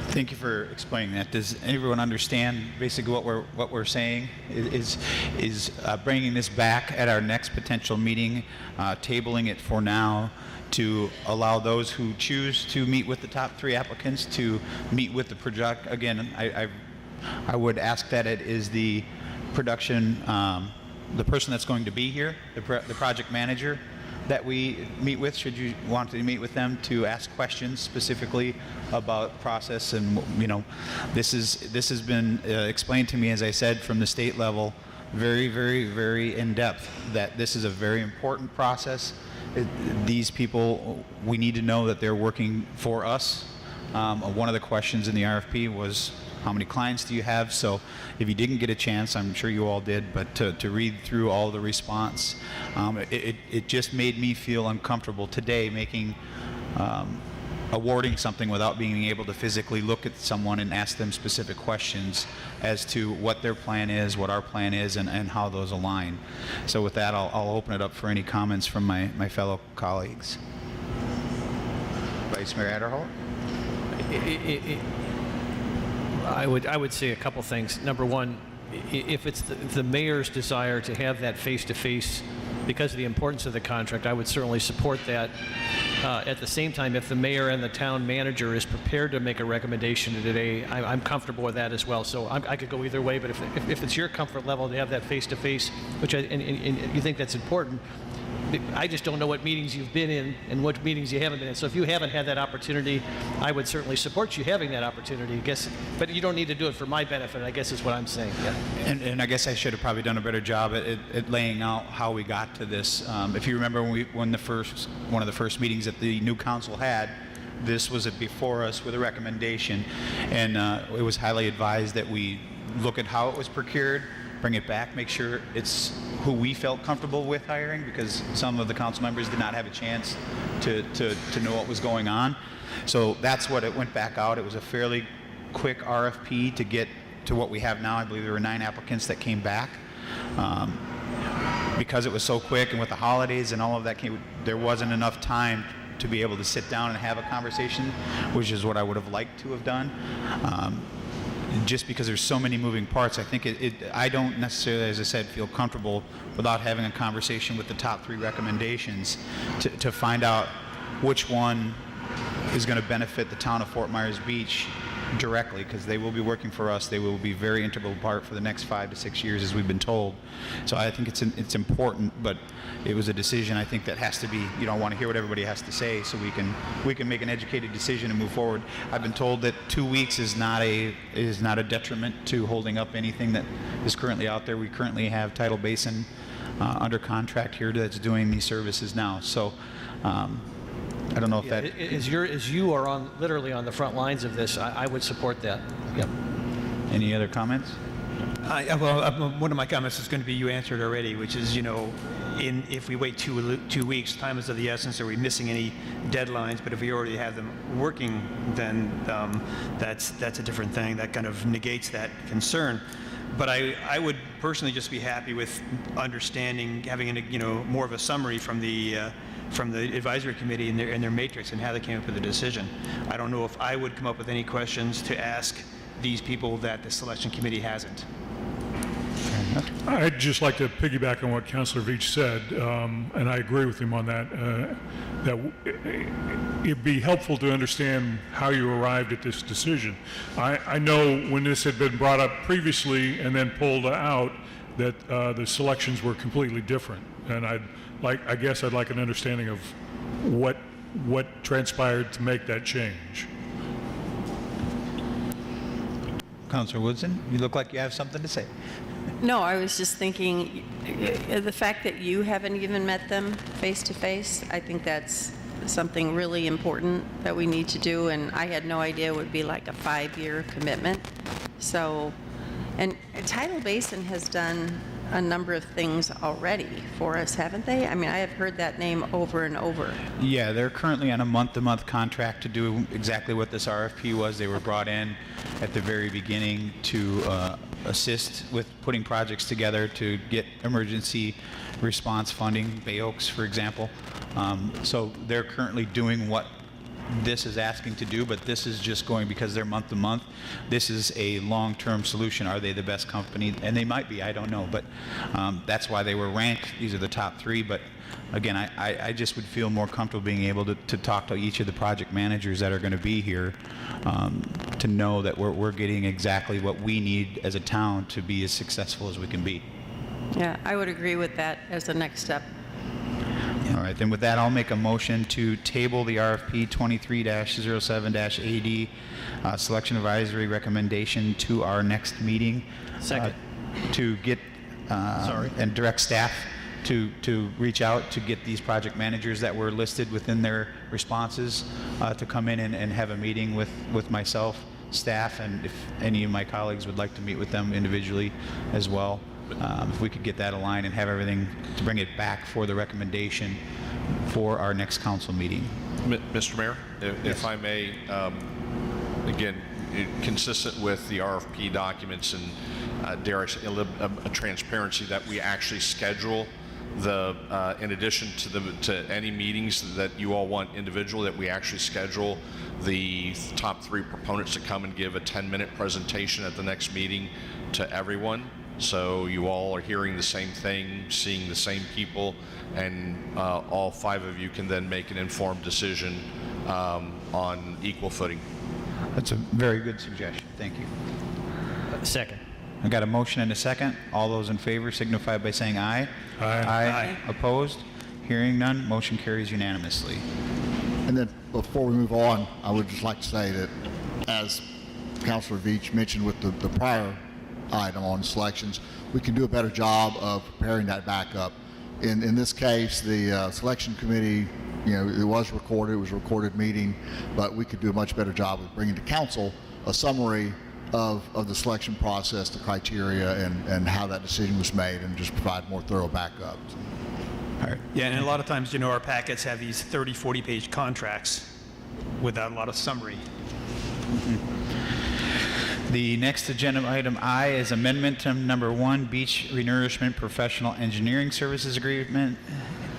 Thank you for explaining that. Does everyone understand basically what we're saying is bringing this back at our next potential meeting, tabling it for now, to allow those who choose to meet with the top 3 applicants to meet with the project. Again, I would ask that it is the production, the person that's going to be here, the project manager, that we meet with. Should you want to meet with them to ask questions specifically about process, and this has been explained to me, as I said, from the state level, very, very, very in depth, that this is a very important process. These people, we need to know that they're working for us. One of the questions in the RFP was, how many clients do you have? So if you didn't get a chance, I'm sure you all did, but to read through all the response, it just made me feel uncomfortable today making awarding something without being able to physically look at someone and ask them specific questions as to what their plan is, what our plan is, and how those align. So with that, I'll open it up for any comments from my fellow colleagues. Vice Mayor Adderholt? I would say a couple things. Number one, if it's the mayor's desire to have that face-to-face because of the importance of the contract, I would certainly support that. At the same time, if the mayor and the town manager is prepared to make a recommendation today, I'm comfortable with that as well. So I could go either way, but if it's your comfort level to have that face-to-face, which and you think that's important, I just don't know what meetings you've been in and what meetings you haven't been in. So if you haven't had that opportunity, I would certainly support you having that opportunity, I guess. But you don't need to do it for my benefit, I guess is what I'm saying. Yeah. And I guess I should have probably done a better job at laying out how we got to this. If you remember when one of the first meetings that the new council had, this was before us with a recommendation, and it was highly advised that we look at how it was procured, bring it back, make sure it's who we felt comfortable with hiring, because some of the council members did not have a chance to know what was going on. So that's what it went back out. It was a fairly quick RFP to get to what we have now. I believe there were 9 applicants that came back. Because it was so quick, and with the holidays and all of that there wasn't enough time to be able to sit down and have a conversation, which is what I would have liked to have done. Just because there's so many moving parts, I think I don't necessarily, as I said, feel comfortable without having a conversation with the top 3 recommendations to find out which one is going to benefit the town of Fort Myers Beach directly, because they will be working for us. They will be a very integral part for the next 5 to 6 years, as we've been told. So I think it's important, but it was a decision, I think, that has to be, I want to hear what everybody has to say so we can make an educated decision and move forward. I've been told that 2 weeks is not a detriment to holding up anything that is currently out there. We currently have Tidal Basin under contract here that's doing these services now. So I don't know if that... As you are literally on the front lines of this, I would support that. Yeah. Any other comments? One of my comments is going to be, you answered already, which is, if we wait 2 weeks, time is of the essence. Are we missing any deadlines? But if we already have them working, then that's a different thing. That kind of negates that concern. But I would personally just be happy with understanding, having more of a summary from the advisory committee and their matrix and how they came up with the decision. I don't know if I would come up with any questions to ask these people that the selection committee hasn't. Okay. I'd just like to piggyback on what Councilor Veach said, and I agree with him on that, it'd be helpful to understand how you arrived at this decision. I know when this had been brought up previously and then pulled out, that the selections were completely different. And I guess I'd like an understanding of what transpired to make that change. Councilor Woodson, you look like you have something to say. No, I was just thinking, the fact that you haven't even met them face to face, I think that's something really important that we need to do, and I had no idea it would be like a 5-year commitment. So, and Tidal Basin has done a number of things already for us, haven't they? I mean, I have heard that name over and over. Yeah, they're currently on a month-to-month contract to do exactly what this RFP was. They were brought in at the very beginning to assist with putting projects together to get emergency response funding, Bay Oaks, for example. So they're currently doing what this is asking to do, but this is just going because they're month to month. This is a long-term solution. Are they the best company? And they might be, I don't know, but that's why they were ranked. These are the top 3, but again, I just would feel more comfortable being able to talk to each of the project managers that are going to be here to know that we're getting exactly what we need as a town to be as successful as we can be. Yeah, I would agree with that as the next step. All right, then with that, I'll make a motion to table the RFP 23-07-AD selection advisory recommendation to our next meeting. Second. To get and direct staff to reach out to get these project managers that were listed within their responses to come in and have a meeting with myself, staff, and if any of my colleagues would like to meet with them individually as well. If we could get that aligned and have everything to bring it back for the recommendation for our next council meeting. Mr. Mayor, if I may, again, consistent with the RFP documents and dare I say a transparency that we actually schedule the in addition to any meetings that you all want individual, that we actually schedule the top 3 proponents to come and give a 10-minute presentation at the next meeting to everyone. So you all are hearing the same thing, seeing the same people, and all 5 of you can then make an informed decision on equal footing. That's a very good suggestion. Thank you. Second. I got a motion and a second. All those in favor signify by saying aye. Aye. Aye. Opposed? Hearing none, motion carries unanimously. And then before we move on, I would just like to say that, as Councilor Veach mentioned with the prior item on selections, we can do a better job of preparing that backup. In this case, the selection committee, it was a recorded meeting, but we could do a much better job of bringing to council a summary of the selection process, the criteria, and how that decision was made, and just provide more thorough backup. All right. Yeah, and a lot of times, our packets have these 30, 40-page contracts without a lot of summary. The next agenda item I is amendment to number 1, Beach Renourishment Professional Engineering Services Agreement,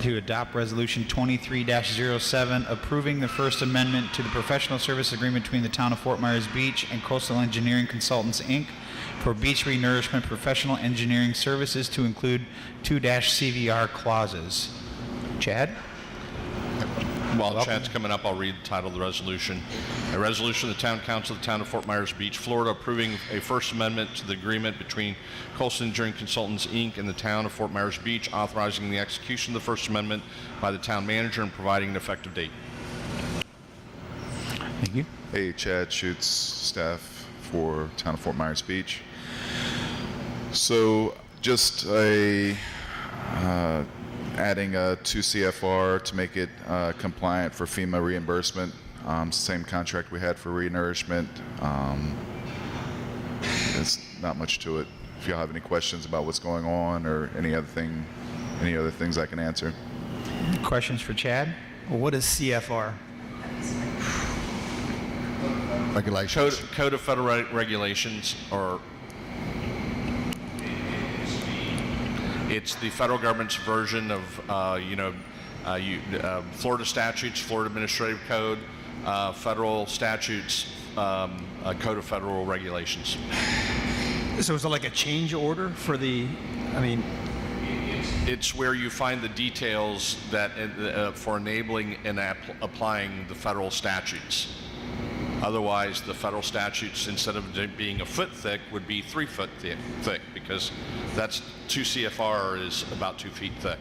to adopt Resolution 23-07, approving the First Amendment to the Professional Service Agreement between the Town of Fort Myers Beach and Coastal Engineering Consultants, Inc. for beach renourishment professional engineering services to include 2-CVR clauses. Chad? While Chad's coming up, I'll read the title of the resolution. A resolution of the Town Council of the Town of Fort Myers Beach, Florida, approving a First Amendment to the agreement between Coastal Engineering Consultants, Inc. and the Town of Fort Myers Beach, authorizing the execution of the First Amendment by the Town Manager and providing an effective date. Thank you. Hey, Chad Schutz, staff for Town of Fort Myers Beach. So just adding a 2 CFR to make it compliant for FEMA reimbursement. Same contract we had for renourishment. There's not much to it. If y'all have any questions about what's going on or any other things I can answer. Questions for Chad? Well, what is CFR? Regulations. Code of Federal Regulations, or it's the federal government's version of Florida statutes, Florida Administrative Code, federal statutes, Code of Federal Regulations. So is it like a change order for the, I mean, It's where you find the details that for enabling and applying the federal statutes. Otherwise, the federal statutes, instead of being a foot thick, would be 3 foot thick, because that's 2 CFR is about 2 feet thick.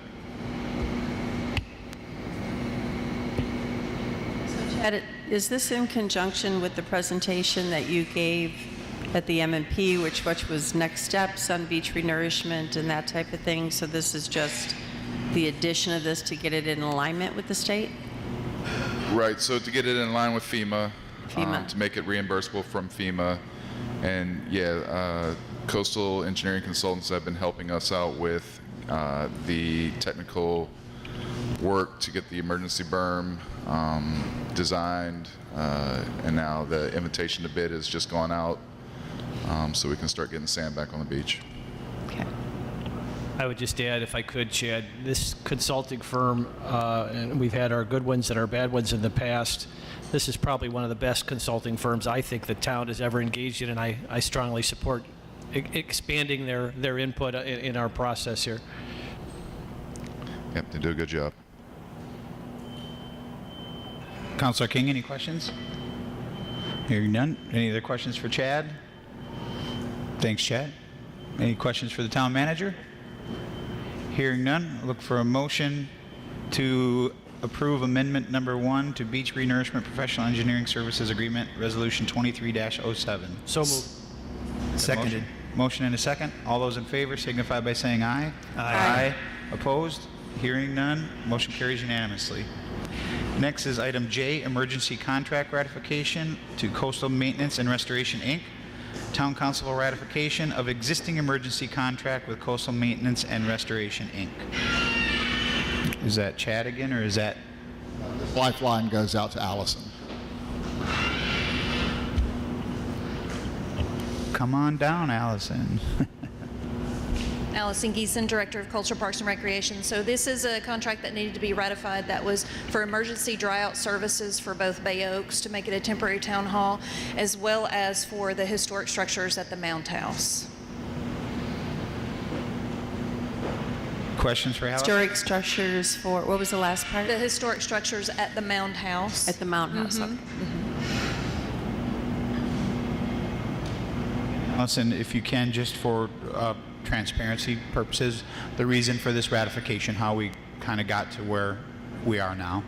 Chad, is this in conjunction with the presentation that you gave at the M&P, which was next steps on beach renourishment and that type of thing? So this is just the addition of this to get it in alignment with the state? Right, so to get it in line with FEMA, FEMA. to make it reimbursable from FEMA, and coastal engineering consultants have been helping us out with the technical work to get the emergency berm designed, and now the invitation to bid has just gone out, so we can start getting sand back on the beach. I would just add, if I could, Chad, this consulting firm, and we've had our good ones and our bad ones in the past, this is probably one of the best consulting firms I think the town has ever engaged in, and I strongly support expanding their input in our process here. Yep, they do a good job. Councilor King, any questions? Hearing none. Any other questions for Chad? Thanks, Chad. Any questions for the town manager? Hearing none, look for a motion to approve amendment number 1 to Beach Renourishment Professional Engineering Services Agreement, Resolution 23-07. So moved. Seconded. Motion and a second. All those in favor signify by saying aye. Aye. Opposed? Hearing none. Motion carries unanimously. Next is item J, emergency contract ratification to Coastal Maintenance and Restoration, Inc. Town Council ratification of existing emergency contract with Coastal Maintenance and Restoration, Inc. Is that Chad again, or is that? This lifeline goes out to Allison. Come on down, Allison. Allison Geeson, Director of Culture, Parks, and Recreation. So this is a contract that needed to be ratified that was for emergency dryout services for both Bay Oaks to make it a temporary town hall, as well as for the historic structures at the Mound House. Questions for Allison? Historic structures for, what was the last part? The historic structures at the Mound House. At the Mound House, Mhm. okay. Allison, if you can, just for transparency purposes, the reason for this ratification, how we kind of got to where we are now.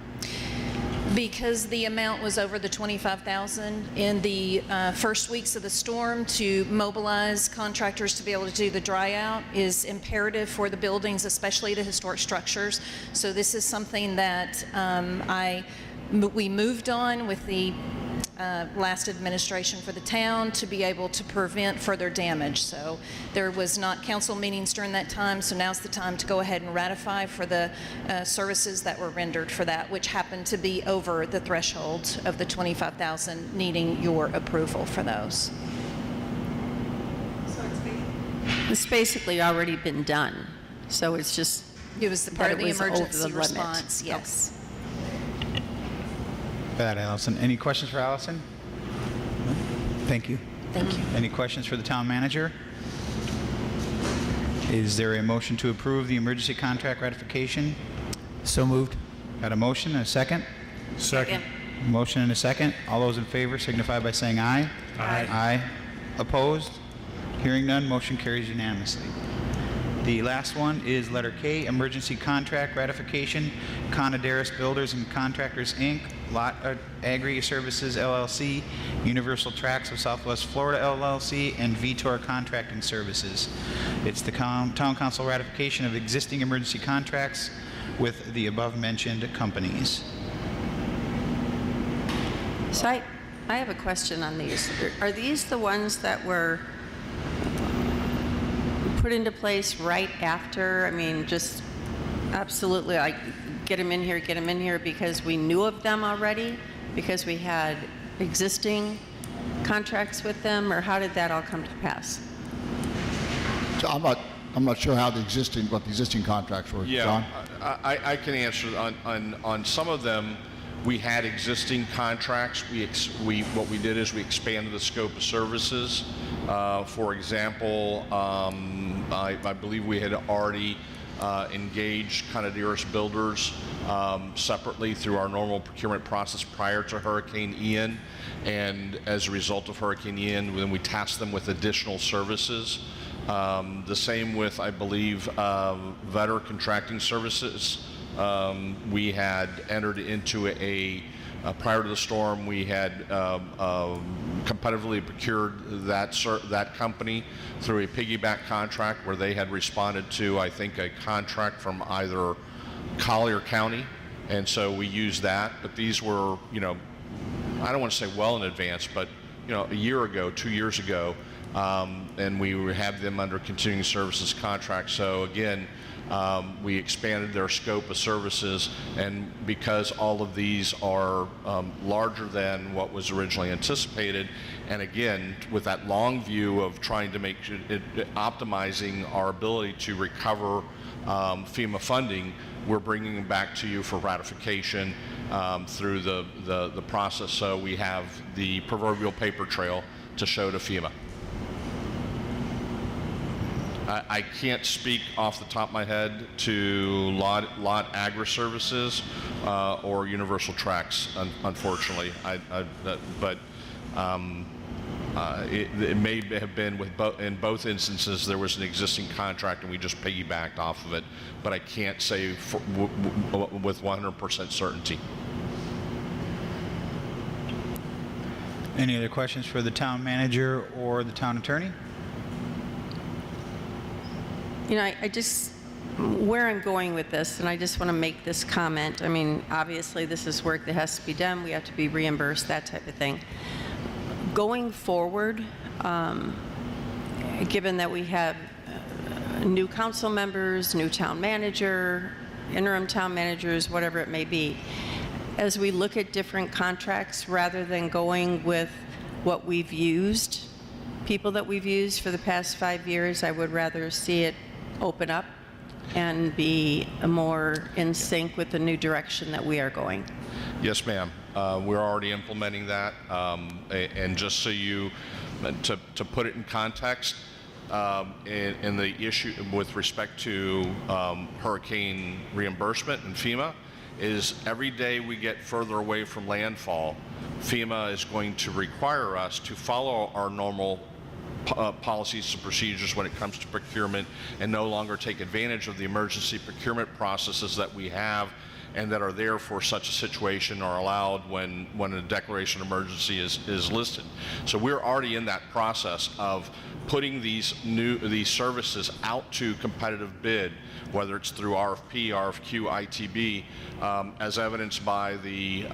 Because the amount was over the $25,000 in the first weeks of the storm, to mobilize contractors to be able to do the dry out is imperative for the buildings, especially the historic structures. So this is something that we moved on with the last administration for the town to be able to prevent further damage. So there was not council meetings during that time, so now's the time to go ahead and ratify for the services that were rendered for that, which happened to be over the threshold of the $25,000, needing your approval for those. It's basically already been done, so it's just. It was the part that of the it was over emergency limit. response, yes. That, Allison. Any questions for Allison? Thank you. Thank you. Any questions for the town manager? Is there a motion to approve the emergency contract ratification? So moved. Got a motion and a second? Second. Motion and a second. All those in favor signify by saying aye. Aye. Aye. Opposed? Hearing none, motion carries unanimously. The last one is letter K, emergency contract ratification, Conaderis Builders and Contractors, Inc., Lot Agri Services, LLC, Universal Tracts of Southwest Florida, LLC, and Vitor Contracting Services. It's the town council ratification of existing emergency contracts with the above-mentioned companies. So I have a question on these. Are these the ones that were put into place right after? I mean, just absolutely, like, get them in here because we knew of them already, because we had existing contracts with them, or how did that all come to pass? So I'm not sure how what the existing contracts were. Yeah, John? I can answer. On some of them, we had existing contracts. What we did is we expanded the scope of services For example, I believe we had already engaged Canaderos Builders separately through our normal procurement process prior to Hurricane Ian, and as a result of Hurricane Ian, then we tasked them with additional services. The same with, I believe, Vetter Contracting Services. We had entered into prior to the storm, we had competitively procured that company through a piggyback contract where they had responded to, I think, a contract from either Collier County, and so we used that. But these were, I don't want to say well in advance, but a year ago, 2 years ago, and we have them under continuing services contract. So again, we expanded their scope of services, and because all of these are larger than what was originally anticipated, and again, with that long view of trying to make optimizing our ability to recover FEMA funding, we're bringing them back to you for ratification through the process, so we have the proverbial paper trail to show to FEMA. I can't speak off the top of my head to Lot Agri Services or Universal Tracks, unfortunately. But it may have been in both instances there was an existing contract and we just piggybacked off of it. But I can't say with 100% certainty. Any other questions for the town manager or the town attorney? Where I'm going with this, and I just want to make this comment. I mean, obviously, this is work that has to be done. We have to be reimbursed, that type of thing. Going forward, given that we have new council members, new town manager, interim town managers, whatever it may be, as we look at different contracts, rather than going with what we've used, people that we've used for the past 5 years, I would rather see it open up and be more in sync with the new direction that we are going. Yes, ma'am. We're already implementing that. And just so to put it in context, in the issue with respect to hurricane reimbursement and FEMA, is every day we get further away from landfall, FEMA is going to require us to follow our normal policies and procedures when it comes to procurement and no longer take advantage of the emergency procurement processes that we have and that are there for such a situation are allowed when a declaration of emergency is listed. So we're already in that process of putting these services out to competitive bid, whether it's through RFP, RFQ, ITB, as evidenced by the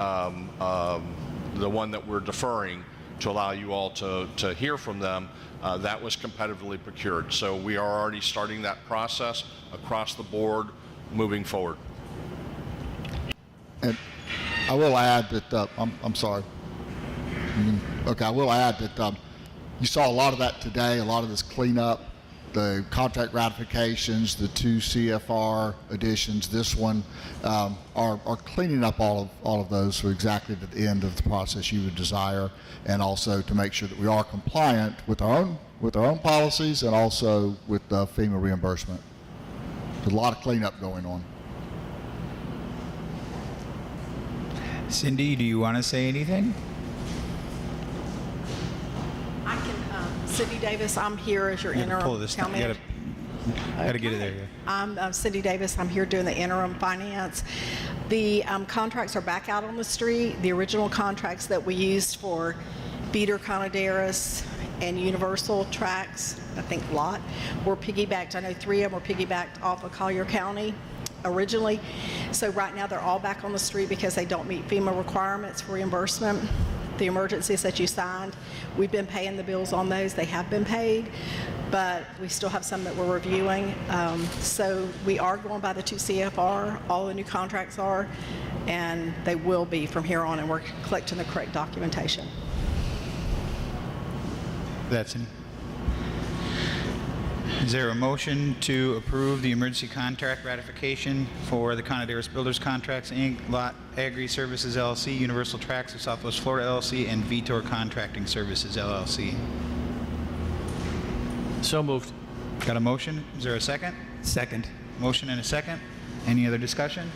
one that we're deferring to allow you all to hear from them. That was competitively procured. So we are already starting that process across the board moving forward. And I will add that, I'm sorry. Okay, I will add that you saw a lot of that today, a lot of this cleanup, the contract ratifications, the 2 CFR additions, this one, are cleaning up all of those for exactly at the end of the process you would desire, and also to make sure that we are compliant with our own policies and also with FEMA reimbursement. There's a lot of cleanup going on. Cindy, do you want to say anything? I can, Cindy Davis, I'm here as your interim town manager. Gotta get it there. Yeah. I'm Cindy Davis. I'm here doing the interim finance. The contracts are back out on the street. The original contracts that we used for Beater, Canaderos, and Universal Tracks, I think Lot, were piggybacked. I know 3 of them were piggybacked off of Collier County originally. So right now they're all back on the street because they don't meet FEMA requirements for reimbursement. The emergencies that you signed, we've been paying the bills on those. They have been paid, but we still have some that we're reviewing. So we are going by the 2 CFR. All the new contracts are, and they will be from here on, and we're collecting the correct documentation. That's it. Is there a motion to approve the emergency contract ratification for the Canaderos Builders Contracts, Inc., Lot Agri Services, LLC, Universal Tracks of Southwest Florida, LLC, and Vitor Contracting Services, LLC? So moved. Got a motion? Is there a second? Second. Motion and a second. Any other discussion?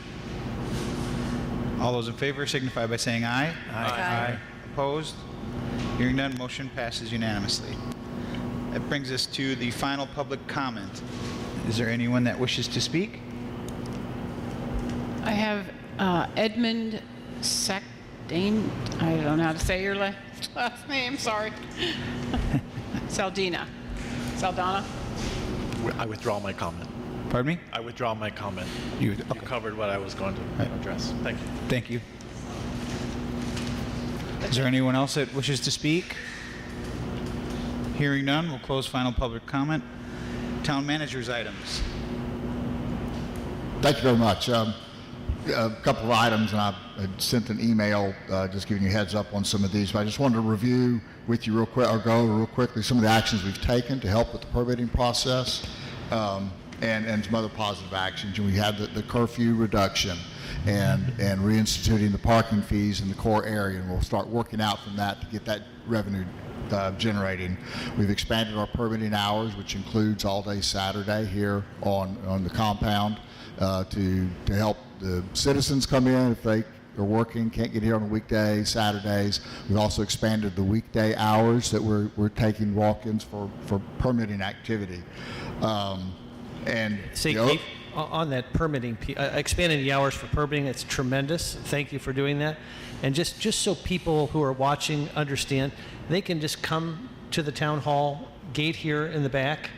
All those in favor signify by saying aye. Aye. Opposed? Hearing none, motion passes unanimously. That brings us to the final public comment. Is there anyone that wishes to speak? I have Edmund Sakdane. I don't know how to say your last name. Sorry. Saldana. I withdraw my comment. Pardon me? I withdraw my comment. You You covered what I was going to address. Thank you. Thank you. Is there anyone else that wishes to speak? Hearing none, we'll close final public comment. Town manager's items. Thank you very much. A couple of items, and I sent an email just giving you a heads up on some of these, but I just wanted to review with you real quick, or go over real quickly some of the actions we've taken to help with the permitting process, and some other positive actions. And we had the curfew reduction and reinstituting the parking fees in the core area, and we'll start working out from that to get that revenue generating. We've expanded our permitting hours, which includes all-day Saturday here on the compound, to help the citizens come in if they are working, can't get here on a weekday, Saturdays. We've also expanded the weekday hours that we're taking walk-ins for permitting activity. And Say, Keith, on that permitting, expanding the hours for permitting, it's tremendous. Thank you for doing that. And just so people who are watching understand, they can just come to the town hall gate here in the back,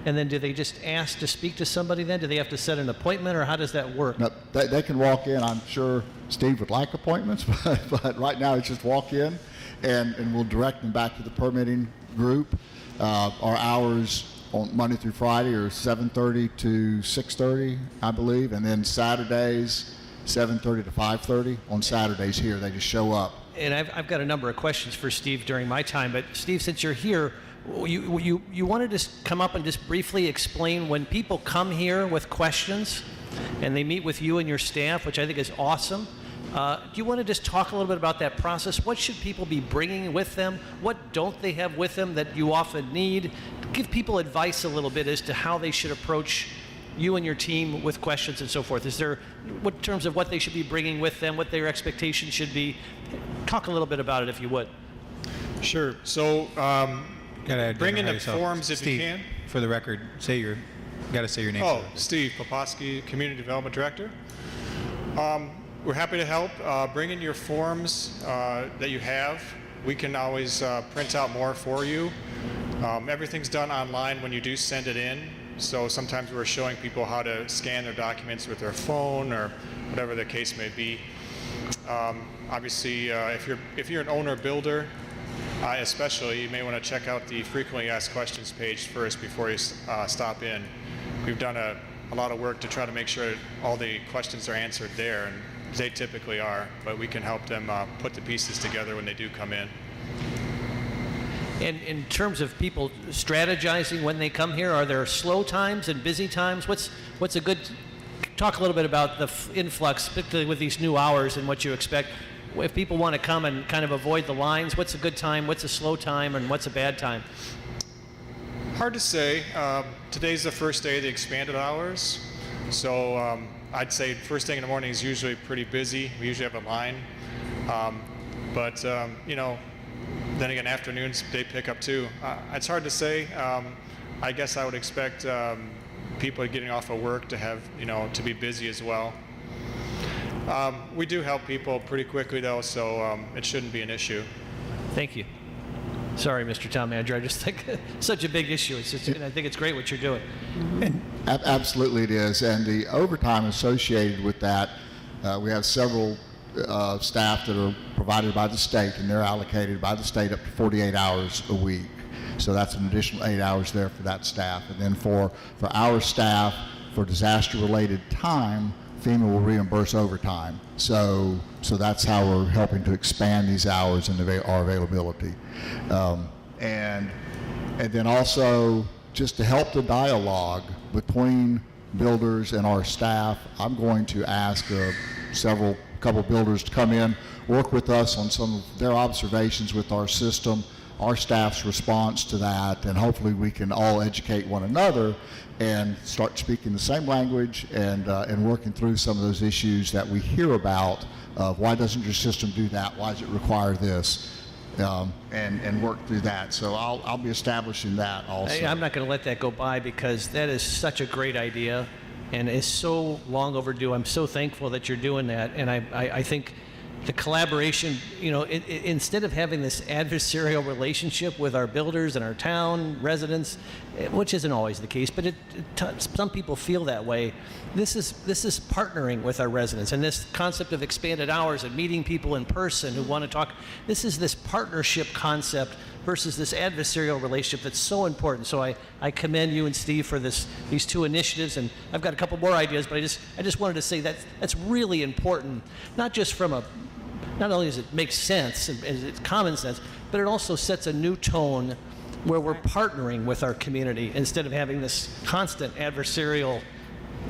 and then do they just ask to speak to somebody then? Do they have to set an appointment, or how does that work? No, they can walk in. I'm sure Steve would like appointments, but right now it's just walk in, and we'll direct them back to the permitting group. Our hours on Monday through Friday are 7:30 to 6:30, I believe, and then Saturdays 7:30 to 5:30. On Saturdays here, they just show up. And I've got a number of questions for Steve during my time, but Steve, since you're here, you wanted to come up and just briefly explain when people come here with questions and they meet with you and your staff, which I think is awesome. Do you want to just talk a little bit about that process? What should people be bringing with them? What don't they have with them that you often need? Give people advice a little bit as to how they should approach you and your team with questions and so forth. Is there, what in terms of what they should be bringing with them, what their expectations should be? Talk a little bit about it if you would. Sure. So bring in the forms if Steve, you can. For the record, got to say your name. Oh, Steve Poposky, Community Development Director. We're happy to help. Bring in your forms that you have. We can always print out more for you. Everything's done online when you do send it in. So sometimes we're showing people how to scan their documents with their phone or whatever the case may be. Obviously, if you're an owner builder, especially, you may want to check out the frequently asked questions page first before you stop in. We've done a lot of work to try to make sure all the questions are answered there, and they typically are, but we can help them put the pieces together when they do come in. And in terms of people strategizing when they come here, are there slow times and busy times? What's a good, talk a little bit about the influx, particularly with these new hours and what you expect. If people want to come and kind of avoid the lines, what's a good time, what's a slow time, and what's a bad time? Hard to say. Today's the first day of the expanded hours, so I'd say first thing in the morning is usually pretty busy. We usually have a line, but you know, then again, afternoons they pick up too. It's hard to say. I guess I would expect people getting off of work to have, to be busy as well. We do help people pretty quickly though, so it shouldn't be an issue. Thank you. Sorry, Mr. Town Manager. I just think it's such a big issue. And I think it's great what you're doing. Absolutely it is. And the overtime associated with that, we have several staff that are provided by the state, and they're allocated by the state up to 48 hours a week. So that's an additional 8 hours there for that staff. And then for our staff, for disaster-related time, FEMA will reimburse overtime. So that's how we're helping to expand these hours and our availability. And then also, just to help the dialogue between builders and our staff, I'm going to ask couple builders to come in, work with us on some of their observations with our system, our staff's response to that, and hopefully we can all educate one another and start speaking the same language and working through some of those issues that we hear about of why doesn't your system do that? Why does it require this? And work through that. So I'll be establishing that also. I'm not going to let that go by because that is such a great idea and is so long overdue. I'm so thankful that you're doing that. And I think the collaboration, you know, instead of having this adversarial relationship with our builders and our town residents, which isn't always the case, but some people feel that way. This is partnering with our residents, and this concept of expanded hours and meeting people in person who want to talk. This is this partnership concept versus this adversarial relationship that's so important. So I commend you and Steve for these two initiatives, and I've got a couple more ideas, but I just wanted to say that that's really important, not just not only does it make sense and it's common sense, but it also sets a new tone where we're partnering with our community instead of having this constant adversarial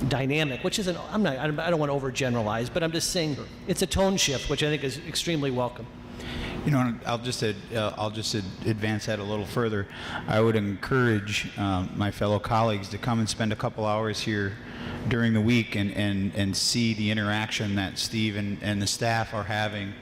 dynamic, which isn't, I don't want to overgeneralize, but I'm just saying it's a tone shift, which I think is extremely welcome. You know, I'll just advance that a little further. I would encourage my fellow colleagues to come and spend a couple hours here during the week and see the interaction that Steve and the staff are having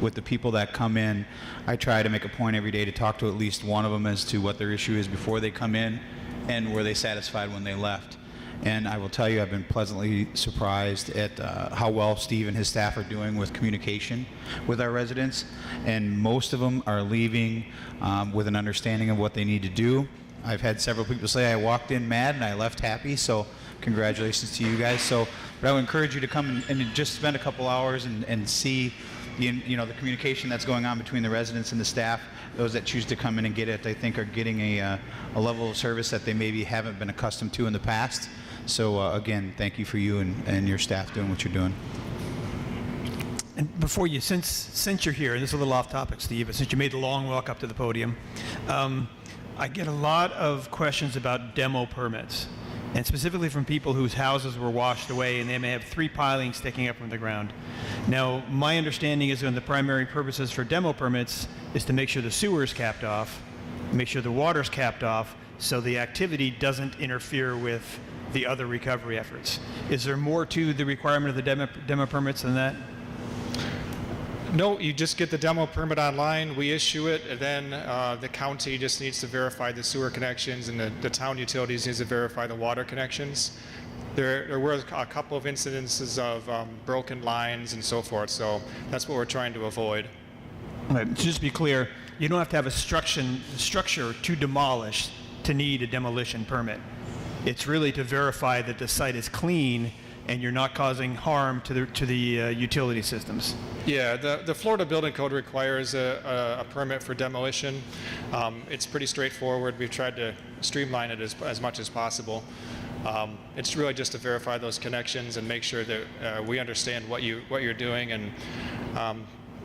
with the people that come in. I try to make a point every day to talk to at least one of them as to what their issue is before they come in and were they satisfied when they left. And I will tell you, I've been pleasantly surprised at how well Steve and his staff are doing with communication with our residents. And most of them are leaving with an understanding of what they need to do. I've had several people say I walked in mad and I left happy, so congratulations to you guys. But I would encourage you to come and just spend a couple hours and see the communication that's going on between the residents and the staff. Those that choose to come in and get it, I think, are getting a level of service that they maybe haven't been accustomed to in the past. So again, thank you for you and your staff doing what you're doing. And before you, since you're here, and this is a little off topic, Steve, but since you made the long walk up to the podium, I get a lot of questions about demo permits, and specifically from people whose houses were washed away and they may have 3 pilings sticking up from the ground. Now, my understanding is one of the primary purposes for demo permits is to make sure the sewer's capped off, make sure the water's capped off, so the activity doesn't interfere with the other recovery efforts. Is there more to the requirement of the demo permits than that? No, you just get the demo permit online, we issue it, and then the county just needs to verify the sewer connections, and the town utilities needs to verify the water connections. There were a couple of incidences of broken lines and so forth, so that's what we're trying to avoid. Right, so just to be clear, you don't have to have a structure to demolish to need a demolition permit. It's really to verify that the site is clean and you're not causing harm to the utility systems. Yeah, the Florida Building Code requires a permit for demolition. It's pretty straightforward. We've tried to streamline it as much as possible. It's really just to verify those connections and make sure that we understand what you're doing, and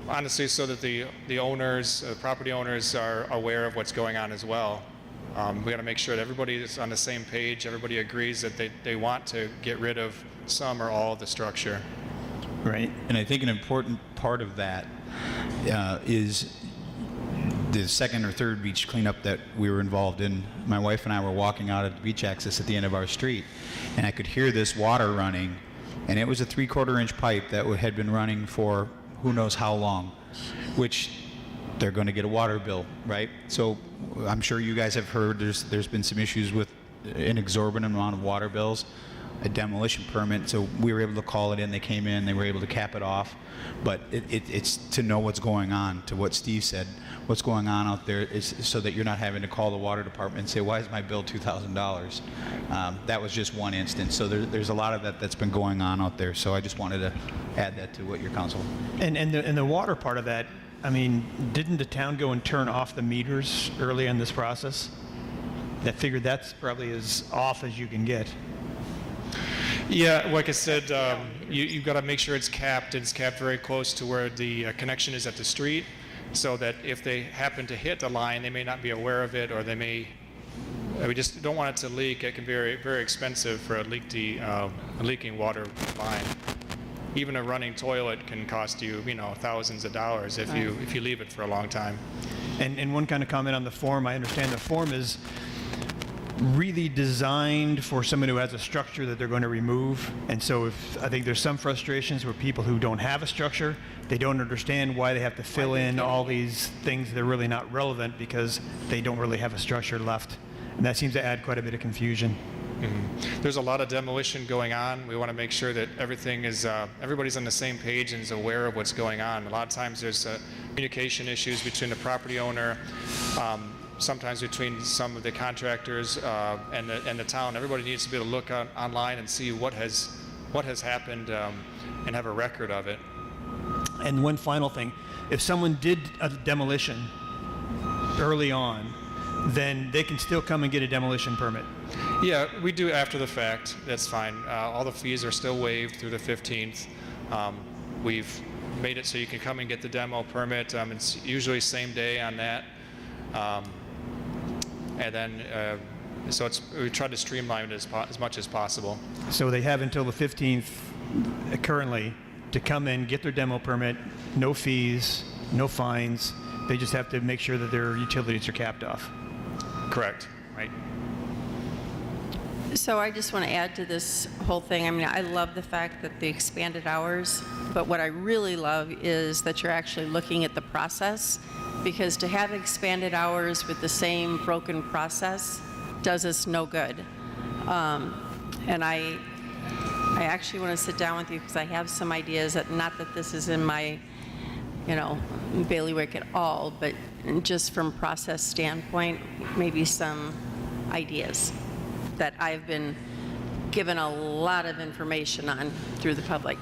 honestly, so that the owners, property owners, are aware of what's going on as well. We got to make sure that everybody is on the same page. Everybody agrees that they want to get rid of some or all of the structure. Right. And I think an important part of that is the second or third beach cleanup that we were involved in. My wife and I were walking out at the beach access at the end of our street, and I could hear this water running, and it was a 3/4 inch pipe that had been running for who knows how long, which they're going to get a water bill, right? So I'm sure you guys have heard there's been some issues with an exorbitant amount of water bills, a demolition permit. So we were able to call it in. They came in. They were able to cap it off. But it's to know what's going on. To what Steve said, what's going on out there is so that you're not having to call the water department and say, "Why is my bill $2,000?" That was just one instance. So there's a lot of that's been going on out there. So I just wanted to add that to what your council. And the water part of that. I mean, didn't the town go and turn off the meters early in this process? That figured that's probably as off as you can get. Yeah, like I said, you've got to make sure it's capped. It's capped very close to where the connection is at the street, so that if they happen to hit the line, they may not be aware of it, or we just don't want it to leak. It can be very, very expensive for a leaking water line. Even a running toilet can cost you, thousands of dollars if you leave it for a long time. And one kind of comment on the form, I understand the form is really designed for someone who has a structure that they're going to remove. And so I think there's some frustrations where people who don't have a structure, they don't understand why they have to fill in all these things that are really not relevant because they don't really have a structure left. And that seems to add quite a bit of confusion. Mm-hmm. There's a lot of demolition going on. We want to make sure that everything is, everybody's on the same page and is aware of what's going on. A lot of times there's communication issues between the property owner, sometimes between some of the contractors and the town. Everybody needs to be able to look online and see what has happened and have a record of it. And one final thing, if someone did a demolition early on, then they can still come and get a demolition permit. Yeah, we do after the fact. That's fine. All the fees are still waived through the 15th. We've made it so you can come and get the demo permit. It's usually same day on that. And then, so we try to streamline it as much as possible. So they have until the 15th currently to come in, get their demo permit, no fees, no fines. They just have to make sure that their utilities are capped off. Correct. Right. So I just want to add to this whole thing. I mean, I love the fact that the expanded hours, but what I really love is that you're actually looking at the process, because to have expanded hours with the same broken process does us no good. And I actually want to sit down with you because I have some ideas that, not that this is in my, bailiwick at all, but just from process standpoint, maybe some ideas that I've been given a lot of information on through the public.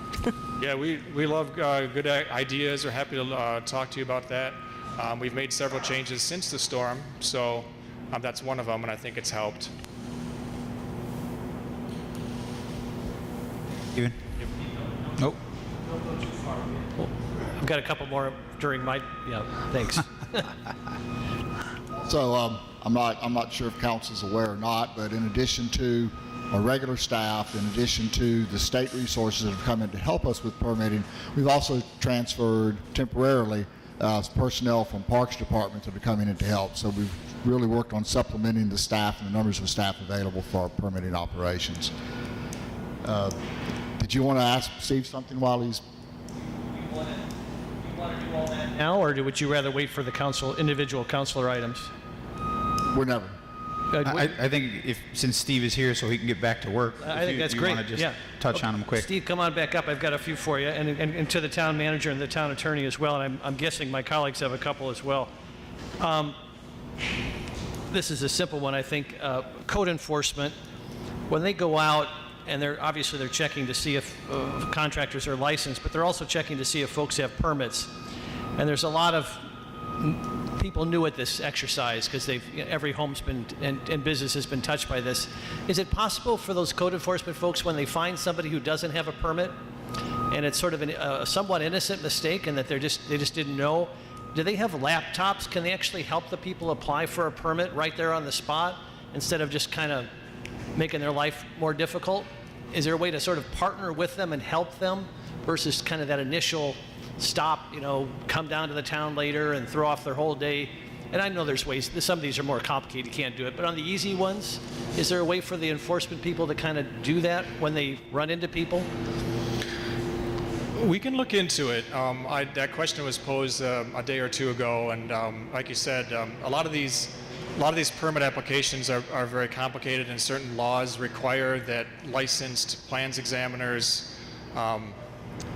Yeah, we love good ideas. We're happy to talk to you about that. We've made several changes since the storm, so that's one of them, and I think it's helped. Steven? Nope. I've got a couple more during my, thanks. So I'm not sure if council's aware or not, but in addition to our regular staff, in addition to the state resources that have come in to help us with permitting, we've also transferred temporarily personnel from Parks Department that are coming in to help. So we've really worked on supplementing the staff and the numbers of staff available for our permitting operations. Did you want to ask Steve something while he's... You want to do all that now, or would you rather wait for the individual councilor items? Whenever. I think since Steve is here, so he can get back to work. I think that's great. Want to just touch on him quick. Steve, come on back up. I've got a few for you, and to the town manager and the town attorney as well. And I'm guessing my colleagues have a couple as well. This is a simple one, I think. Code enforcement, when they go out, and they're checking to see if contractors are licensed, but they're also checking to see if folks have permits. And there's a lot of people new at this exercise because every home's been and business has been touched by this. Is it possible for those code enforcement folks, when they find somebody who doesn't have a permit, and it's sort of a somewhat innocent mistake, and that they just didn't know, do they have laptops? Can they actually help the people apply for a permit right there on the spot instead of just kind of making their life more difficult? Is there a way to sort of partner with them and help them versus kind of that initial stop, come down to the town later and throw off their whole day? And I know there's ways, some of these are more complicated, you can't do it, but on the easy ones, is there a way for the enforcement people to kind of do that when they run into people? We can look into it. That question was posed a day or two ago, and like you said, a lot of these permit applications are very complicated, and certain laws require that licensed plans examiners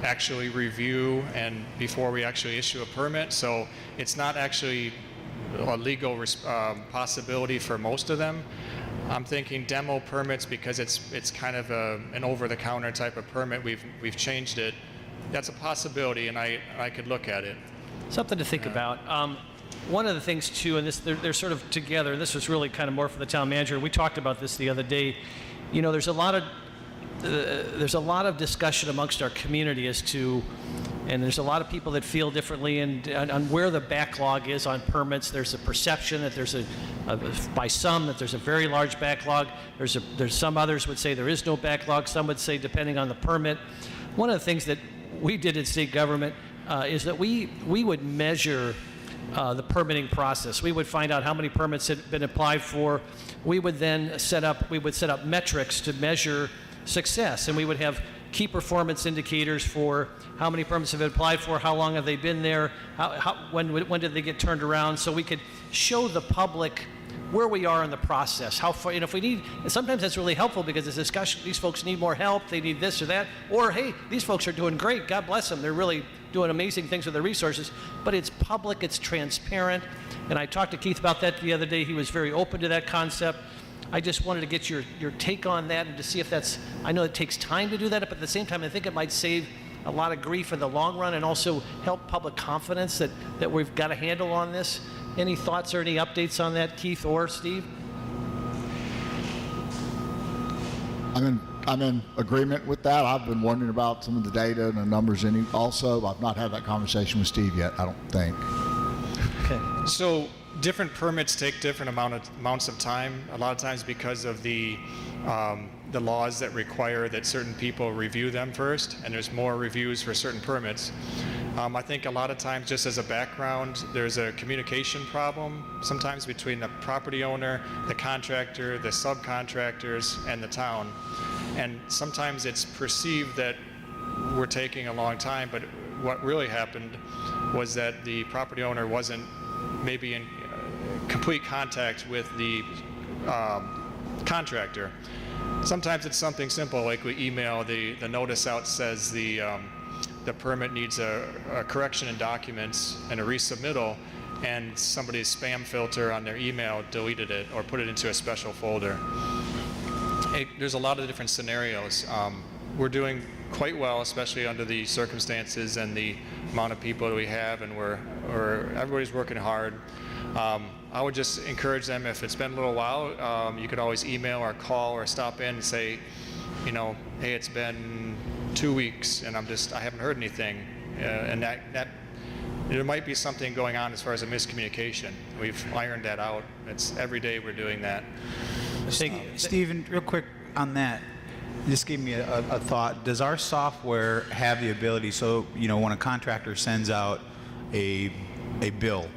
actually review and before we actually issue a permit. So it's not actually a legal possibility for most of them. I'm thinking demo permits, because it's kind of an over-the-counter type of permit. We've changed it. That's a possibility, and I could look at it. Something to think about. One of the things too, and they're sort of together, and this was really kind of more for the town manager. We talked about this the other day. There's a lot of discussion amongst our community as to, and there's a lot of people that feel differently and on where the backlog is on permits. There's a perception that by some that there's a very large backlog. There's some others would say there is no backlog. Some would say depending on the permit. One of the things that we did in state government is that we would measure the permitting process. We would find out how many permits had been applied for. We would then set up metrics to measure success, and we would have key performance indicators for how many permits have been applied for, how long have they been there, when did they get turned around, so we could show the public where we are in the process. How far, if we need, and sometimes that's really helpful because it's discussion, these folks need more help, they need this or that, or hey, these folks are doing great, God bless them, they're really doing amazing things with their resources, but it's public, it's transparent, and I talked to Keith about that the other day. He was very open to that concept. I just wanted to get your take on that and to see if that's, I know it takes time to do that, but at the same time, I think it might save a lot of grief in the long run and also help public confidence that we've got a handle on this. Any thoughts or any updates on that, Keith or Steve? I'm in agreement with that. I've been wondering about some of the data and the numbers also. I've not had that conversation with Steve yet, I don't think. Okay. So different permits take different amounts of time, a lot of times because of the laws that require that certain people review them first, and there's more reviews for certain permits. I think a lot of times, just as a background, there's a communication problem sometimes between the property owner, the contractor, the subcontractors, and the town. And sometimes it's perceived that we're taking a long time, but what really happened was that the property owner wasn't maybe in complete contact with the contractor. Sometimes it's something simple, like we email the notice out says the permit needs a correction in documents and a resubmittal, and somebody's spam filter on their email deleted it or put it into a special folder. There's a lot of different scenarios. We're doing quite well, especially under the circumstances and the amount of people that we have, and everybody's working hard. I would just encourage them, if it's been a little while, you could always email or call or stop in and say, hey, it's been 2 weeks and I haven't heard anything, and that there might be something going on as far as a miscommunication. We've ironed that out. It's every day we're doing that. Stephen, real quick on that, just gave me a thought. Does our software have the ability, so when a contractor sends out a bill,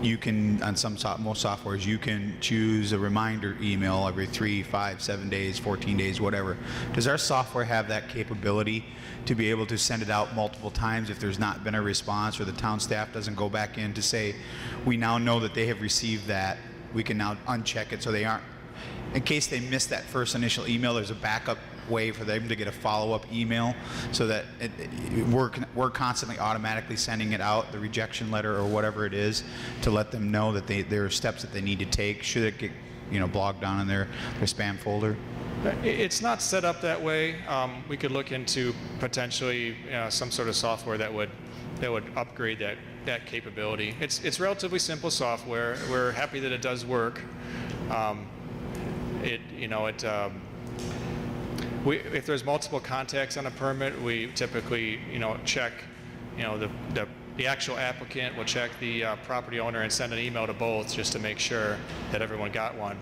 you can, on most softwares, you can choose a reminder email every 3, 5, 7 days, 14 days, whatever. Does our software have that capability to be able to send it out multiple times if there's not been a response, or the town staff doesn't go back in to say, we now know that they have received that, we can now uncheck it so they aren't, in case they missed that first initial email, there's a backup way for them to get a follow-up email, so that we're constantly automatically sending it out, the rejection letter or whatever it is, to let them know that there are steps that they need to take should it get bogged down in their spam folder. It's not set up that way. We could look into potentially some sort of software that would upgrade that capability. It's relatively simple software. We're happy that it does work. If there's multiple contacts on a permit, we typically, check, the actual applicant will check the property owner and send an email to both just to make sure that everyone got one.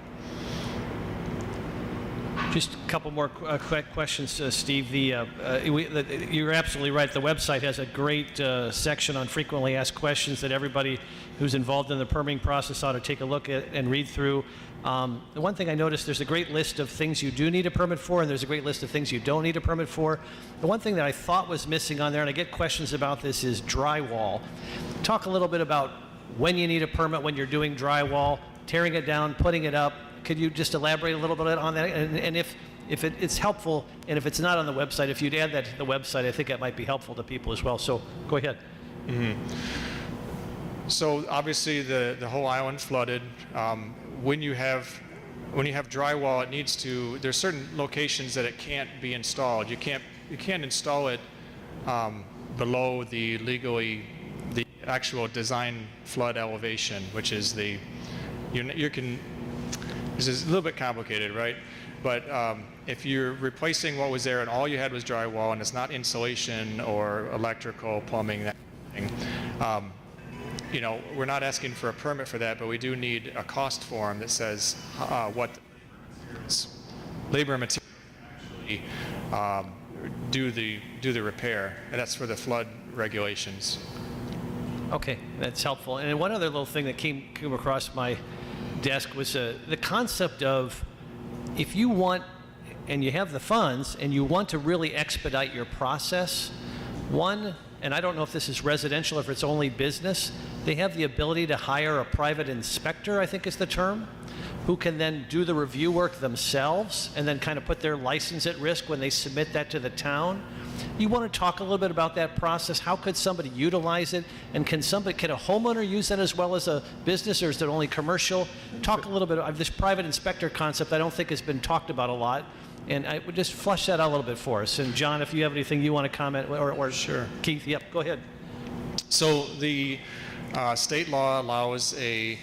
Just a couple more quick questions, Steve. You're absolutely right. The website has a great section on frequently asked questions that everybody who's involved in the permitting process ought to take a look at and read through. The one thing I noticed, there's a great list of things you do need a permit for, and there's a great list of things you don't need a permit for. The one thing that I thought was missing on there, and I get questions about this, is drywall. Talk a little bit about when you need a permit when you're doing drywall, tearing it down, putting it up. Could you just elaborate a little bit on that? And if it's helpful, and if it's not on the website, if you'd add that to the website, I think that might be helpful to people as well. So go ahead. Mm-hmm. So obviously the whole island flooded. When you have drywall, there's certain locations that it can't be installed. You can't install it below the actual design flood elevation, which is this is a little bit complicated, right? But if you're replacing what was there and all you had was drywall and it's not insulation or electrical, plumbing, that kind of thing, we're not asking for a permit for that, but we do need a cost form that says what labor and material actually do the repair, and that's for the flood regulations. Okay, that's helpful. And one other little thing that came across my desk was the concept of if you want, and you have the funds, and you want to really expedite your process, and I don't know if this is residential, if it's only business, they have the ability to hire a private inspector, I think is the term, who can then do the review work themselves and then kind of put their license at risk when they submit that to the town. You want to talk a little bit about that process? How could somebody utilize it? And can a homeowner use that as well as a business, or is it only commercial? Talk a little bit about this private inspector concept. I don't think has been talked about a lot. And I would just flesh that out a little bit for us. And John, if you have anything you want to comment, or Sure. Keith, yep, go ahead. So the state law allows a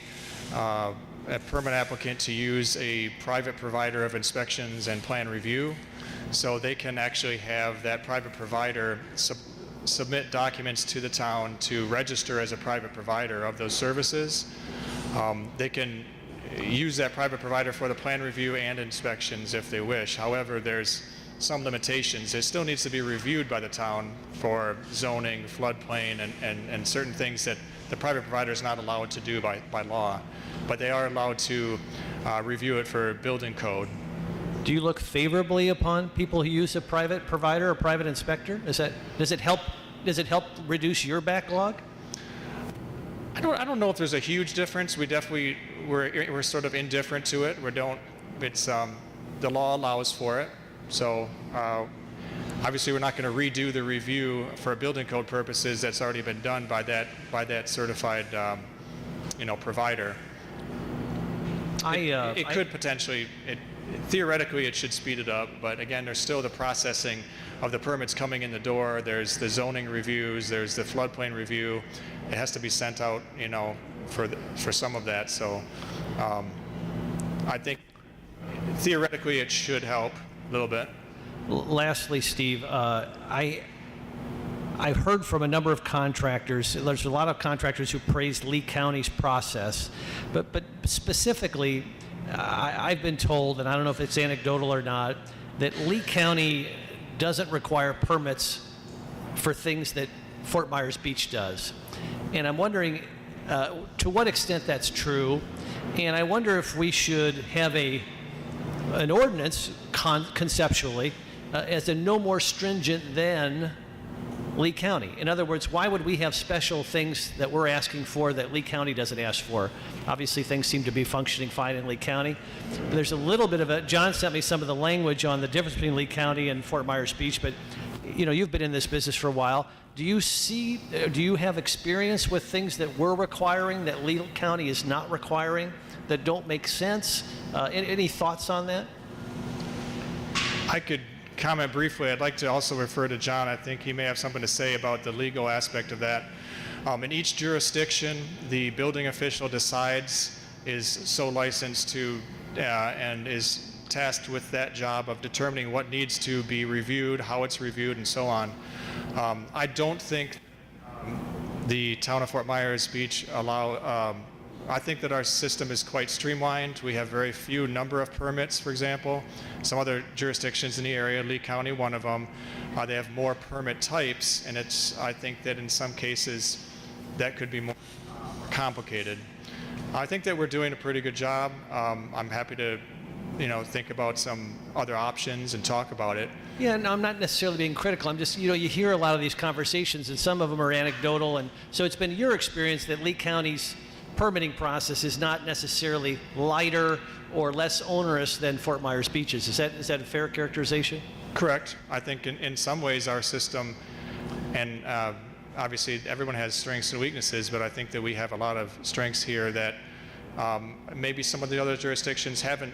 permit applicant to use a private provider of inspections and plan review. So they can actually have that private provider submit documents to the town to register as a private provider of those services. They can use that private provider for the plan review and inspections if they wish. However, there's some limitations. It still needs to be reviewed by the town for zoning, floodplain, and certain things that the private provider is not allowed to do by law. But they are allowed to review it for building code. Do you look favorably upon people who use a private provider or private inspector? Does it help reduce your backlog? I don't know if there's a huge difference. We're sort of indifferent to it. The law allows for it. So obviously we're not going to redo the review for building code purposes that's already been done by that certified provider. It could potentially, theoretically it should speed it up, but again, there's still the processing of the permits coming in the door. There's the zoning reviews, there's the floodplain review. It has to be sent out, for some of that. So I think theoretically it should help a little bit. Lastly, Steve, I've heard from a number of contractors. There's a lot of contractors who praised Lee County's process, but specifically, I've been told, and I don't know if it's anecdotal or not, that Lee County doesn't require permits for things that Fort Myers Beach does. And I'm wondering to what extent that's true, and I wonder if we should have an ordinance conceptually as a no more stringent than Lee County. In other words, why would we have special things that we're asking for that Lee County doesn't ask for? Obviously, things seem to be functioning fine in Lee County. But there's a little bit of John sent me some of the language on the difference between Lee County and Fort Myers Beach, but you've been in this business for a while. Do you have experience with things that we're requiring that Lee County is not requiring that don't make sense? Any thoughts on that? I could comment briefly. I'd like to also refer to John. I think he may have something to say about the legal aspect of that. In each jurisdiction, the building official is so licensed to and is tasked with that job of determining what needs to be reviewed, how it's reviewed, and so on. I don't think the town of Fort Myers Beach I think that our system is quite streamlined. We have very few number of permits, for example. Some other jurisdictions in the area, Lee County, one of them, they have more permit types, and I think that in some cases that could be more complicated. I think that we're doing a pretty good job. I'm happy to think about some other options and talk about it. Yeah, no, I'm not necessarily being critical. I'm just, you hear a lot of these conversations, and some of them are anecdotal, and so it's been your experience that Lee County's permitting process is not necessarily lighter or less onerous than Fort Myers Beach's. Is that a fair characterization? Correct. I think in some ways our system, and obviously everyone has strengths and weaknesses, but I think that we have a lot of strengths here that maybe some of the other jurisdictions haven't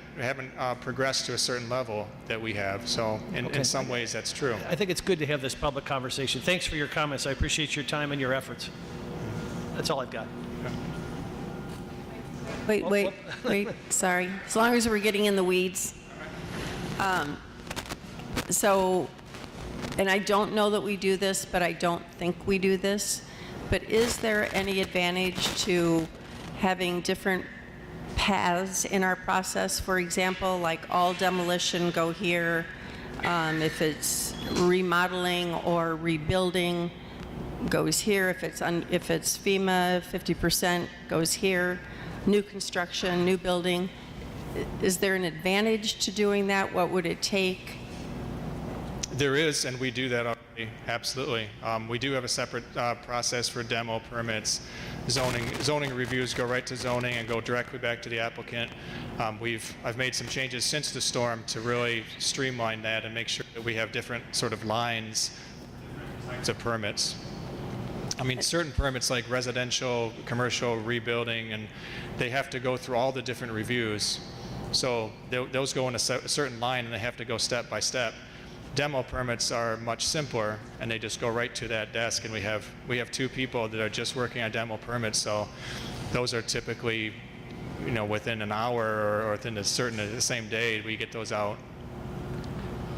progressed to a certain level that we have. So in some ways that's true. I think it's good to have this public conversation. Thanks for your comments. I appreciate your time and your efforts. That's all I've got. Wait, sorry. As long as we're getting in the weeds. And I don't know that we do this, but I don't think we do this. But is there any advantage to having different paths in our process? For example, like all demolition go here. If it's remodeling or rebuilding, goes here. If it's FEMA, 50% goes here. New construction, new building. Is there an advantage to doing that? What would it take? There is, and we do that already, absolutely. We do have a separate process for demo permits. Zoning reviews go right to zoning and go directly back to the applicant. I've made some changes since the storm to really streamline that and make sure that we have different sort of lines to permits. I mean, certain permits like residential, commercial, rebuilding, and they have to go through all the different reviews. So those go in a certain line and they have to go step by step. Demo permits are much simpler and they just go right to that desk, and we have 2 people that are just working on demo permits, so those are typically, you know, within an hour or within the same day we get those out.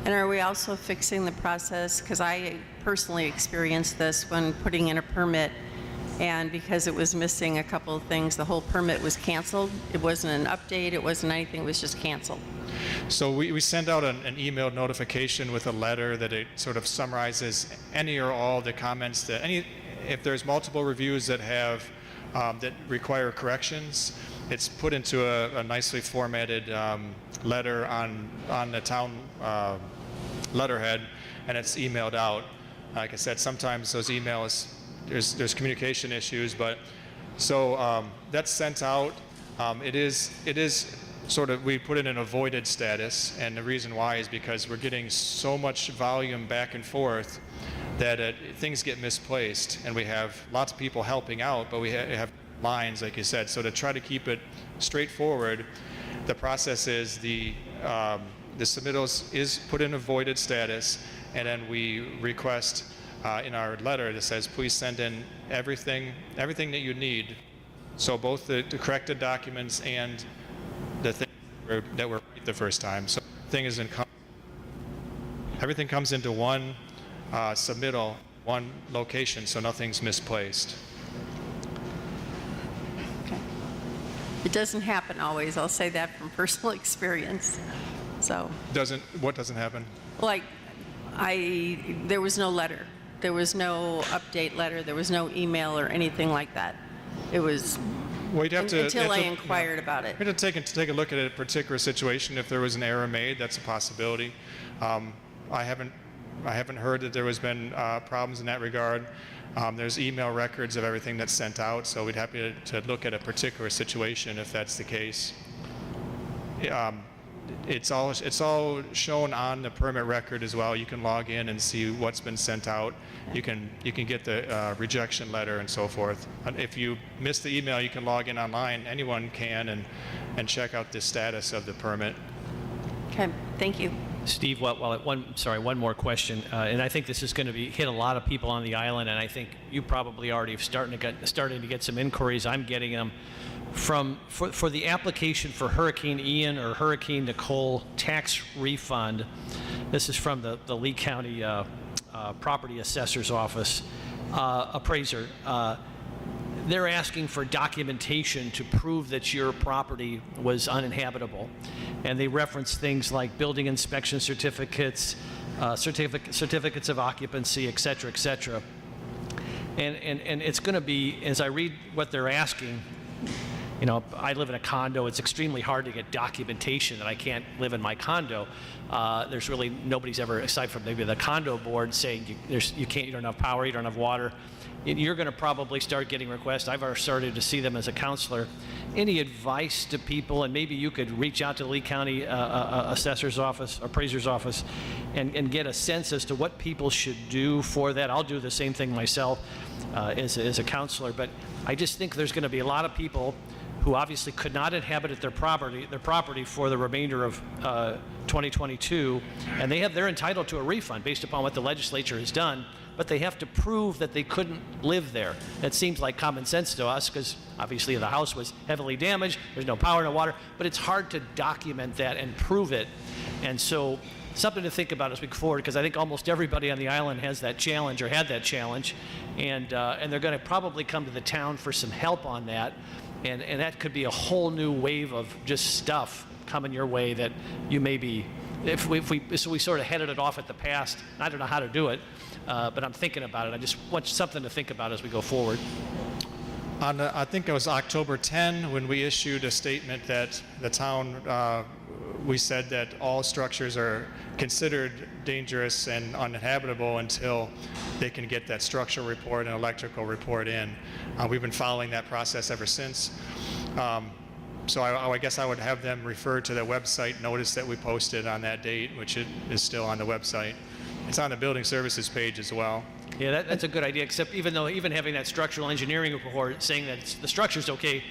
And are we also fixing the process? Because I personally experienced this when putting in a permit, and because it was missing a couple of things, the whole permit was canceled. It wasn't an update, it wasn't anything, it was just canceled. So we send out an email notification with a letter that it sort of summarizes any or all the comments that if there's multiple reviews that have that require corrections, it's put into a nicely formatted letter on the town letterhead, and it's emailed out. Like I said, sometimes those emails, there's communication issues, but so that's sent out. It is sort of, we put it in avoided status, and the reason why is because we're getting so much volume back and forth that things get misplaced, and we have lots of people helping out, but we have lines, like you said. So to try to keep it straightforward, the process is the submittals is put in avoided status, and then we request in our letter that says, please send in everything that you need. So both the corrected documents and the thing that were right the first time. So everything comes into one submittal, one location, so nothing's misplaced. Okay. It doesn't happen always. I'll say that from personal experience. So. What doesn't happen? Like, there was no letter. There was no update letter. There was no email or anything like that. It was until I inquired about it. We had to take a look at a particular situation. If there was an error made, that's a possibility. I haven't heard that there has been problems in that regard. There's email records of everything that's sent out, so we'd happy to look at a particular situation if that's the case. It's all shown on the permit record as well. You can log in and see what's been sent out. You can get the rejection letter and so forth. And if you miss the email, you can log in online. Anyone can and check out the status of the permit. Okay, thank you. Steve, one more question, and I think this is going to hit a lot of people on the island, and I think you probably already starting to get some inquiries. I'm getting them for the application for Hurricane Ian or Hurricane Nicole tax refund. This is from the Lee County Property Assessor's Office appraiser. They're asking for documentation to prove that your property was uninhabitable, and they reference things like building inspection certificates, certificates of occupancy, et cetera, et cetera. And it's going to be, as I read what they're asking, you know, I live in a condo. It's extremely hard to get documentation that I can't live in my condo. There's really nobody's ever, aside from maybe the condo board, saying you don't have power, you don't have water. You're going to probably start getting requests. I've already started to see them as a counselor. Any advice to people, and maybe you could reach out to the Lee County Assessor's Office, Appraiser's Office, and get a sense as to what people should do for that. I'll do the same thing myself as a counselor, but I just think there's going to be a lot of people who obviously could not inhabit their property for the remainder of 2022, and they're entitled to a refund based upon what the legislature has done, but they have to prove that they couldn't live there. It seems like common sense to us because obviously the house was heavily damaged, there's no power, no water, but it's hard to document that and prove it. And so something to think about as we go forward, because I think almost everybody on the island has that challenge or had that challenge, and they're going to probably come to the town for some help on that. And that could be a whole new wave of just stuff coming your way that you may be so we sort of headed it off at the past. I don't know how to do it, but I'm thinking about it. I just want something to think about as we go forward. I think it was October 10 when we issued a statement that the town, we said that all structures are considered dangerous and uninhabitable until they can get that structural report and electrical report in. We've been following that process ever since. So I guess I would have them refer to the website notice that we posted on that date, which is still on the website. It's on the building services page as well. Yeah, that's a good idea, except even having that structural engineering report saying that the structure's okay,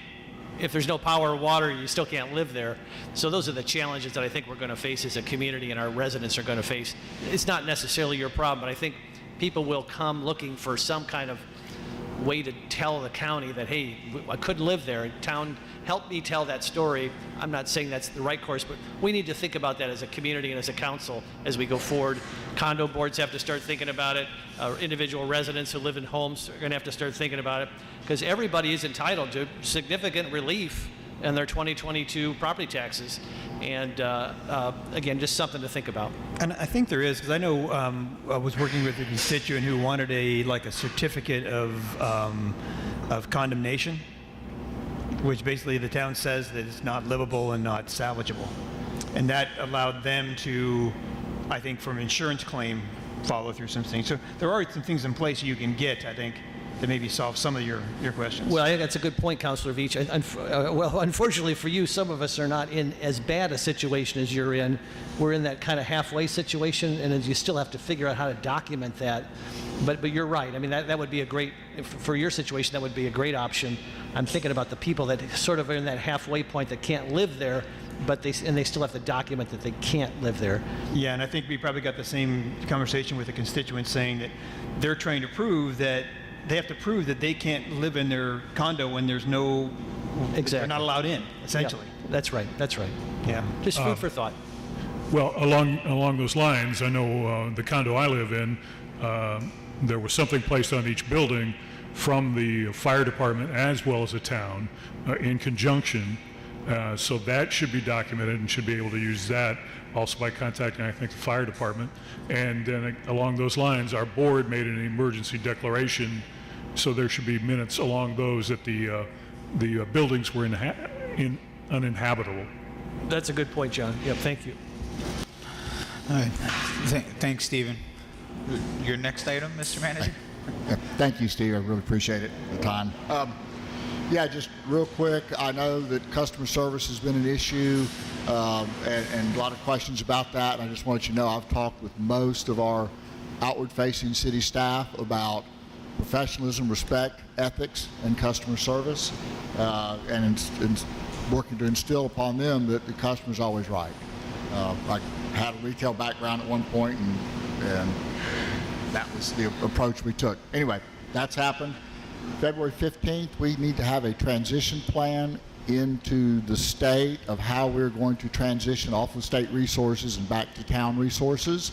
if there's no power or water, you still can't live there. So those are the challenges that I think we're going to face as a community and our residents are going to face. It's not necessarily your problem, but I think people will come looking for some kind of way to tell the county that, hey, I couldn't live there. Town, help me tell that story. I'm not saying that's the right course, but we need to think about that as a community and as a council as we go forward. Condo boards have to start thinking about it. Individual residents who live in homes are going to have to start thinking about it, because everybody is entitled to significant relief in their 2022 property taxes. And again, just something to think about. And I think there is, because I know I was working with a constituent who wanted a certificate of condemnation, which basically the town says that it's not livable and not salvageable. And that allowed them to, I think, from an insurance claim, follow through some things. So there are some things in place you can get, I think, to maybe solve some of your questions. Well, I think that's a good point, Councilor Veach. Well, unfortunately for you, some of us are not in as bad a situation as you're in. We're in that kind of halfway situation, and you still have to figure out how to document that. But you're right. I mean, that would be a great, for your situation, that would be a great option. I'm thinking about the people that sort of are in that halfway point that can't live there, but they still have to document that they can't live there. Yeah, and I think we probably got the same conversation with the constituents saying that they're trying to prove that they have to prove that they can't live in their condo when there's no, exactly, they're not allowed in, essentially. Yeah, that's right. Yeah. Just food for thought. Well, along those lines, I know the condo I live in, there was something placed on each building from the fire department as well as the town in conjunction. So that should be documented and should be able to use that also by contacting, I think, the fire department. And then along those lines, our board made an emergency declaration, so there should be minutes along those that the buildings were uninhabitable. That's a good point, John. Yeah, thank you. All right. Thanks, Stephen. Your next item, Mr. Manager? Thank you, Steve. I really appreciate it, the time. Yeah, just real quick, I know that customer service has been an issue and a lot of questions about that. And I just want to let you know I've talked with most of our outward-facing city staff about professionalism, respect, ethics, and customer service, and working to instill upon them that the customer's always right. I had a retail background at one point, and that was the approach we took. Anyway, that's happened. February 15th, we need to have a transition plan into the state of how we're going to transition off of state resources and back to town resources.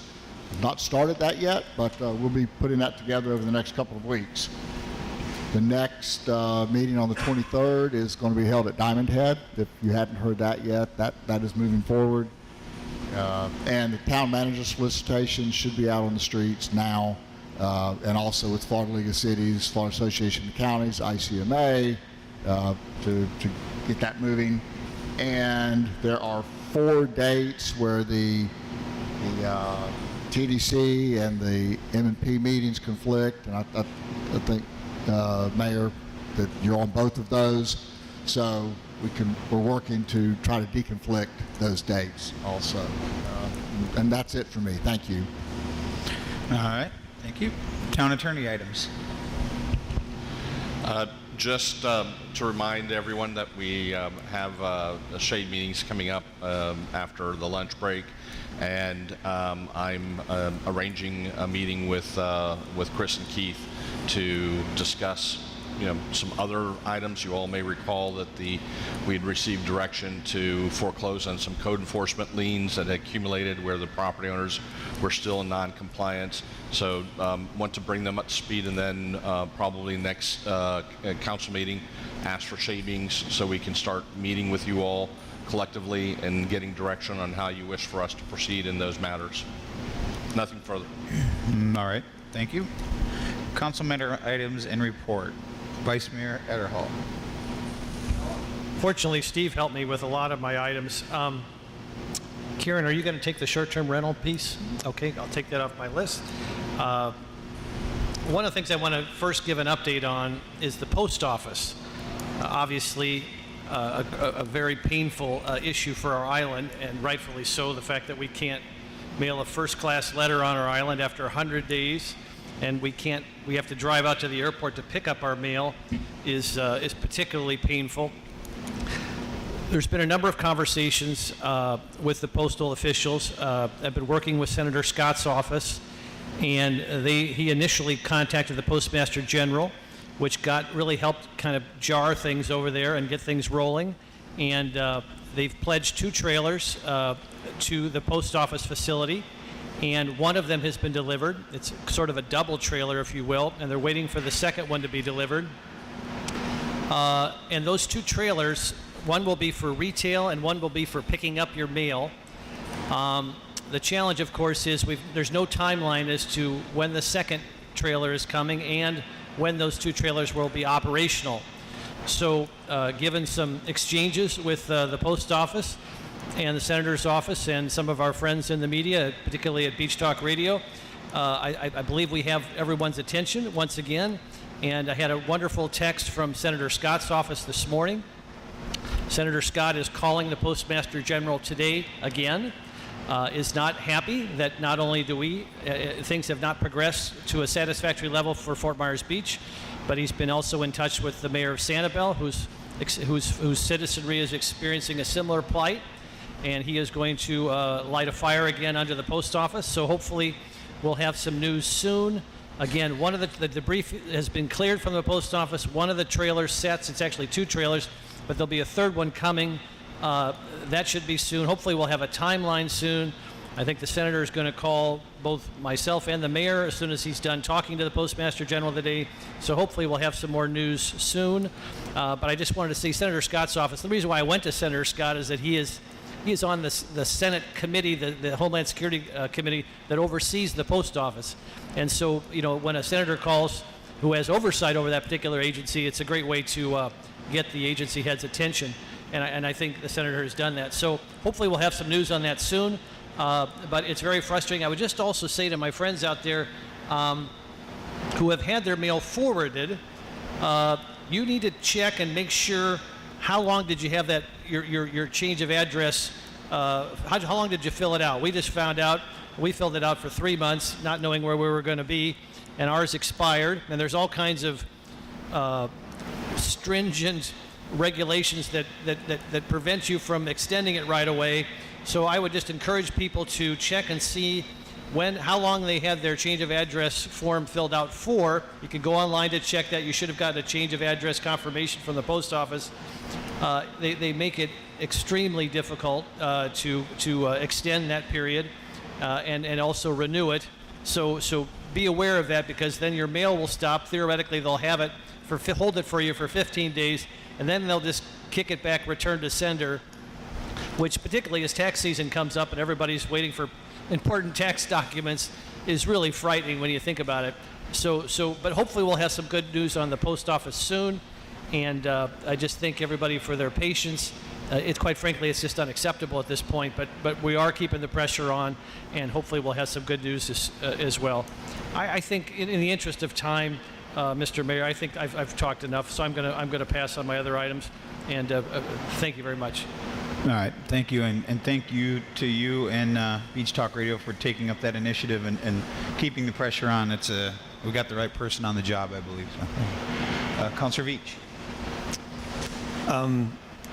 We've not started that yet, but we'll be putting that together over the next couple of weeks. The next meeting on the 23rd is going to be held at Diamond Head. If you hadn't heard that yet, that is moving forward. And the town manager solicitation should be out on the streets now. And also with Florida League of Cities, Florida Association of Counties, ICMA, to get that moving. And there are 4 dates where the TDC and the M&P meetings conflict, and I think, Mayor, that you're on both of those. So we're working to try to deconflict those dates also. And that's it for me. Thank you. All right. Thank you. Town attorney items. Just to remind everyone that we have shade meetings coming up after the lunch break, and I'm arranging a meeting with Chris and Keith to discuss some other items. You all may recall that we had received direction to foreclose on some code enforcement liens that had accumulated where the property owners were still in non-compliance. So want to bring them up to speed, and then probably next council meeting ask for shade meetings so we can start meeting with you all collectively and getting direction on how you wish for us to proceed in those matters. Nothing further. All right, thank you. Council matter items and report. Vice Mayor Ederhall. Fortunately, Steve helped me with a lot of my items. Karen, are you going to take the short-term rental piece? Okay, I'll take that off my list. One of the things I want to first give an update on is the post office. Obviously, a very painful issue for our island, and rightfully so, the fact that we can't mail a first-class letter on our island after 100 days, and we have to drive out to the airport to pick up our mail is particularly painful. There's been a number of conversations with the postal officials. I've been working with Senator Scott's office, and he initially contacted the Postmaster General, which really helped kind of jar things over there and get things rolling. And they've pledged 2 trailers to the post office facility, and one of them has been delivered. It's sort of a double trailer, if you will, and they're waiting for the second one to be delivered. And those 2 trailers, one will be for retail and one will be for picking up your mail. The challenge, of course, is there's no timeline as to when the second trailer is coming and when those 2 trailers will be operational. So given some exchanges with the post office and the senator's office and some of our friends in the media, particularly at Beach Talk Radio, I believe we have everyone's attention once again. And I had a wonderful text from Senator Scott's office this morning. Senator Scott is calling the Postmaster General today again, is not happy that not only do things have not progressed to a satisfactory level for Fort Myers Beach, but he's been also in touch with the mayor of Sanibel, whose citizenry is experiencing a similar plight, and he is going to light a fire again under the post office. So hopefully we'll have some news soon. Again, one of the debris has been cleared from the post office. One of the trailers sets, it's actually 2 trailers, but there'll be a third one coming. That should be soon. Hopefully we'll have a timeline soon. I think the senator is going to call both myself and the mayor as soon as he's done talking to the Postmaster General today. So hopefully we'll have some more news soon. But I just wanted to see Senator Scott's office. The reason why I went to Senator Scott is that he is on the Senate committee, the Homeland Security Committee that oversees the post office. And so, when a senator calls who has oversight over that particular agency, it's a great way to get the agency head's attention. And I think the senator has done that. So hopefully we'll have some news on that soon. But it's very frustrating. I would just also say to my friends out there who have had their mail forwarded, you need to check and make sure how long did you have that your change of address. How long did you fill it out? We just found out we filled it out for 3 months, not knowing where we were going to be, and ours expired. And there's all kinds of stringent regulations that prevent you from extending it right away. So I would just encourage people to check and see how long they had their change of address form filled out for. You can go online to check that. You should have gotten a change of address confirmation from the post office. They make it extremely difficult to extend that period and also renew it. So be aware of that, because then your mail will stop. Theoretically, they'll have it hold it for you for 15 days, and then they'll just kick it back, return to sender, which particularly as tax season comes up and everybody's waiting for important tax documents is really frightening when you think about it. But hopefully we'll have some good news on the post office soon, and I just thank everybody for their patience. Quite frankly, it's just unacceptable at this point, but we are keeping the pressure on, and hopefully we'll have some good news as well. I think in the interest of time, Mr. Mayor, I think I've talked enough, so I'm gonna pass on my other items, and thank you very much. All right, thank you, and thank you to you and Beach Talk Radio for taking up that initiative and keeping the pressure on. We got the right person on the job, I believe. So. Councilor Veach.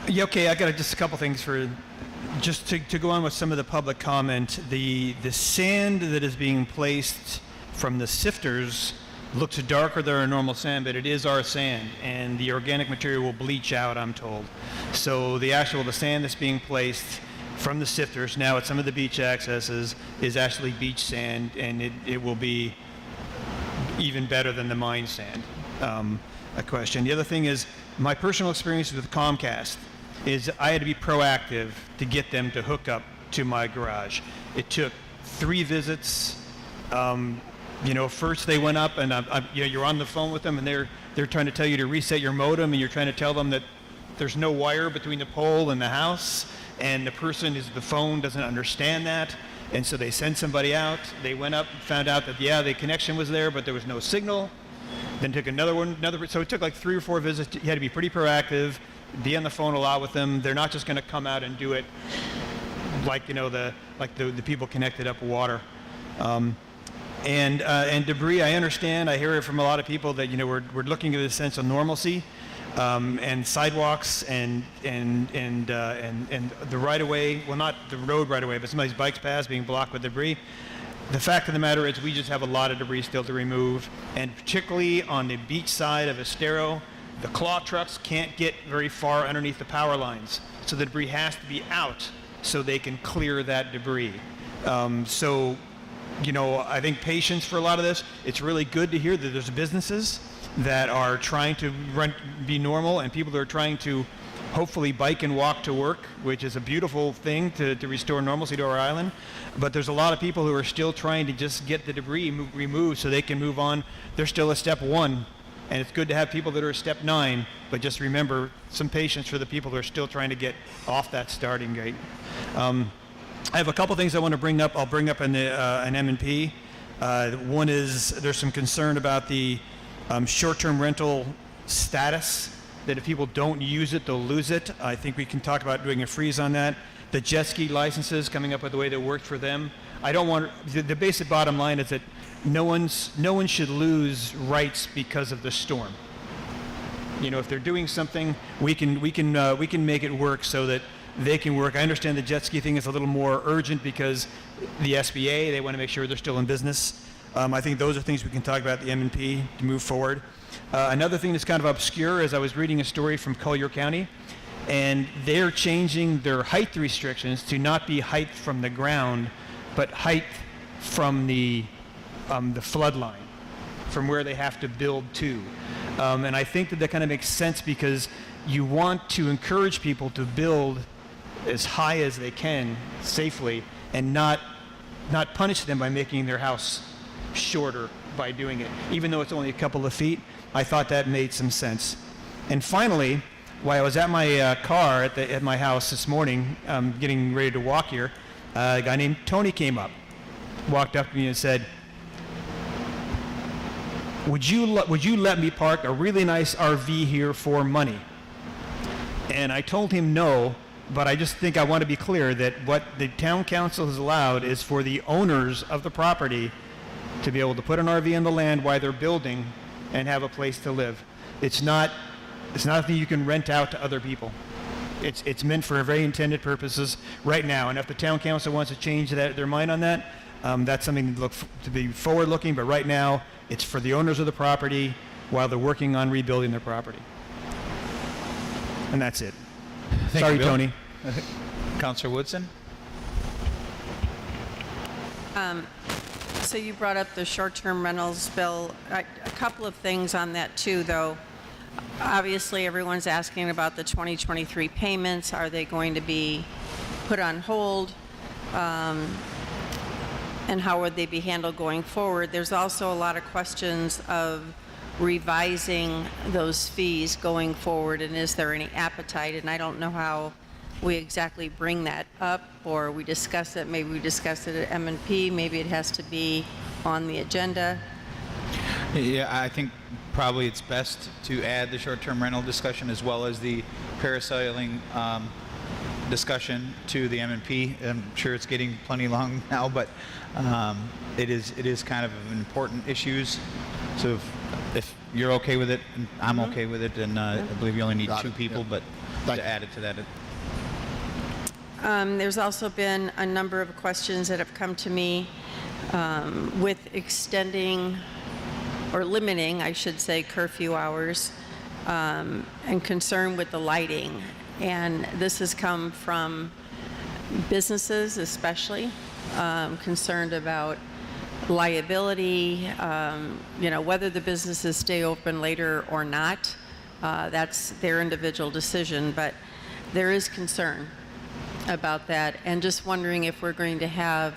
Yeah, okay, I got just a couple things to go on with some of the public comment. The sand that is being placed from the sifters looks darker than our normal sand, but it is our sand, and the organic material will bleach out, I'm told. So the sand that's being placed from the sifters now at some of the beach accesses is actually beach sand, and it will be even better than the mine sand. A question. The other thing is my personal experience with Comcast. is I had to be proactive to get them to hook up to my garage. It took 3 visits. First they went up and you're on the phone with them and they're trying to tell you to reset your modem, and you're trying to tell them that there's no wire between the pole and the house, and the phone doesn't understand that, and so they send somebody out. They went up and found out that the connection was there, but there was no signal. Then took so it took like 3 or 4 visits. You had to be pretty proactive, be on the phone a lot with them. They're not just going to come out and do it like the people connected up water. And debris, I understand. I hear it from a lot of people that we're looking at a sense of normalcy, and sidewalks and the right of way. Well, not the road right of way, but somebody's bike's paths being blocked with debris. The fact of the matter is, we just have a lot of debris still to remove, and particularly on the beach side of Estero, the claw trucks can't get very far underneath the power lines, so the debris has to be out so they can clear that debris. I think patience for a lot of this. It's really good to hear that there's businesses that are trying to be normal, and people that are trying to hopefully bike and walk to work, which is a beautiful thing to restore normalcy to our island. But there's a lot of people who are still trying to just get the debris removed so they can move on. They're still at step 1, and it's good to have people that are at step 9, but just remember, some patience for the people who are still trying to get off that starting gate. I have a couple things I want to bring up. I'll bring up an M&P. One is there's some concern about the short-term rental status, that if people don't use it, they'll lose it. I think we can talk about doing a freeze on that. The jet ski licenses, coming up with a way that worked for them. The basic bottom line is that no one should lose rights because of the storm. If they're doing something, we can make it work so that they can work. I understand the jet ski thing is a little more urgent because the SBA, they want to make sure they're still in business. I think those are things we can talk about at the M&P to move forward. Another thing that's kind of obscure is I was reading a story from Collier County, and they're changing their height restrictions to not be height from the ground, but height from the flood line, from where they have to build to. And I think that kind of makes sense because you want to encourage people to build as high as they can safely, and not punish them by making their house shorter by doing it, even though it's only a couple of feet. I thought that made some sense. And finally, while I was at my car at my house this morning, getting ready to walk here, a guy named Tony came up, walked up to me and said, would you let me park a really nice RV here for money? And I told him no, but I just think I want to be clear that what the town council has allowed is for the owners of the property to be able to put an RV on the land while they're building and have a place to live. It's not something you can rent out to other people. It's meant for very intended purposes right now. And if the town council wants to change their mind on that, that's something to be forward-looking. But right now, it's for the owners of the property while they're working on rebuilding their property. And that's it. Sorry, Tony. Councilor Woodson? So you brought up the short-term rentals bill. A couple of things on that too, though. Obviously, everyone's asking about the 2023 payments. Are they going to be put on hold? And how would they be handled going forward? There's also a lot of questions of revising those fees going forward, and is there any appetite? And I don't know how we exactly bring that up, or we discuss it. Maybe we discuss it at M&P. Maybe it has to be on the agenda. Yeah, I think probably it's best to add the short-term rental discussion as well as the parasailing discussion to the M&P. I'm sure it's getting plenty long now, but it is kind of an important issues. So if you're okay with it, and I'm okay with it, and I believe you only need 2 people, but to add it to that. There's also been a number of questions that have come to me with extending or limiting, I should say, curfew hours and concern with the lighting. And this has come from businesses especially, concerned about liability, whether the businesses stay open later or not. That's their individual decision. But there is concern about that, and just wondering if we're going to have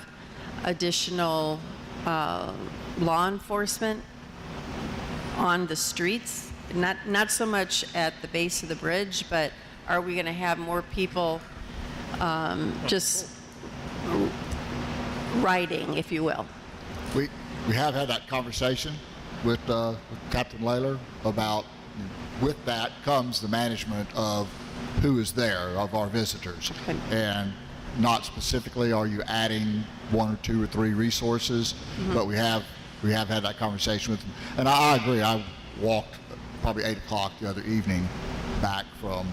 additional law enforcement on the streets, not so much at the base of the bridge, but are we going to have more people just riding, if you will? We have had that conversation with Captain Layler about, with that comes the management of who is there, of our visitors. And not specifically are you adding 1 or 2 or 3 resources, but we have had that conversation with them. And I agree. I walked probably 8 o'clock the other evening back from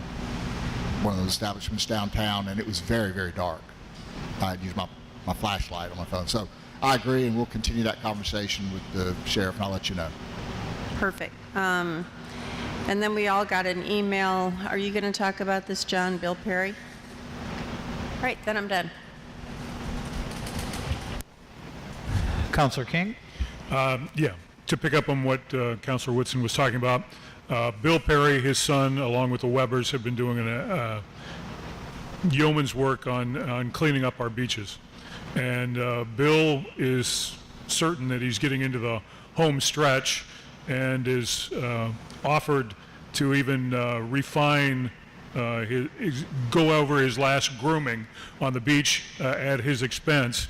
one of those establishments downtown, and it was very, very dark. I had used my flashlight on my phone. So I agree, and we'll continue that conversation with the sheriff, and I'll let you know. Perfect. And then we all got an email. Are you going to talk about this, John? Bill Perry? All right, then I'm done. Councilor King? Yeah, to pick up on what Councilor Whitson was talking about, Bill Perry, his son, along with the Webbers, have been doing yeoman's work on cleaning up our beaches. And Bill is certain that he's getting into the home stretch and is offered to even refine, go over his last grooming on the beach at his expense,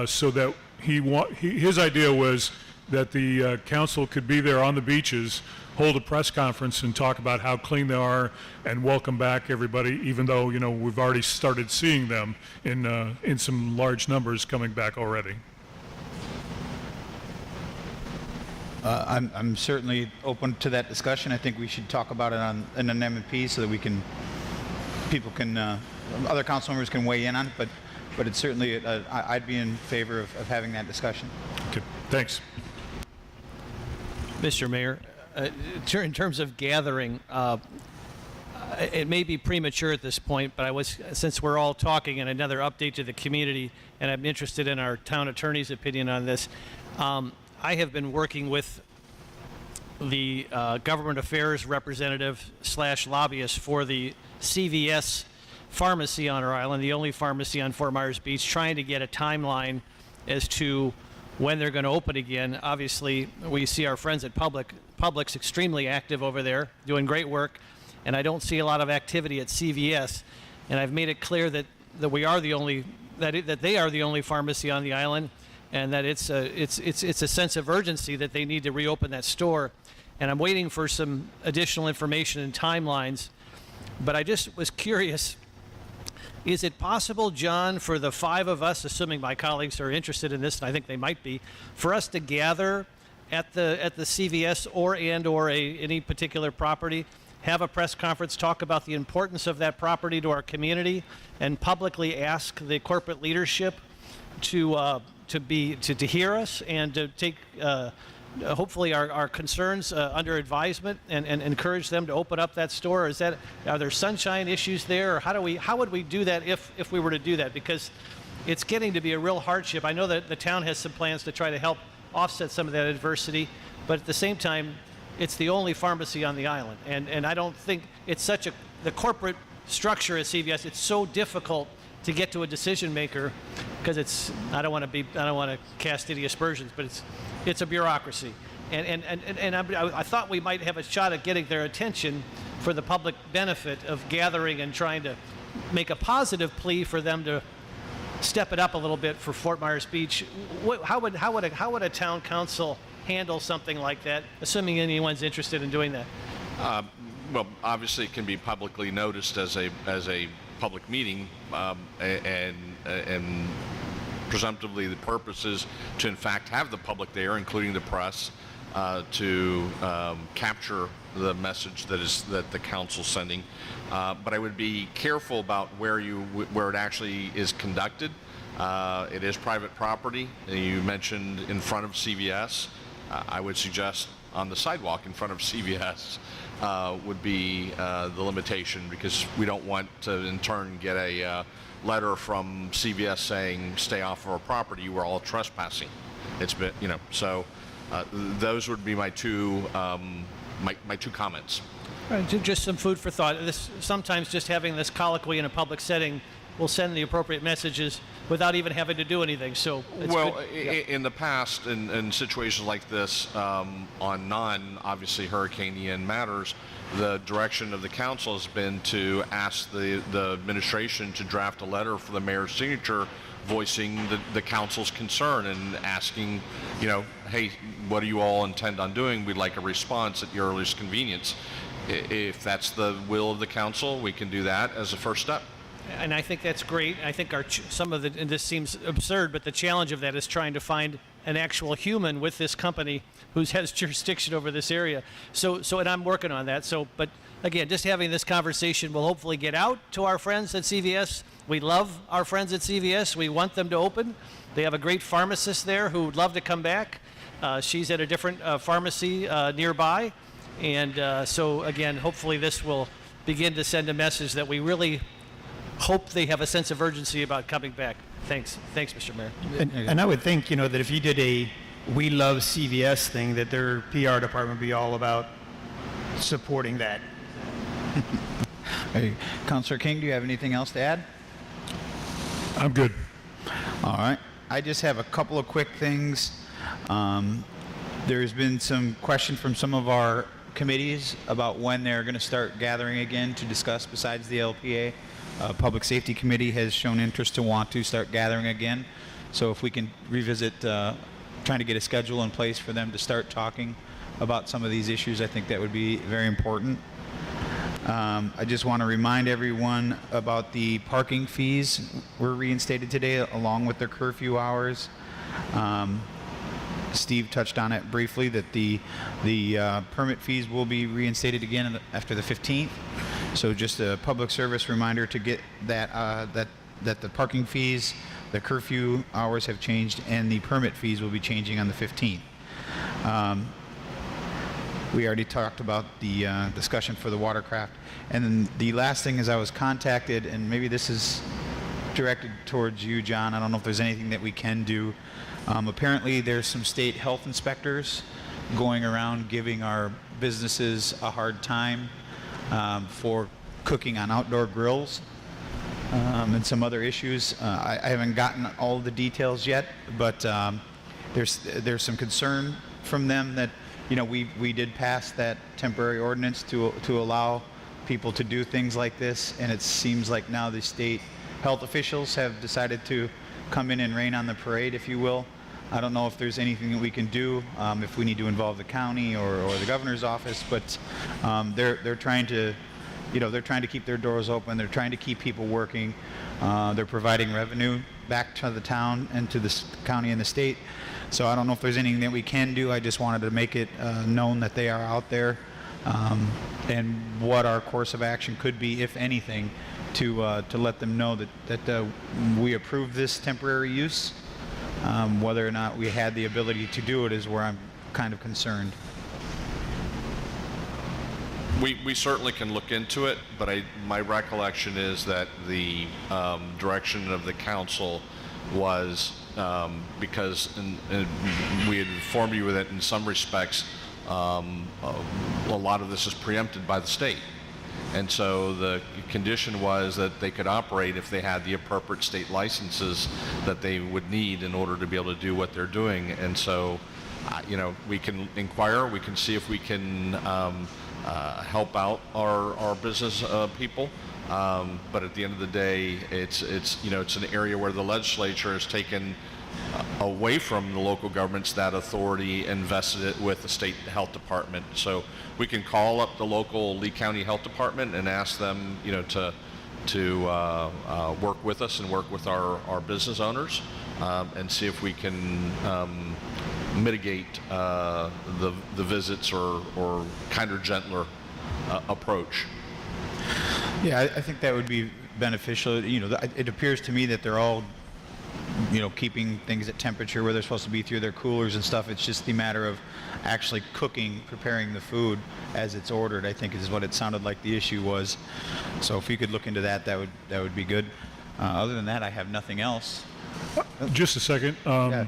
so that his idea was that the council could be there on the beaches, hold a press conference and talk about how clean they are and welcome back everybody, even though, you know, we've already started seeing them in some large numbers coming back already. I'm certainly open to that discussion. I think we should talk about it in an M&P so that other council members can weigh in on it, but it's certainly, I'd be in favor of having that discussion. Okay, thanks. Mr. Mayor, in terms of gathering, it may be premature at this point, but since we're all talking, and another update to the community, and I'm interested in our town attorney's opinion on this. I have been working with the government affairs representative / lobbyist for the CVS pharmacy on our island, the only pharmacy on Fort Myers Beach, trying to get a timeline as to when they're going to open again. Obviously, we see our friends at Publix extremely active over there, doing great work, and I don't see a lot of activity at CVS. And I've made it clear that we are the only, that they are the only pharmacy on the island, and that it's a sense of urgency that they need to reopen that store. And I'm waiting for some additional information and timelines. But I just was curious, is it possible, John, for the 5 of us, assuming my colleagues are interested in this, and I think they might be, for us to gather at the CVS or any particular property, have a press conference, talk about the importance of that property to our community, and publicly ask the corporate leadership to hear us and to take hopefully our concerns under advisement and encourage them to open up that store? Are there sunshine issues there, or how would we do that if we were to do that? Because it's getting to be a real hardship. I know that the town has some plans to try to help offset some of that adversity, but at the same time, it's the only pharmacy on the island, and I don't think it's the corporate structure at CVS. It's so difficult to get to a decision maker because I don't want to cast any aspersions, but it's a bureaucracy, and I thought we might have a shot at getting their attention for the public benefit of gathering and trying to make a positive plea for them to step it up a little bit for Fort Myers Beach. How would a town council handle something like that, assuming anyone's interested in doing that? Well, obviously, it can be publicly noticed as a public meeting, and presumptively the purpose is to in fact have the public there, including the press, to capture the message that the council's sending. But I would be careful about where it actually is conducted. It is private property. You mentioned in front of CVS. I would suggest on the sidewalk in front of CVS would be the limitation, because we don't want to in turn get a letter from CVS saying stay off of our property, we're all trespassing. It's been, so those would be my two comments. Just some food for thought. Sometimes just having this colloquy in a public setting will send the appropriate messages without even having to do anything. So it's well, good. Yeah. in the past, in situations like this, on obviously Hurricane Ian matters, the direction of the council has been to ask the administration to draft a letter for the mayor's signature voicing the council's concern and asking, hey, what do you all intend on doing? We'd like a response at your earliest convenience. If that's the will of the council, we can do that as a first step. And I think that's great. I think and this seems absurd, but the challenge of that is trying to find an actual human with this company who has jurisdiction over this area. And I'm working on that. But again, just having this conversation will hopefully get out to our friends at CVS. We love our friends at CVS. We want them to open. They have a great pharmacist there who would love to come back. She's at a different pharmacy nearby. And so again, hopefully this will begin to send a message that we really hope they have a sense of urgency about coming back. Thanks, Mr. Mayor. And I would think, that if you did a "We Love CVS" thing, that their PR department would be all about supporting that. Hey, Councilor King, do you have anything else to add? I'm good. All right. I just have a couple of quick things. There's been some question from some of our committees about when they're going to start gathering again to discuss besides the LPA. Public Safety Committee has shown interest to want to start gathering again. So if we can revisit trying to get a schedule in place for them to start talking about some of these issues, I think that would be very important. I just want to remind everyone about the parking fees were reinstated today along with their curfew hours. Steve touched on it briefly that the permit fees will be reinstated again after the 15th. So just a public service reminder to get that that the parking fees, the curfew hours have changed, and the permit fees will be changing on the 15th. We already talked about the discussion for the watercraft. And then the last thing is I was contacted, and maybe this is directed towards you, John. I don't know if there's anything that we can do. Apparently there's some state health inspectors going around giving our businesses a hard time for cooking on outdoor grills and some other issues. I haven't gotten all the details yet, but there's some concern from them that we did pass that temporary ordinance to allow people to do things like this, and it seems like now the state health officials have decided to come in and rain on the parade, if you will. I don't know if there's anything that we can do, if we need to involve the county or the governor's office, but they're trying to, they're trying to keep their doors open. They're trying to keep people working. They're providing revenue back to the town and to the county and the state. So I don't know if there's anything that we can do. I just wanted to make it known that they are out there and what our course of action could be, if anything, to let them know that we approve this temporary use. Whether or not we had the ability to do it is where I'm kind of concerned. We certainly can look into it, but my recollection is that the direction of the council was because we had informed you that in some respects a lot of this is preempted by the state. And so the condition was that they could operate if they had the appropriate state licenses that they would need in order to be able to do what they're doing. And so, we can inquire, we can see if we can help out our business people. But at the end of the day, it's an area where the legislature has taken away from the local governments that authority and vested it with the state health department. So we can call up the local Lee County Health Department and ask them, to work with us and work with our business owners and see if we can mitigate the visits or kinder, gentler approach. Yeah, I think that would be beneficial. It appears to me that they're all keeping things at temperature where they're supposed to be through their coolers and stuff. It's just the matter of actually preparing the food as it's ordered, I think is what it sounded like the issue was. So if you could look into that, that would be good. Other than that, I have nothing else. Just a second. Yeah.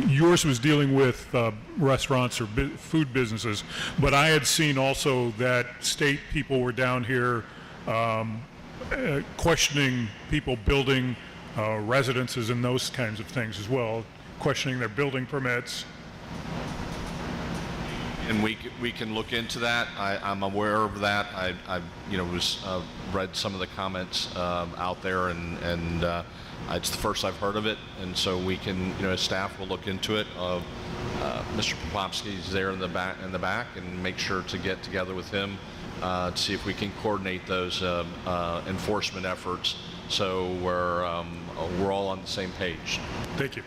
yours was dealing with restaurants or food businesses, but I had seen also that state people were down here questioning people building residences and those kinds of things as well, questioning their building permits. And we can look into that. I'm aware of that. I read some of the comments out there, and it's the first I've heard of it. And so we can, as staff, will look into it. Mr. Popowski's there in the back, and make sure to get together with him to see if we can coordinate those enforcement efforts, so we're all on the same page. Thank you.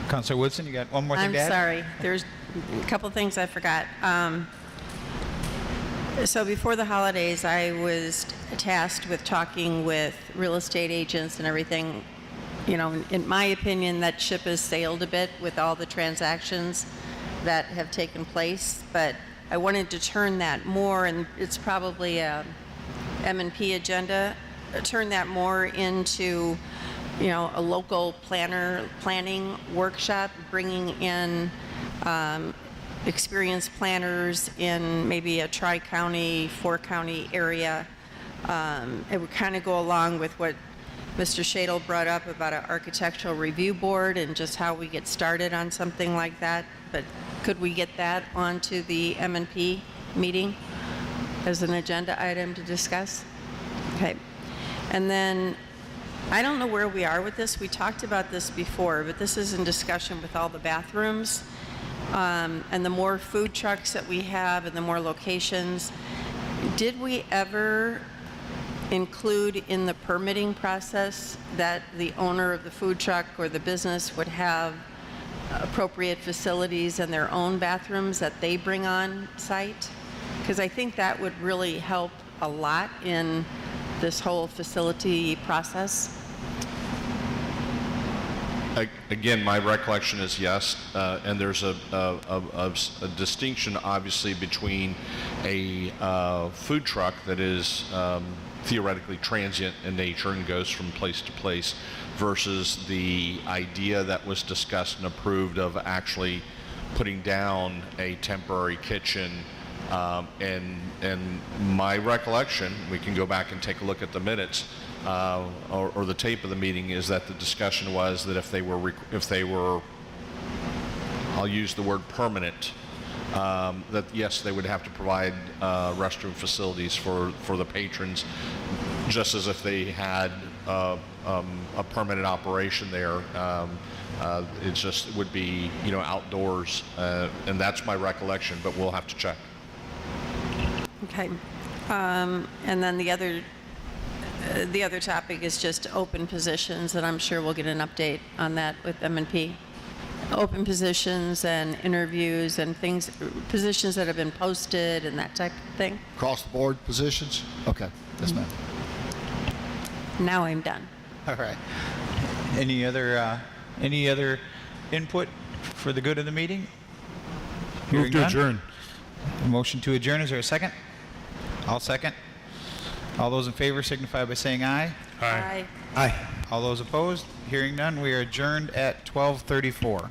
Councilor Woodson, you got one more thing I'm to add? sorry. There's a couple things I forgot. So before the holidays, I was tasked with talking with real estate agents and everything. In my opinion, that ship has sailed a bit with all the transactions that have taken place, but I wanted to turn that more, and it's probably a M&P agenda, turn that more into a local planning workshop, bringing in experienced planners in maybe a tri-county, four-county area. It would kind of go along with what Mr. Shadle brought up about an architectural review board and just how we get started on something like that. But could we get that onto the M&P meeting as an agenda item to discuss? Okay. And then I don't know where we are with this. We talked about this before, but this is in discussion with all the bathrooms. And the more food trucks that we have and the more locations, did we ever include in the permitting process that the owner of the food truck or the business would have appropriate facilities and their own bathrooms that they bring on site? Because I think that would really help a lot in this whole facility process. Again, my recollection is yes, and there's a distinction, obviously, between a food truck that is theoretically transient in nature and goes from place to place, versus the idea that was discussed and approved of actually putting down a temporary kitchen. And my recollection, we can go back and take a look at the minutes, or the tape of the meeting, is that the discussion was that if they were, I'll use the word permanent, that yes, they would have to provide restroom facilities for the patrons, just as if they had a permanent operation there. It would be outdoors, and that's my recollection, but we'll have to check. Okay. And then the other topic is just open positions, and I'm sure we'll get an update on that with M&P. Open positions and interviews and things, positions that have been posted and that type of thing. Across the board positions? Okay. Yes, ma'am. Now I'm done. All right. Any other input for the good of the meeting? Move to adjourn. Motion to adjourn. Is there a second? I'll second. All those in favor signify by saying aye. Aye. Aye. All those opposed? Hearing none, we are adjourned at 12:34.